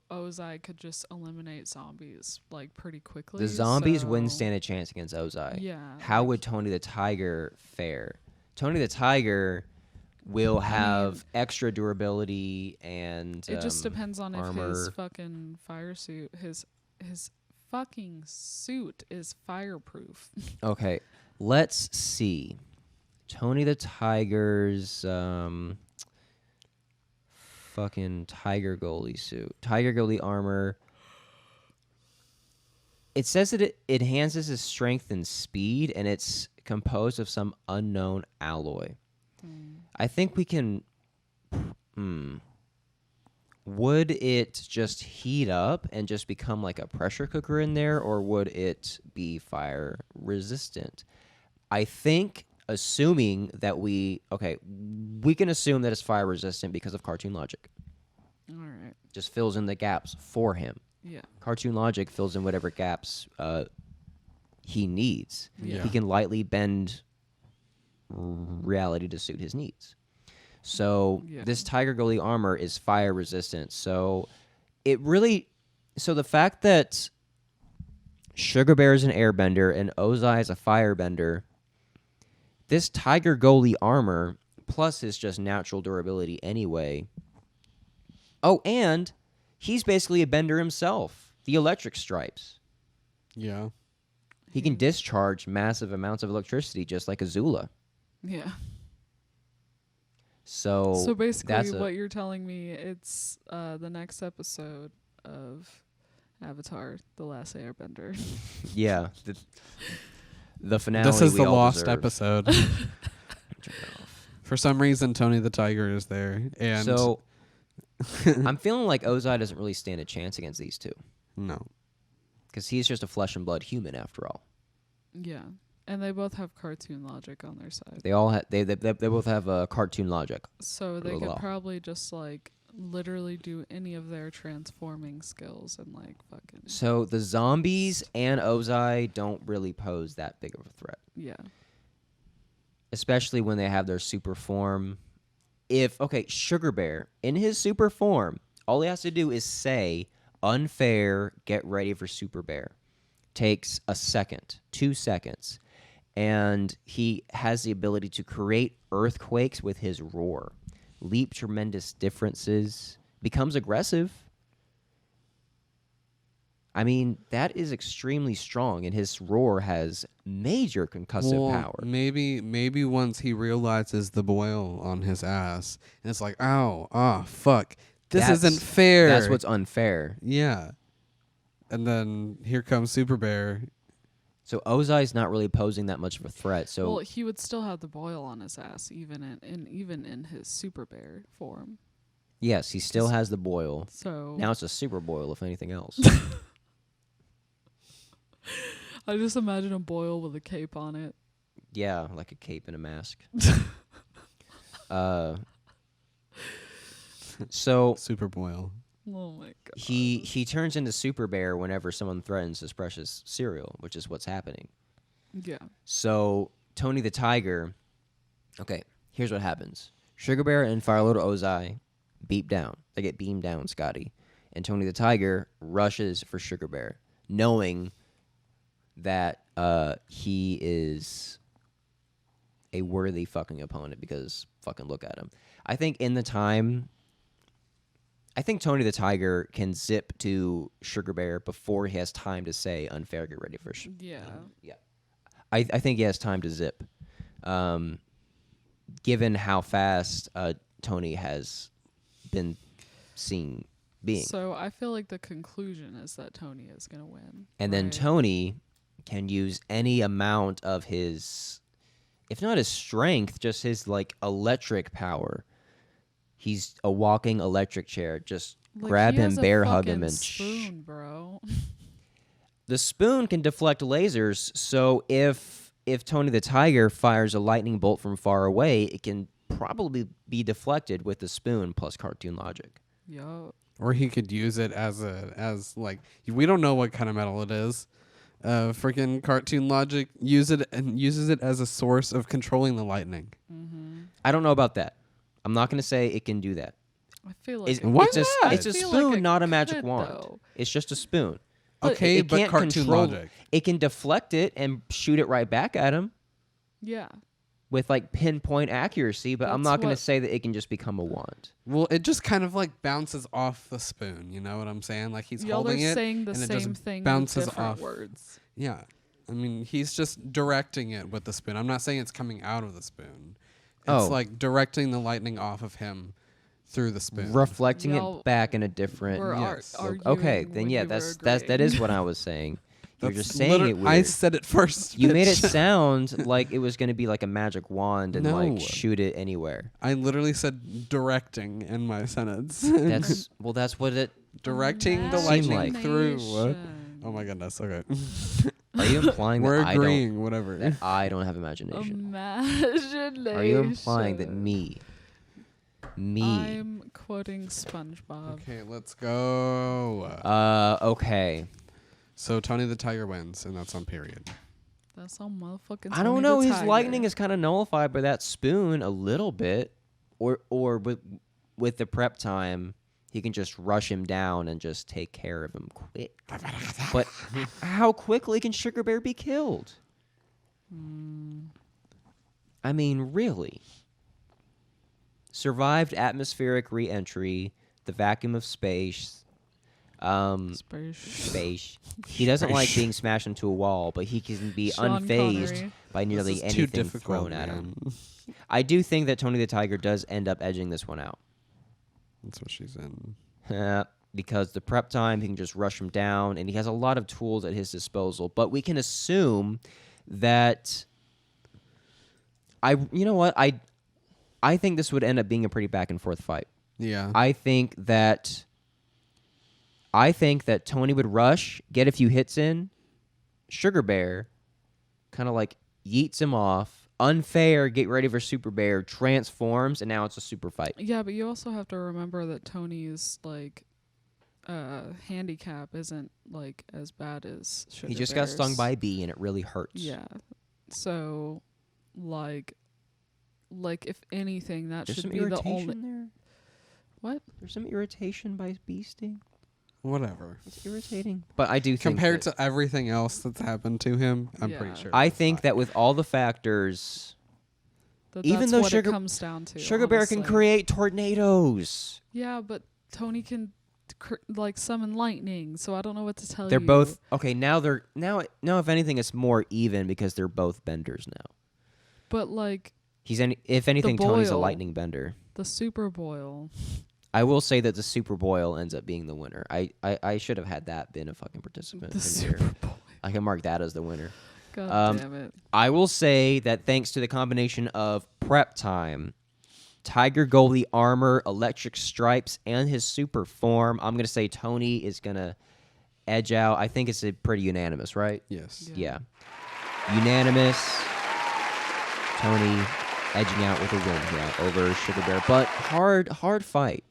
Ozai could just eliminate zombies like pretty quickly. The zombies wouldn't so- stand a chance against Ozai. Yeah. How like, would Tony the Tiger fare? Tony the Tiger will have extra durability and it just depends on if his armor. fucking fire suit his fucking suit is fireproof. Okay, let's see. Tony the Tiger's fucking tiger goalie suit. Tiger goalie armor. It says that it enhances his strength and speed, and it's composed of some unknown alloy. I think we can... Would it just heat up and just become like a pressure cooker in there, or would it be fire resistant? I think, assuming that we can assume that it's fire resistant because of cartoon logic. All right. Just fills in the gaps for him. Yeah. Cartoon logic fills in whatever gaps he needs. Yeah. He can lightly bend reality to suit his needs. So Yeah. this Tiger Goalie armor is fire resistant. So the fact that Sugar Bear is an airbender and Ozai is a firebender, this Tiger Goalie armor plus his just natural durability anyway. Oh, and he's basically a bender himself. The electric stripes. Yeah. He can discharge massive amounts of electricity just like Azula. Yeah. So So basically, that's what you're telling me, it's the next episode of Avatar: The Last Airbender. yeah, the finale. This is we the all lost deserve. episode. Turn it off. For some reason, Tony the Tiger is there, and So I'm feeling like Ozai doesn't really stand a chance against these two no. because he's just a flesh and blood human after all. Yeah. And they both have cartoon logic on their side. They all they both have cartoon logic. So they could Well. probably just like literally do any of their transforming skills and like fucking So the zombies and Ozai don't really pose that big of a threat, yeah. especially when they have their super form. Sugar Bear in his super form, all he has to do is say unfair, get ready for Super Bear. Takes a second, 2 seconds. And he has the ability to create earthquakes with his roar, leap tremendous differences, becomes aggressive. I mean, that is extremely strong, and his roar has major concussive power. Maybe once he realizes the boil on his ass, and it's like, ow, fuck, this isn't fair. That's what's unfair. Yeah. And then here comes Super Bear. So Ozai's not really posing that much of a threat. So Well, he would still have the boil on his ass even in his super bear form. yes, he still has the boil. So Now it's a super boil, if anything else. I just imagine a boil with a cape on it. Yeah, like a cape and a mask. So Super boil. Oh my god. he turns into Super Bear whenever someone threatens his precious cereal, which is what's happening. Yeah. So Tony the Tiger. Okay, here's what happens: Sugar Bear and Firelord Ozai beat down. They get beamed down, Scotty, and Tony the Tiger rushes for Sugar Bear, knowing that he is a worthy fucking opponent because fucking look at him. I think Tony the Tiger can zip to Sugar Bear before he has time to say unfair, get ready for Yeah. yeah. I think he has time to zip. Given how fast Tony has been seen being. So I feel like the conclusion is that Tony is gonna win. And then right? Tony can use any amount of his, if not his strength, just his like electric power. He's a walking electric chair. Just Like, grab he him, has a bear hug him, fucking and spoon, bro. the spoon can deflect lasers. So if Tony the Tiger fires a lightning bolt from far away, it can probably be deflected with the spoon plus cartoon logic. Yo. Or he could use it as like, we don't know what kind of metal it is. Freaking cartoon logic uses it as a source of controlling the lightning. I don't know about that. I'm not going to say it can do that. I feel like It's, it Why could. it's a, not? it's a I feel spoon, like it not a magic could, wand. though. It's just a spoon. Okay, it but can't cartoon control, logic. It can deflect it and shoot it right back at him Yeah. with like pinpoint accuracy, but I'm That's not going to what- say that it can just become a wand. Well, it just kind of like bounces off the spoon. You know what I'm saying? Like he's Y'all are holding it, saying the and it just same thing bounces with different off. words. Yeah, I mean he's just directing it with the spoon. I'm not saying it's coming out of the spoon. It's Oh. like directing the lightning off of him through the spoon. Reflecting Y'all it back in a different. We're Yes. arguing Okay, then when yeah, you were that agreeing. is what I was saying. You're That's just saying it weird. I said it first. You made it bitch. sound like it was going to be like a magic wand and No. like shoot it anywhere. I literally said directing in my sentence. That's that's what it. directing the Seem lightning like. through. Imagination. Oh my goodness. Okay. Are you implying We're that agreeing. Whatever. I don't have imagination? Imagination. Are you implying that me? I'm quoting SpongeBob. Okay, let's go. Okay. So Tony the Tiger wins, and that's on period. That's all motherfucking. I don't Tony know. the His Tiger. lightning is kind of nullified by that spoon a little bit, or with the prep time, he can just rush him down and just take care of him quick. But how quickly can Sugar Bear be killed? I mean, really. Survived atmospheric re-entry, the vacuum of space. Space. He doesn't like being smashed into a wall, but he can be Sean unfazed Connery. by nearly This is too anything difficult, thrown at him. man. I do think that Tony the Tiger does end up edging this one out. That's what she's in. Because the prep time, he can just rush him down, and he has a lot of tools at his disposal. But we can assume that I I think this would end up being a pretty back and forth fight. Yeah. I think that Tony would rush, get a few hits in. Sugar Bear kind of like yeets him off. Unfair, get ready for Super Bear, transforms, and now it's a super fight. Yeah, but you also have to remember that Tony's like handicap isn't like as bad as Sugar He just Bear's. got stung by a bee and it really hurts. Yeah. So like if anything that There's should some be the irritation only there. What? There's some irritation by bee sting. Whatever. It's irritating. But I do think Compared that, to everything else that's happened to him, I'm Yeah. pretty sure. I it's think fine. that with all the factors, Even Even though though what Sugar- it comes down to. Sugar Bear can honestly. create tornadoes. Yeah, but Tony can like summon lightning, so I don't know what to tell They're you. both okay. Now if anything, it's more even because they're both benders now. But like If anything, Tony's a boil. lightning bender. the Super Boil. I will say that the Super Boil ends up being the winner. I should have had that been a fucking participant. The in here. Super Boil. I can mark that as the winner. God damn it. I will say that thanks to the combination of prep time, Tiger Goldie armor, electric stripes, and his super form, I'm going to say Tony is going to edge out. I think it's a pretty unanimous, right? Yes. Yeah. Unanimous. Tony edging out with a win here over Sugar Bear. But hard fight.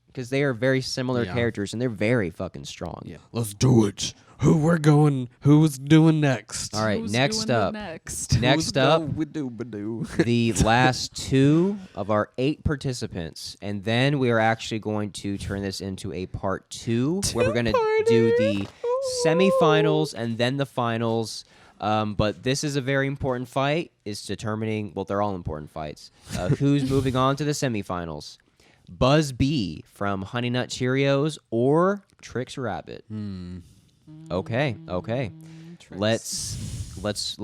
Because they are very similar Yeah. characters and they're very fucking strong. Yeah. Let's do it. Who's doing next? All right, Who's next doing the up. next? Next up, Ba-doo. the last 2 of our 8 participants, and then we are actually going to turn this into a part 2 where we're going to do the semifinals and then the finals. But this is a very important fight. It's determining, well, they're all important fights. Who's moving on to the semifinals? Buzz Bee from Honey Nut Cheerios or Trix Rabbit? Okay. Tricks. Let's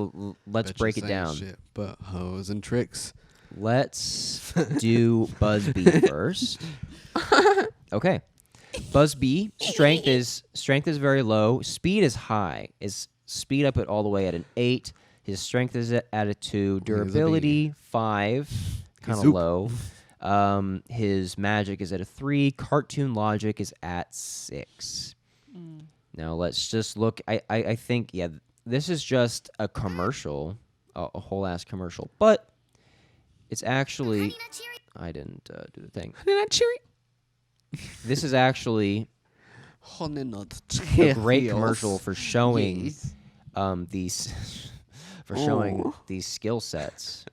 Bet break you it say down. Shit, but hoes and tricks. Let's do Buzz Bee first. Okay. Buzz Bee, strength is very low. Speed is high. Is speed up at all the way at an 8. His strength is at a 2. Durability 5, kind of Zoop. low. His magic is at a 3. Cartoon logic is at 6. Now let's just look. I think this is just a commercial, a whole ass commercial, but it's actually Honey Nut Cheerios. I didn't do the thing. Honey Nut This is actually Honey Nut a great commercial for showing these Oh. these skill sets.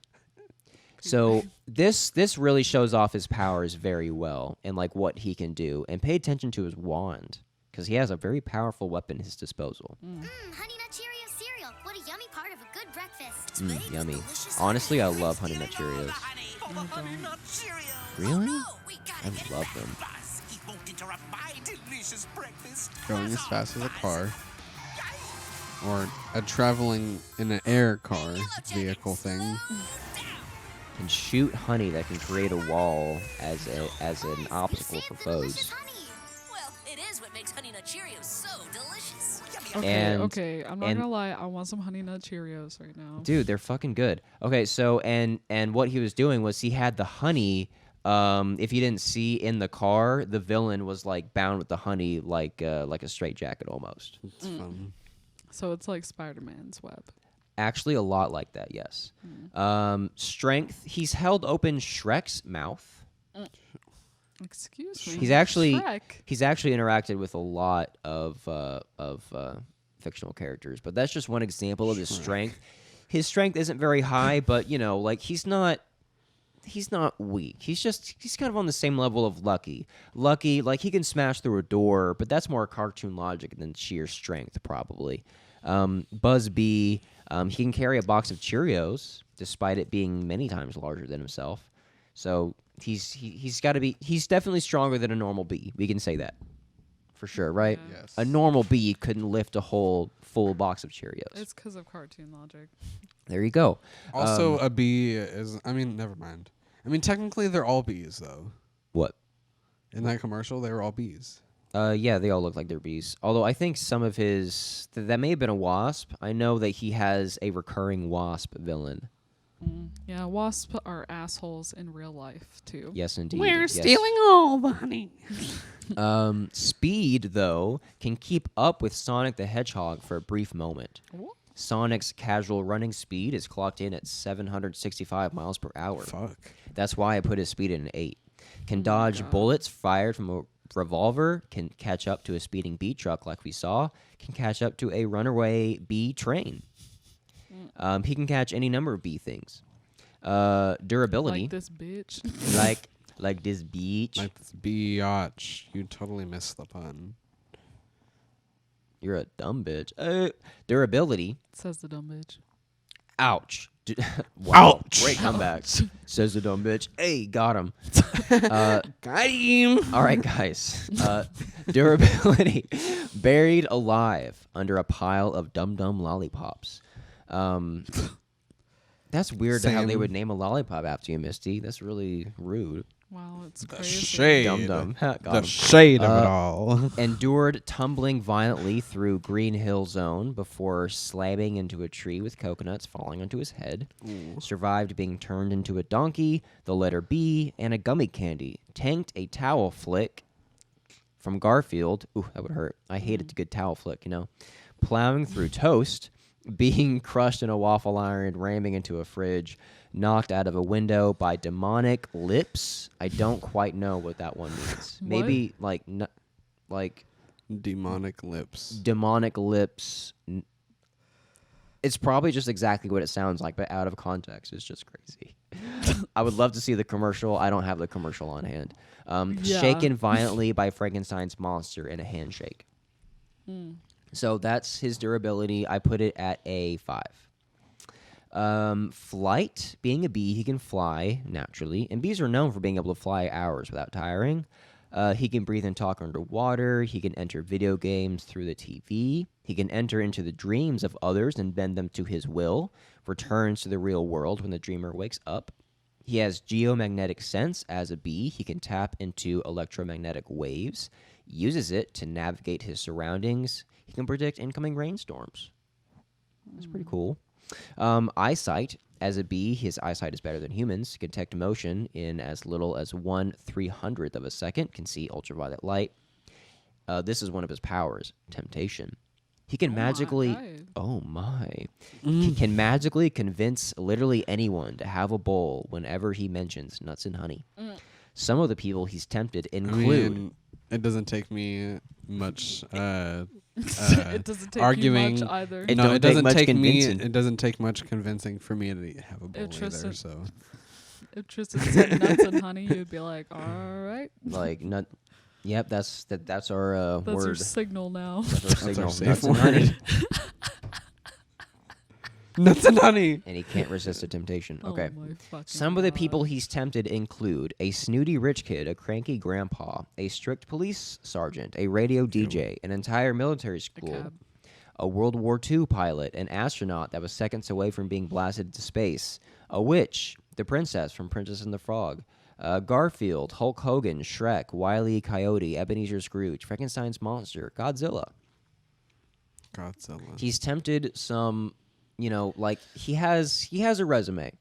So this really shows off his powers very well and like what he can do. And pay attention to his wand because he has a very powerful weapon at his disposal. Honey Nut Cheerios cereal. What a yummy part of a good breakfast. Yummy. Honestly, I love Honey Nut Cheerios. Really? I love them. Going as fast as a car. Or a traveling in an air car vehicle thing. And shoot honey that can create a wall as an obstacle for foes. Well, it is what makes Honey Nut Cheerios so delicious. Okay, I'm not and- gonna lie. I want some Honey Nut Cheerios right now. Dude, they're fucking good. Okay, so and what he was doing was he had the honey. If you didn't see in the car, the villain was like bound with the honey like a straitjacket almost. It's fun. So it's like Spider-Man's web. Actually, a lot like that. Yes. Strength. He's held open Shrek's mouth. Excuse me. He's actually Shrek. he's actually interacted with a lot of fictional characters, but that's just one example of his strength. His strength isn't very high, but like he's not weak. He's kind of on the same level of Lucky. Lucky, like he can smash through a door, but that's more cartoon logic than sheer strength, probably. Buzz Bee, he can carry a box of Cheerios, despite it being many times larger than himself. So he's got to be. He's definitely stronger than a normal bee. We can say that for sure, right? Yes. A normal bee couldn't lift a whole full box of Cheerios. It's because of cartoon logic. There you go. Also, a bee is. I mean, never mind. I mean, technically, they're all bees, though. What? In that commercial, they were all bees. Yeah, they all look like they're bees. Although I think some of his that may have been a wasp. I know that he has a recurring wasp villain. Yeah, wasps are assholes in real life too. Yes, indeed. We're Yes. stealing all the honey. Speed, though, can keep up with Sonic the Hedgehog for a brief moment. Sonic's casual running speed is clocked in at 765 miles per hour. Fuck. That's why I put his speed at an 8. Can dodge bullets fired from a revolver, can catch up to a speeding bee truck like we saw, can catch up to a runaway bee train. He can catch any number of bee things. Durability. Like this bitch. like this beach. Like this biatch. You totally missed the pun. You're a dumb bitch. Durability. Says the dumb bitch. Ouch. Wow. Ouch. Great comeback. Says the dumb bitch. Hey, got him. Got him. All right, guys. Durability. Buried alive under a pile of dum-dum lollipops. That's weird to how they Sam. would name a lollipop after you, Misty. That's really rude. Wow, it's The crazy. shade. Dum-dum. Got The 'em. shade of it all. Endured tumbling violently through Green Hill Zone before slamming into a tree with coconuts falling onto his head. Survived being turned into a donkey, the letter B, and a gummy candy. Tanked a towel flick from Garfield. Ooh, that would hurt. I hated a good towel flick, you know. Plowing through toast, being crushed in a waffle iron, ramming into a fridge, knocked out of a window by demonic lips. I don't quite know what that one means. What? Maybe like Demonic lips. demonic lips. It's probably just exactly what it sounds like, but out of context, it's just crazy. I would love to see the commercial. I don't have the commercial on hand. Yeah. Shaken violently by Frankenstein's monster in a handshake. So that's his durability. I put it at a 5. Flight, being a bee, he can fly naturally, and bees are known for being able to fly hours without tiring. He can breathe and talk underwater. He can enter video games through the TV. He can enter into the dreams of others and bend them to his will. Returns to the real world when the dreamer wakes up. He has geomagnetic sense as a bee. He can tap into electromagnetic waves. Uses it to navigate his surroundings. He can predict incoming rainstorms. That's pretty cool. Eyesight. As a bee, his eyesight is better than humans. He can detect motion in as little as 1/300th of a second. Can see ultraviolet light. This is one of his powers, temptation. He can magically... Oh, my. He can magically convince literally anyone to have a bowl whenever he mentions nuts and honey. Some of the people he's tempted include... It doesn't take me much It doesn't take arguing. you much either. It No, don't it take doesn't much take me. convincing. It doesn't take much convincing for me to have a bowl either. Tristan- So If Tristan said nuts and honey, you'd be like, all right. Like, nut... Yep, that's our That's word. your signal now. That's our That's signal. our safe Nuts and honey. nuts and honey. And he can't resist the temptation. Okay. Oh my fucking Some of the God. people he's tempted include a snooty rich kid, a cranky grandpa, a strict police sergeant, a radio DJ, an entire military school, cab. a World War II pilot, an astronaut that was seconds away from being blasted into space, a witch, the princess from Princess and the Frog, Garfield, Hulk Hogan, Shrek, Wile E. Coyote, Ebenezer Scrooge, Frankenstein's monster, Godzilla. Godzilla. He's tempted some, you know, like he has a resume.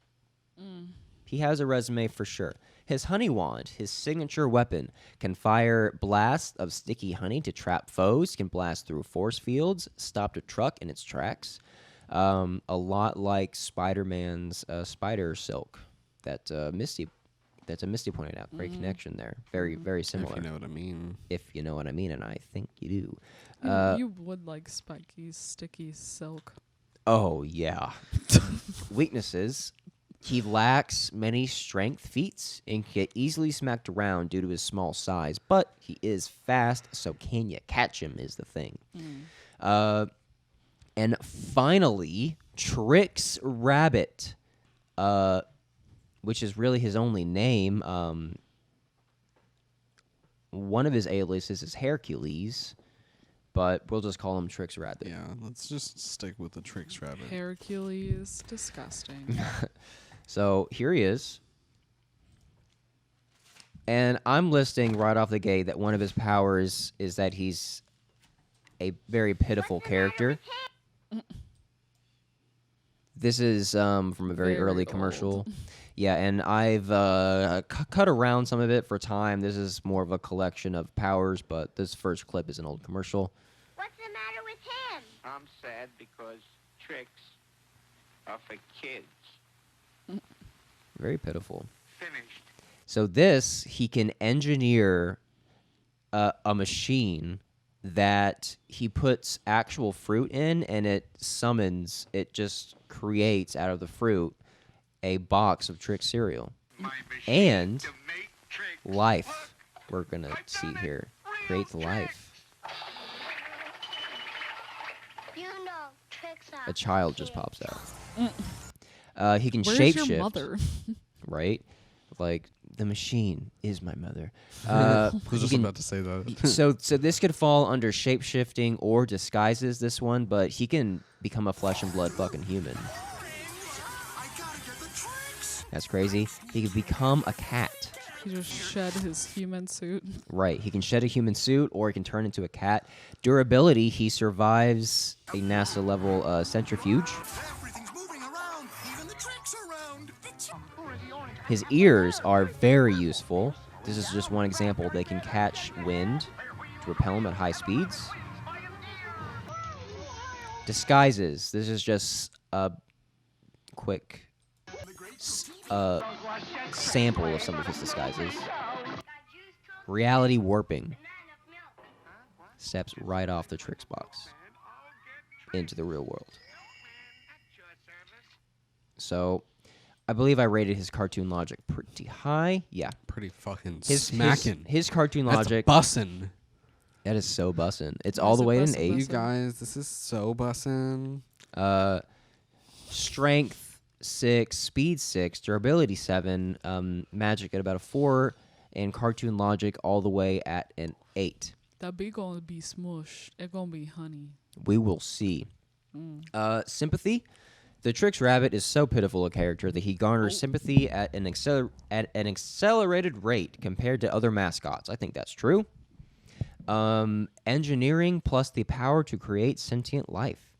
He has a resume for sure. His honey wand, his signature weapon, can fire blasts of sticky honey to trap foes, can blast through force fields, stop a truck in its tracks. A lot like Spider-Man's spider silk that Misty pointed out. Great connection there. Very, very similar. If you know what I mean. If you know what I mean, and I think you do. You would like spiky, sticky silk. Oh, yeah. Weaknesses. He lacks many strength feats and can get easily smacked around due to his small size, but he is fast, so can you catch him is the thing. And finally, Trix Rabbit, which is really his only name. One of his aliases is Hercules, but we'll just call him Trix Rabbit. Yeah, let's just stick with the Trix Rabbit. Hercules, disgusting. So here he is. And I'm listing right off the gate that one of his powers is that he's a very pitiful character. This is from a very early Very commercial. old. Yeah, and I've cut around some of it for time. This is more of a collection of powers, but this first clip is an old commercial. What's the matter with him? I'm sad because tricks are for kids. Very pitiful. Finished. So this, he can engineer a machine that he puts actual fruit in, and it just creates out of the fruit a box of Trix cereal. And To make tricks. life, we're going to see here, creates life. You know, tricks are A child just pops out. He can Where's shapeshift, your mother? right? Like, the machine is my mother. I was he just can- about to say that. so this could fall under shapeshifting or disguises, this one, but he can become a flesh and blood fucking human. That's crazy. He could become a cat. He just shed his human suit. Right. He can shed a human suit or he can turn into a cat. Durability, he survives a NASA level centrifuge. His ears are very useful. This is just one example. They can catch wind to repel them at high speeds. Disguises. This is just a quick sample of some of his disguises. Reality warping. Steps right off the Trix box into the real world. So, I believe I rated his cartoon logic pretty high. Yeah. Pretty fucking His smacking. His cartoon That's logic. bussin'. That is so bussin'. It's Why all is the it way to an bussin', 8. You guys, this is so bussin'. Strength 6, speed 6, durability 7, magic at about a 4, and cartoon logic all the way at an 8. That be gonna be smush. It gonna be honey. We will see. Sympathy. The Trix Rabbit is so pitiful a character that he garners sympathy at an accelerated rate compared to other mascots. I think that's true. Engineering plus the power to create sentient life.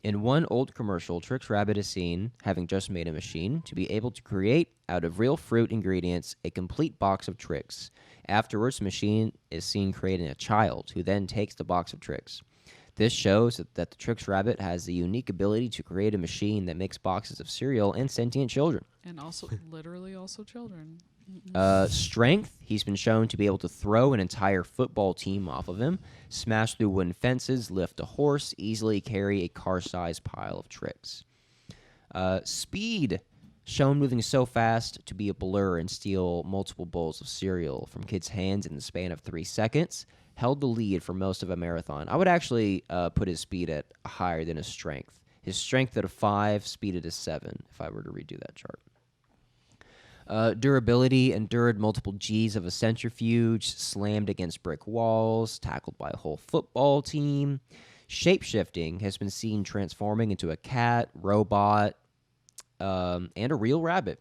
In one old commercial, Trix Rabbit is seen, having just made a machine, to be able to create, out of real fruit ingredients, a complete box of Trix. Afterwards, the machine is seen creating a child, who then takes the box of Trix. This shows that the Trix Rabbit has the unique ability to create a machine that makes boxes of cereal and sentient children. And also, literally also children. Strength, he's been shown to be able to throw an entire football team off of him, smash through wooden fences, lift a horse, easily carry a car-sized pile of Trix. Speed, shown moving so fast to be a blur and steal multiple bowls of cereal from kids' hands in the span of 3 seconds, held the lead for most of a marathon. I would actually put his speed at higher than his strength. His strength at a 5, speed at a 7, if I were to redo that chart. Durability, endured multiple Gs of a centrifuge, slammed against brick walls, tackled by a whole football team. Shapeshifting has been seen transforming into a cat, robot, and a real rabbit.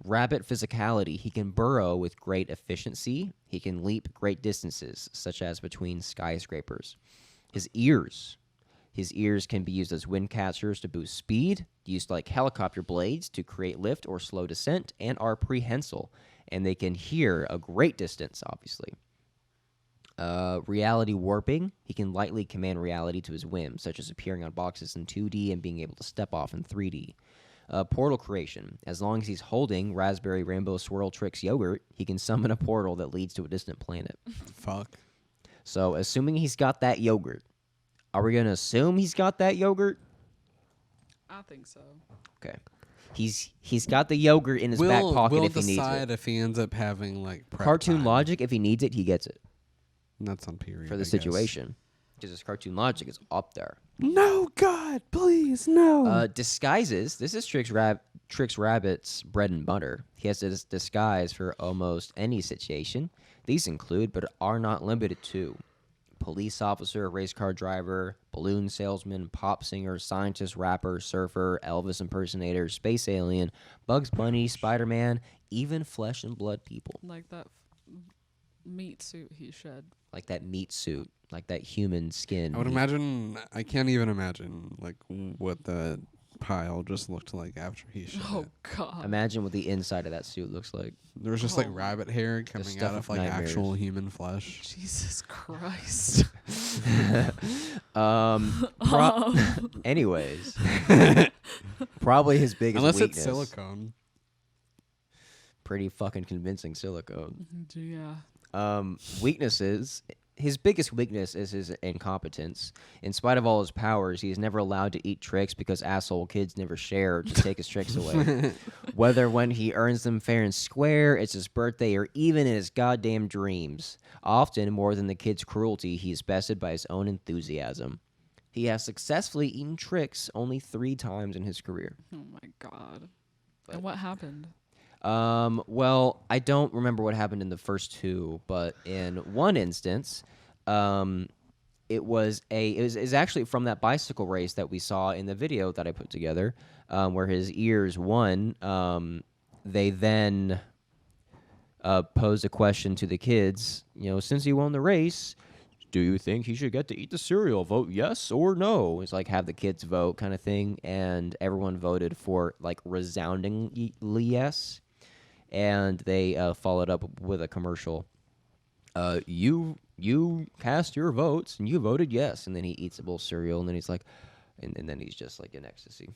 Rabbit physicality, he can burrow with great efficiency. He can leap great distances, such as between skyscrapers. His ears can be used as wind catchers to boost speed, used like helicopter blades to create lift or slow descent, and are prehensile, and they can hear a great distance, obviously. Reality warping, he can lightly command reality to his whim, such as appearing on boxes in 2D and being able to step off in 3D. Portal creation, as long as he's holding Raspberry Rainbow Swirl Trix yogurt, he can summon a portal that leads to a distant planet. Fuck. So, assuming he's got that yogurt, are we going to assume he's got that yogurt? I think so. Okay. He's got the yogurt in his back pocket we'll if he needs decide it. if he ends up having like prep Cartoon time. logic, if he needs it, he gets it And that's on period for I the guess. situation. Because his cartoon logic is up there. No, God, please, no. Disguises. This is Trix Rabbit's bread and butter. He has this disguise for almost any situation. These include, but are not limited to, police officer, race car driver, balloon salesman, pop singer, scientist, rapper, surfer, Elvis impersonator, space alien, Bugs Bunny, Spider-Man, even flesh and blood people. Like that meat suit he shed. Like that meat suit, like that human skin. I would meat. imagine. I can't even imagine like what the pile just looked like after he shit. Oh God. Imagine what the inside of that suit looks like. There was just like rabbit hair coming stuff out of of like nightmares. actual human flesh. Jesus Christ. Anyways, probably his biggest Unless weakness. it's silicone. Pretty fucking convincing silicone. Yeah. Weaknesses. His biggest weakness is his incompetence. In spite of all his powers, he is never allowed to eat tricks because asshole kids never share to take his tricks away. Whether when he earns them fair and square, it's his birthday, or even in his goddamn dreams. Often, more than the kid's cruelty, he is bested by his own enthusiasm. He has successfully eaten tricks only 3 times in his career. Oh my God. And what happened? Well, I don't remember what happened in the first 2, but in one instance, it was actually from that bicycle race that we saw in the video that I put together, where his ears won. They then posed a question to the kids. Since he won the race, do you think he should get to eat the cereal? Vote yes or no. It's like have the kids vote kind of thing, and everyone voted for like resoundingly yes. And they followed up with a commercial. You cast your votes and you voted yes, and then he eats a bowl of cereal, and then he's like, and then he's just like in ecstasy.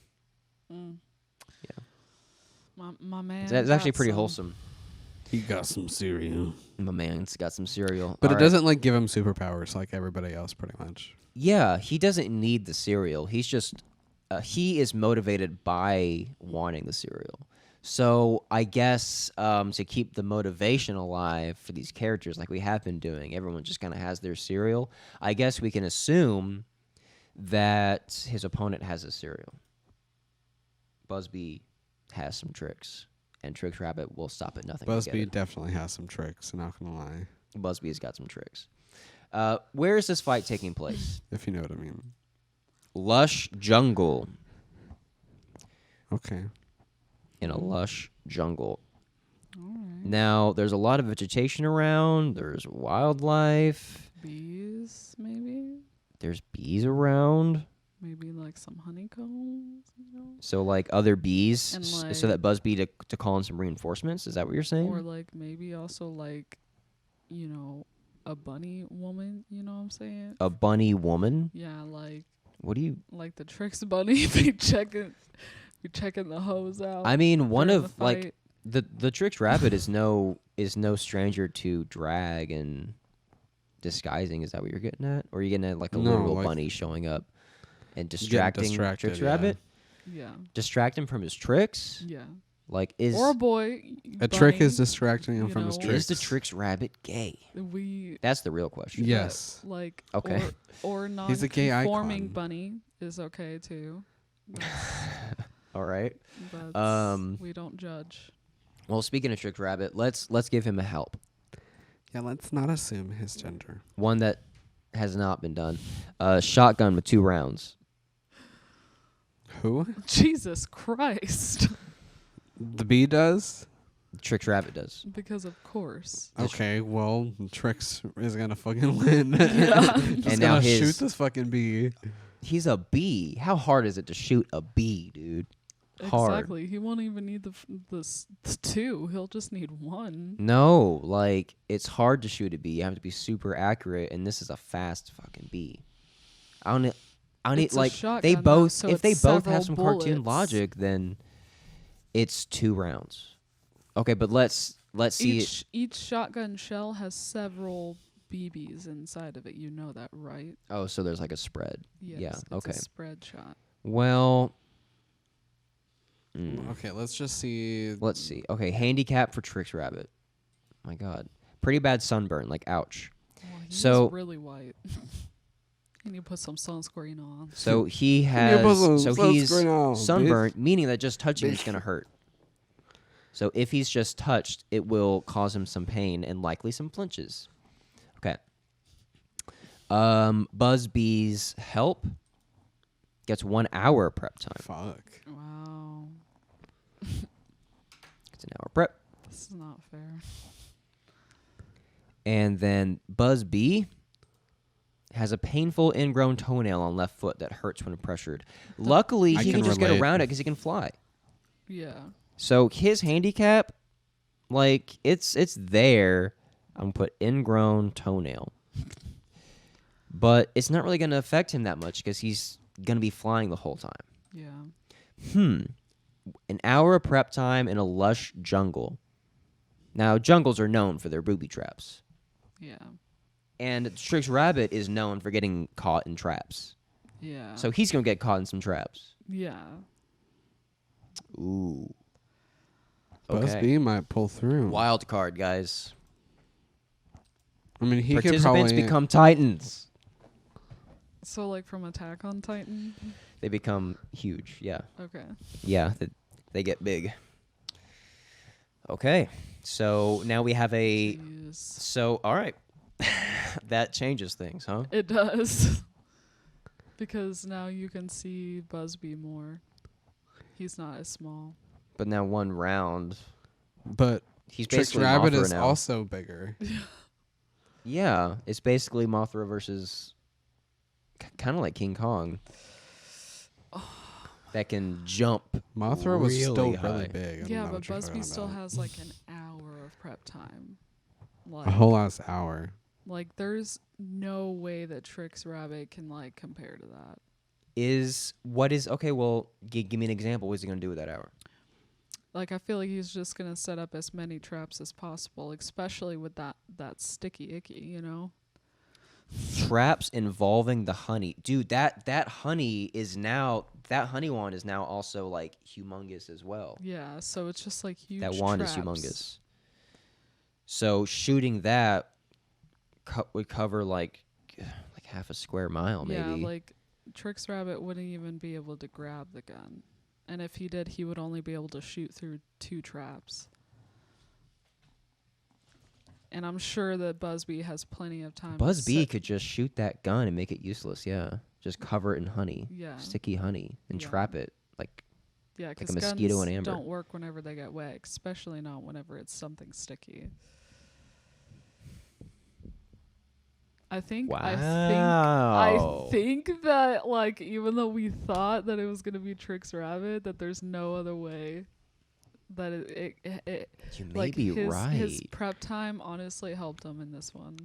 Yeah, my man. it's actually got pretty some- wholesome. He got some cereal. My man's got some cereal, But All it right. doesn't like give him superpowers like everybody else pretty much. Yeah, he doesn't need the cereal. He's just he is motivated by wanting the cereal. So I guess to keep the motivation alive for these characters, like we have been doing, everyone just kind of has their cereal. I guess we can assume that his opponent has a cereal. Busby has some tricks, and Trix Rabbit will stop at nothing. to get Busby it. definitely has some tricks, I'm not gonna lie. Busby's got some tricks. Where is this fight taking place? If you know what I mean. Lush jungle. Okay. In a lush jungle. Now, there's a lot of vegetation around. There's wildlife. Bees, maybe? There's bees around. Maybe like some honeycombs, So, like, other bees, And, so that Busby to call in some reinforcements? Is that what you're saying? Or like maybe also like, a bunny woman, you know what I'm saying? A bunny woman? Yeah, like What do you... like the Trix bunny be checking the hose out. I mean, one during of, the like, fight. the Trix Rabbit is no stranger to drag and disguising. Is that what you're getting at? Or are you getting at, like, a No, literal like- bunny showing up and Getting distracting distracted, Trix yeah. Rabbit? Yeah. Distract him from his tricks? Yeah. Like, is Or a boy. A trick bunny, is distracting him you from his know. tricks. is the Trix Rabbit gay? We That's the real question. Yes. like Okay. or He's a gay non-conforming icon. bunny is okay too. All right. But we don't judge. Well, speaking of Trix Rabbit, let's give him a help. Yeah, let's not assume his gender. One that has not been done. Shotgun with 2 rounds. Who? Jesus Christ. The bee does? Trix Rabbit does. Because of course. Okay, well, Trix is gonna fucking win. Yeah. Just And now gonna his- shoot this fucking bee. He's a bee. How hard is it to shoot a bee, dude? Hard. Exactly. He won't even need the 2. He'll just need 1. No, like, it's hard to shoot a bee. You have to be super accurate, and this is a fast fucking bee. I don't need It's a like shotgun, they though, both so if they it's both several have some cartoon bullets. logic, then it's 2 rounds. Okay, but let's see it. Each shotgun shell has several BBs inside of it. You know that, right? Oh, so there's like a spread. Yes. Yeah. It's Okay. a spread shot. Well, Okay, let's just see. let's see. Okay, handicap for Trix Rabbit. My God, pretty bad sunburn. Like, ouch. Well, he's So- really white. You need to put some sunscreen on. So he put has. some So he's sunscreen on, sunburnt, meaning that just touching is gonna hurt. So if he's just touched, it will cause him some pain and likely some flinches. Okay. Busby's help gets 1 hour prep time. Fuck. Wow. It's an hour prep. This is not fair. And then Busby has a painful ingrown toenail on left foot that hurts when pressured. Luckily, I he can can just get relate. around it because he can fly. Yeah. So his handicap, like, it's there. I'm going to put ingrown toenail. But it's not really going to affect him that much because he's going to be flying the whole time. Yeah. An hour of prep time in a lush jungle. Now, jungles are known for their booby traps. Yeah. And Trix Rabbit is known for getting caught in traps. Yeah. So he's going to get caught in some traps. Yeah. Ooh. Buzz Okay. Bee might pull through. Wild card, guys. I mean, he could Participants probably become titans. So like from Attack on Titan. They become huge. Yeah. Okay. Yeah. They get big. Okay. So now we have a... Jeez. So, all right. That changes things, huh? It does. Because now you can see Buzzbee more. He's not as small. But now one round, But he's Trix basically Rabbit Mothra is now. also bigger. Yeah, it's basically Mothra versus kind of like King Kong. That can jump. Mothra was still high. really big. I don't Yeah, know but what you're talking Buzzbee still about. has like an hour of prep time. Like, a whole ass hour. like there's no way that Trix Rabbit can like compare to that. Okay, well, give me an example. What is he going to do with that hour? Like I feel like he's just gonna set up as many traps as possible, especially with that sticky icky, you know? Traps involving the honey. Dude, that honey wand is now also like humongous as well. Yeah, so it's just like huge. That wand traps. is humongous. So shooting that would cover like half a square mile, maybe. Yeah, like Trix Rabbit wouldn't even be able to grab the gun. And if he did, he would only be able to shoot through 2 traps. And I'm sure that Buzzbee has plenty of time. Buzzbee could just shoot that gun and make it useless, yeah. Just cover it in honey. Yeah. Sticky honey. And Yeah. trap it. Like Yeah, like because a mosquito guns in amber. don't work whenever they get wet, especially not whenever it's something sticky. I think Wow. I think that like even though we thought that it was gonna be Trix Rabbit, that there's no other way that it You may like be his right. prep time honestly helped him in this one.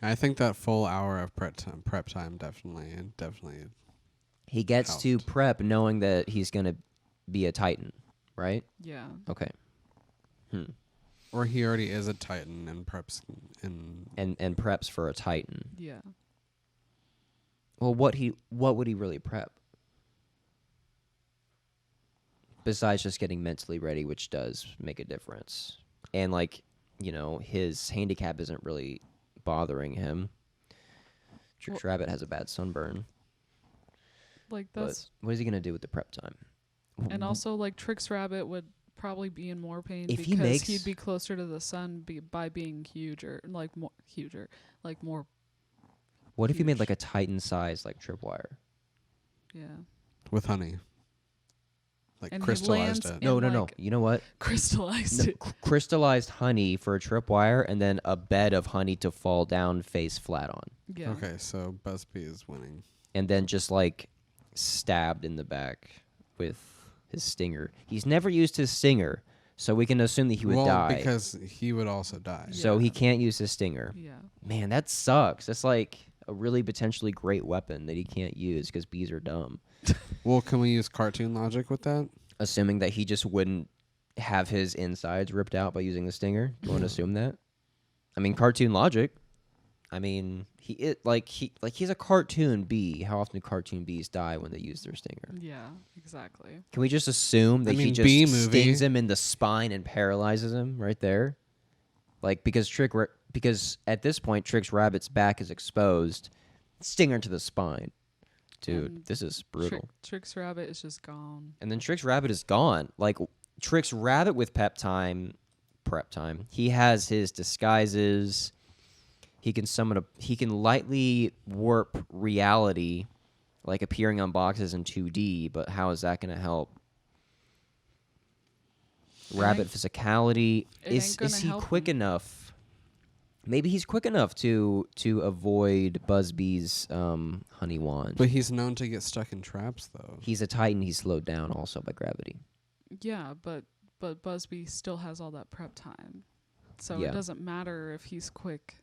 I think that full hour of prep time definitely. He gets to helped. prep knowing that he's going to be a Titan, right? Yeah. Okay. Or he already is a Titan and preps in. And preps for a Titan. Yeah. Well, what would he really prep? Besides just getting mentally ready, which does make a difference. And like, his handicap isn't really bothering him. Trix Rabbit has a bad sunburn. Like But that's what is he going to do with the prep time? and also like Trix Rabbit would probably be in more pain If he because makes- he'd be closer to the sun by being huger, like more What if he made huge. like a Titan size like tripwire? yeah. With honey. Like And he crystallized lands it. No, And, no. like, You know what? Crystallized it. Crystallized honey for a tripwire and then a bed of honey to fall down face flat on. Yeah. Okay, so Buzzbee is winning. And then just like stabbed in the back with his stinger. He's never used his stinger, so we can assume that he would die. Because he would also die. So Yeah. he can't use his stinger. Yeah. Man, that sucks. That's like a really potentially great weapon that he can't use because bees are dumb. Well, can we use cartoon logic with that? Assuming that he just wouldn't have his insides ripped out by using the stinger. Do you want to assume that? I mean, cartoon logic. I mean, he's a cartoon bee. How often do cartoon bees die when they use their stinger? Yeah, exactly. Can we just assume that I he mean, just Bee movie. stings him in the spine and paralyzes him right there? Like because at this point Trix Rabbit's back is exposed, stinger to the spine. Dude, And this is brutal. Trix Rabbit is just gone. And then Trix Rabbit is gone. Like Trix Rabbit with prep time. He has his disguises. He can lightly warp reality, like appearing on boxes in 2D, but how is that going to help? Rabbit physicality. it Is ain't gonna he help quick him. enough? Maybe he's quick enough to avoid Busby's honey wand. But he's known to get stuck in traps, though. He's a Titan. He's slowed down also by gravity. Yeah, but Busby still has all that prep time. So Yeah. it doesn't matter if he's quick.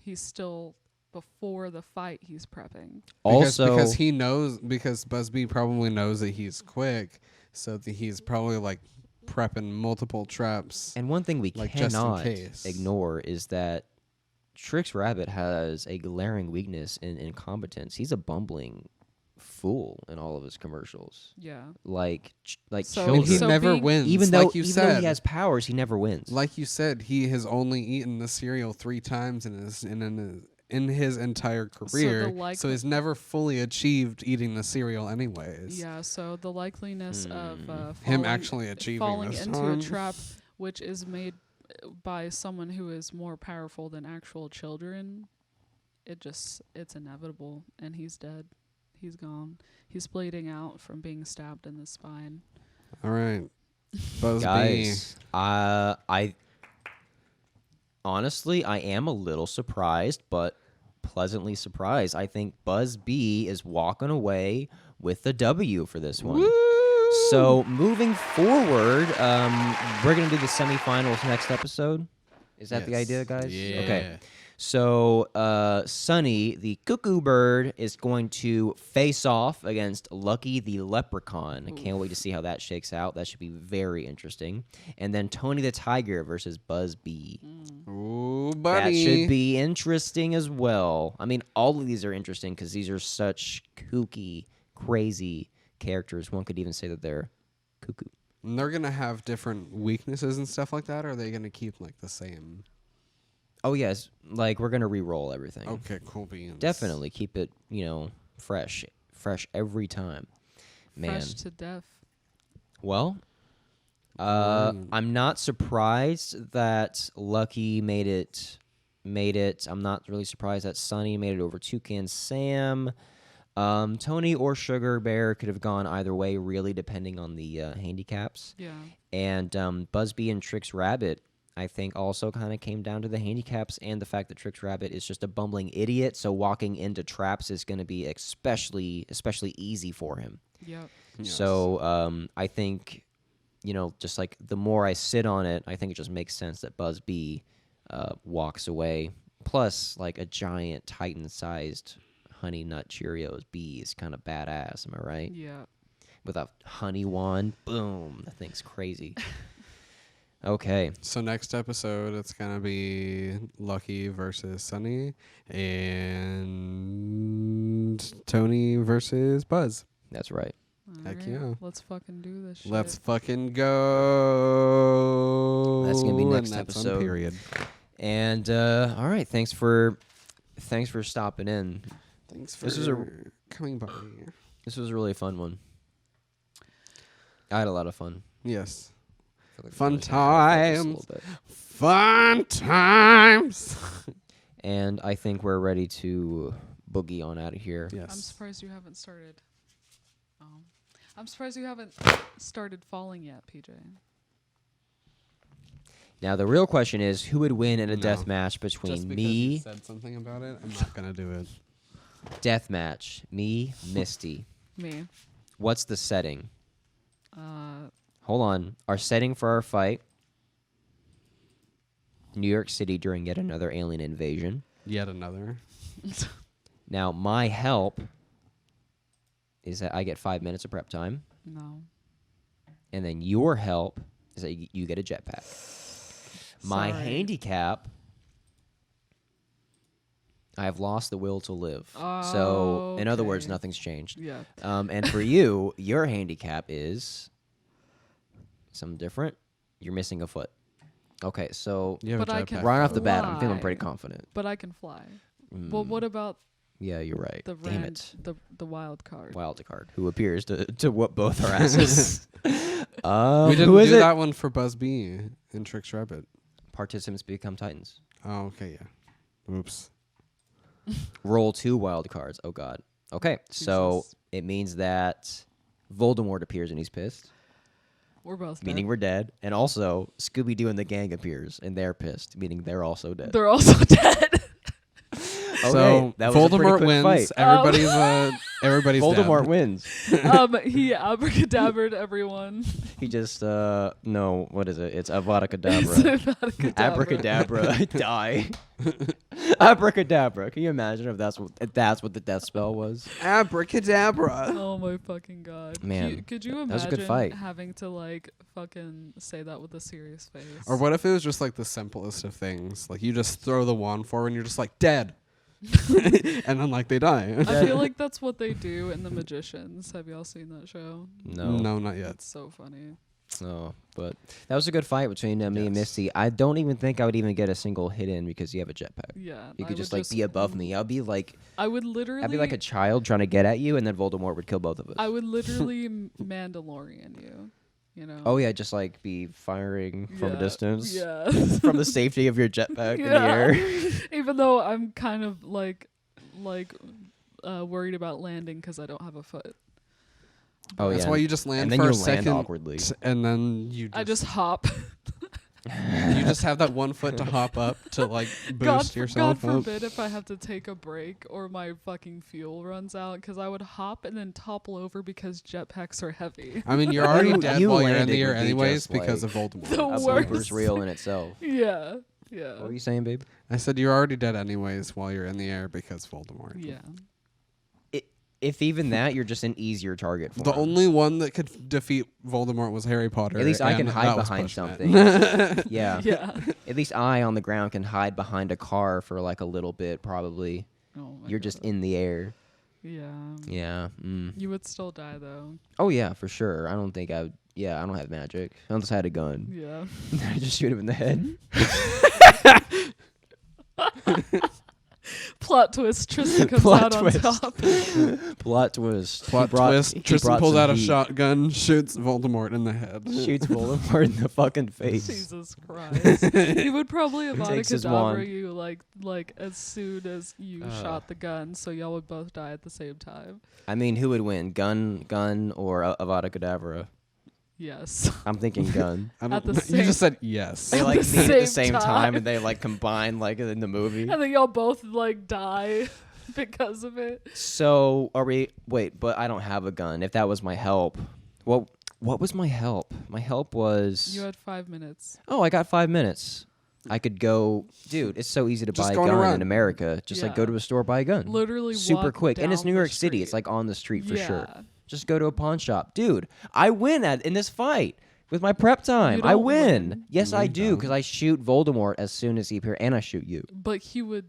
He's still before the fight he's prepping. Because he knows, because Busby probably knows that he's quick, so that he's probably like prepping multiple traps. And one thing we like, cannot just in case. ignore is that Trix Rabbit has a glaring weakness in incompetence. He's a bumbling fool in all of his commercials. Yeah. Like So- children. He so never being- wins. Even though like you even said, though he has powers, he never wins. like you said, he has only eaten the cereal 3 times in his entire career, so he's never fully achieved eating the cereal anyways. Yeah, so the likeliness of Him falling- actually achieving falling this into time. a trap which is made by someone who is more powerful than actual children, it's inevitable, and he's dead. He's gone. He's bleeding out from being stabbed in the spine. All right, Busby. Guys, I honestly I am a little surprised, but pleasantly surprised. I think Buzz B is walking away with the W for this one. So moving forward, we're gonna do the semifinals next episode. Is that the Yes. idea, guys? Yeah. Okay. So Sonny the Cuckoo Bird is going to face off against Lucky the Leprechaun. I can't wait to see how that shakes out. That should be very interesting. And then Tony the Tiger versus Buzz B. Ooh, That buddy. should be interesting as well. I mean, all of these are interesting because these are such kooky, crazy characters. One could even say that they're cuckoo. And they're gonna have different weaknesses and stuff like that, or are they gonna keep like the same? Oh yes, like we're gonna re-roll everything. Okay, cool beans. Definitely keep it, fresh every time. Man, Fresh to death. well, I'm not surprised that Lucky made it. I'm not really surprised that Sonny made it over Toucan Sam. Tony or Sugar Bear could have gone either way, really, depending on the handicaps. Yeah. And Busby and Trix Rabbit, I think, also kind of came down to the handicaps and the fact that Trix Rabbit is just a bumbling idiot, so walking into traps is going to be especially easy for him. Yep. So I think, just like the more I sit on it, I think it just makes sense that Buzz B walks away. Plus, like a giant Titan-sized Honey Nut Cheerios bee is kind of badass. Am I right? Yeah. With a honey wand, boom, that thing's crazy. Okay. So next episode, it's gonna be Lucky versus Sonny and Tony versus Buzz. That's right. Heck Alright, yeah. Let's fucking do this shit. Let's fucking go. That's gonna be next And that's on episode. period. And all right, thanks for stopping in. Thanks for This is a coming by. This was a really fun one. I had a lot of fun. Yes. I feel like Fun I'm gonna focus a little times. bit. Fun times. And I think we're ready to boogie on out of here. I'm Yes. surprised you haven't started. I'm surprised you haven't started falling yet, PJ. Now the real question is, who would win in a No. death match Just between because you me? said something about it, I'm not gonna do it. Death match. Me, Misty. Me. What's the setting? Uh, Hold on. Our setting for our fight: New York City during yet another alien invasion. Yet another. Now my help is that I get 5 minutes of prep time, no. and then your help is that you get a jetpack. My Sorry. handicap, I have lost the will to live. Oh, So, in other words, okay. nothing's changed. Yeah. And for you, your handicap is something different. You're missing a foot. Okay, so You have But a I jetpack. can right off the bat, I'm feeling fly. pretty confident. But I can fly. Well, what about Yeah, you're right. the Damn ran- it. the wild card? Wild card, who appears to whoop both our asses. We Who didn't is do it? that one for Buzz B and Trix Rabbit. Participants become Titans. Oh, okay, yeah. Oops. Roll 2 wild cards. Oh, God. Okay, so Jesus. it means that Voldemort appears and he's pissed. We're both dead. meaning we're dead. And also, Scooby-Doo and the gang appears, and they're pissed, meaning they're also dead. They're also dead. So that was a pretty Voldemort quick wins. fight. Everybody's Voldemort dead. wins. He abracadabraed everyone. He just no, what is it? It's Avada Kedavra. Abracadabra, die. Abracadabra. Can you imagine if that's what the death spell was? Abracadabra. Oh my fucking god. Man, Could you that was a imagine good fight. having to like fucking say that with a serious face? Or what if it was just like the simplest of things? Like you just throw the wand forward and you're just like dead. And then like they die. I feel like that's what they do in The Magicians. Have y'all seen that show? No, not yet. It's so funny. No, but that was a good fight between me and Misty. I don't even think I would even get a single hit in because you have a jetpack. Yeah. You could just like be above me. I'd be like I'd be like a child trying to get at you, and then Voldemort would kill both of us. I would literally Mandalorian you. You know? Oh yeah, just like be firing from a distance. Yeah. From the safety of your jetpack in the air. Even though I'm kind of like worried about landing because I don't have a foot. Oh That's yeah. why you just land and then for you a second, land awkwardly. and then I just hop. you just have that one foot to hop up to like boost yourself God up. forbid if I have to take a break or my fucking fuel runs out, because I would hop and then topple over because jetpacks are heavy. I mean, you're already dead you while you're in landing the air would be anyways just, because like, of Voldemort. The A worst. blooper's reel in itself. Yeah. What were you saying, babe? I said you're already dead anyways while you're in the air because Voldemort. Yeah. If even that, you're just an easier target for The him. only one that could defeat Voldemort was Harry Potter. At least I can and hide that was behind Pushman. something. Yeah. Yeah. At least I on the ground can hide behind a car for like a little bit, probably. Oh my You're just God. in the air. Yeah. Yeah. You would still die though. Oh yeah, for sure. I don't think I would. Yeah, I don't have magic. Unless I had a gun. Yeah. I just shoot him in the head. Plot twist, Tristan comes Plot out twist. on top. Plot twist. Plot He brought- twist. he Tristan brought pulls some out a heat. shotgun, shoots Voldemort in the head. Shoots Voldemort in the fucking face. Jesus Christ. He would probably Takes his Avada wand. Kedavra you like as soon as you shot the gun, so y'all would both die at the same time. I mean, who would win? Gun, or Avada Kedavra? Yes. I'm thinking gun. I At don't the you same- just said yes. They like the meet at the same same time, time. and they like combine like in the movie. And then y'all both like die because of it. So are we? Wait, but I don't have a gun. If that was my help, what was my help? My help was. You had 5 minutes. Oh, I got 5 minutes. I could go, dude. It's so easy to Just buy a go on a gun run. in America. Just like go Yeah. to a store, buy a gun. Literally super walk quick, and it's down New the York City. It's street. like on the street for sure. Yeah. Just go to a pawn shop, dude. I win in this fight with my prep time. You I don't win. win. Yes, I You do, don't. because I shoot Voldemort as soon as he appears, and I shoot you. But he would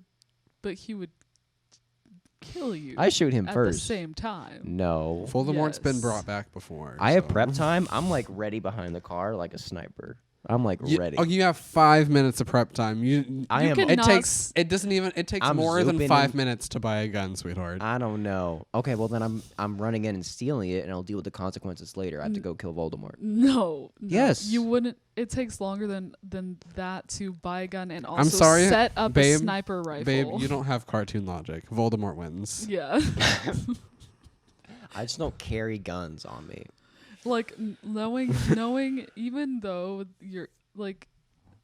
kill you. I shoot him at first. the same time. No, Voldemort's been Yes. brought back before. I have so. prep time. I'm like ready behind the car like a sniper. I'm like ready. Oh, you have 5 minutes of prep time. I You am. can It not takes. It doesn't even. It takes I'm more than zooping 5 in- minutes to buy a gun, sweetheart. I don't know. Okay, well then I'm running in and stealing it, and I'll deal with the consequences later. I have to go kill Voldemort. No. Yes. You wouldn't. It takes longer than that to buy a gun and also sorry, set up babe, a sniper rifle. Babe, you don't have cartoon logic. Voldemort wins. Yeah. I just don't carry guns on me. Like knowing even though you're like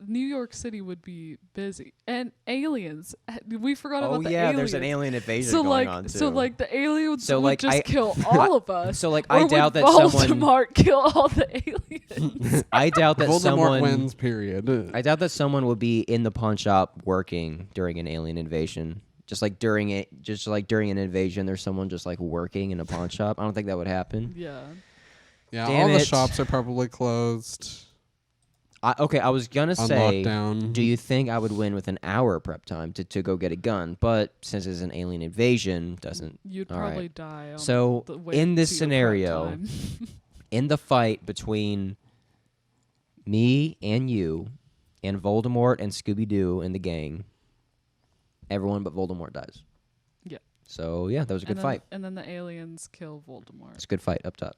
New York City would be busy and aliens. We forgot Oh about the yeah, aliens. there's an alien invasion So going like on too. so like the aliens So, would like, just I- kill all of us. so, like, or I would doubt that Voldemort someone- kill all the aliens. I doubt that Voldemort someone wins. Period. I doubt that someone would be in the pawn shop working during an alien invasion. Just like during an invasion, there's someone just like working in a pawn shop. I don't think that would happen. Yeah. Yeah, Damn all the it. shops are probably closed. I was gonna On say, lockdown. do you think I would win with an hour prep time to go get a gun? But since it's an alien invasion, doesn't. You'd all probably right. die on So, the way in this to your prep scenario, time. In the fight between me and you, and Voldemort and Scooby-Doo and the gang, everyone but Voldemort dies. Yeah. So yeah, that was a good then, fight. And then the aliens kill Voldemort. It's a good fight up top.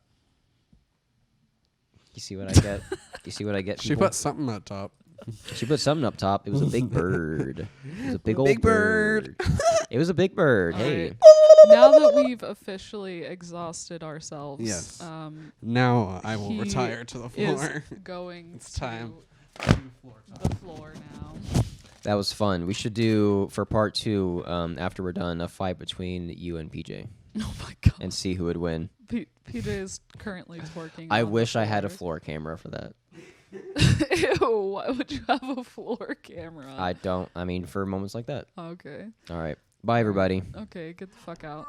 You see what I get? You see what I get? She people? put something up top. She put something up top. It was a big bird. It was a big old Big bird. It was a big bird. All Hey. right. now that we've officially exhausted ourselves, Yes. Now I will he retire to the is floor. going It's time. to the floor now. That was fun. We should do for part 2 after we're done a fight between you and PJ Oh my god. and see who would win. PJ is currently twerking. I on the wish I had a floor. floor camera for that. Ew, why would you have a floor camera? I don't. I mean, for moments like that. Okay. All right. Bye, everybody. Okay, get the fuck out.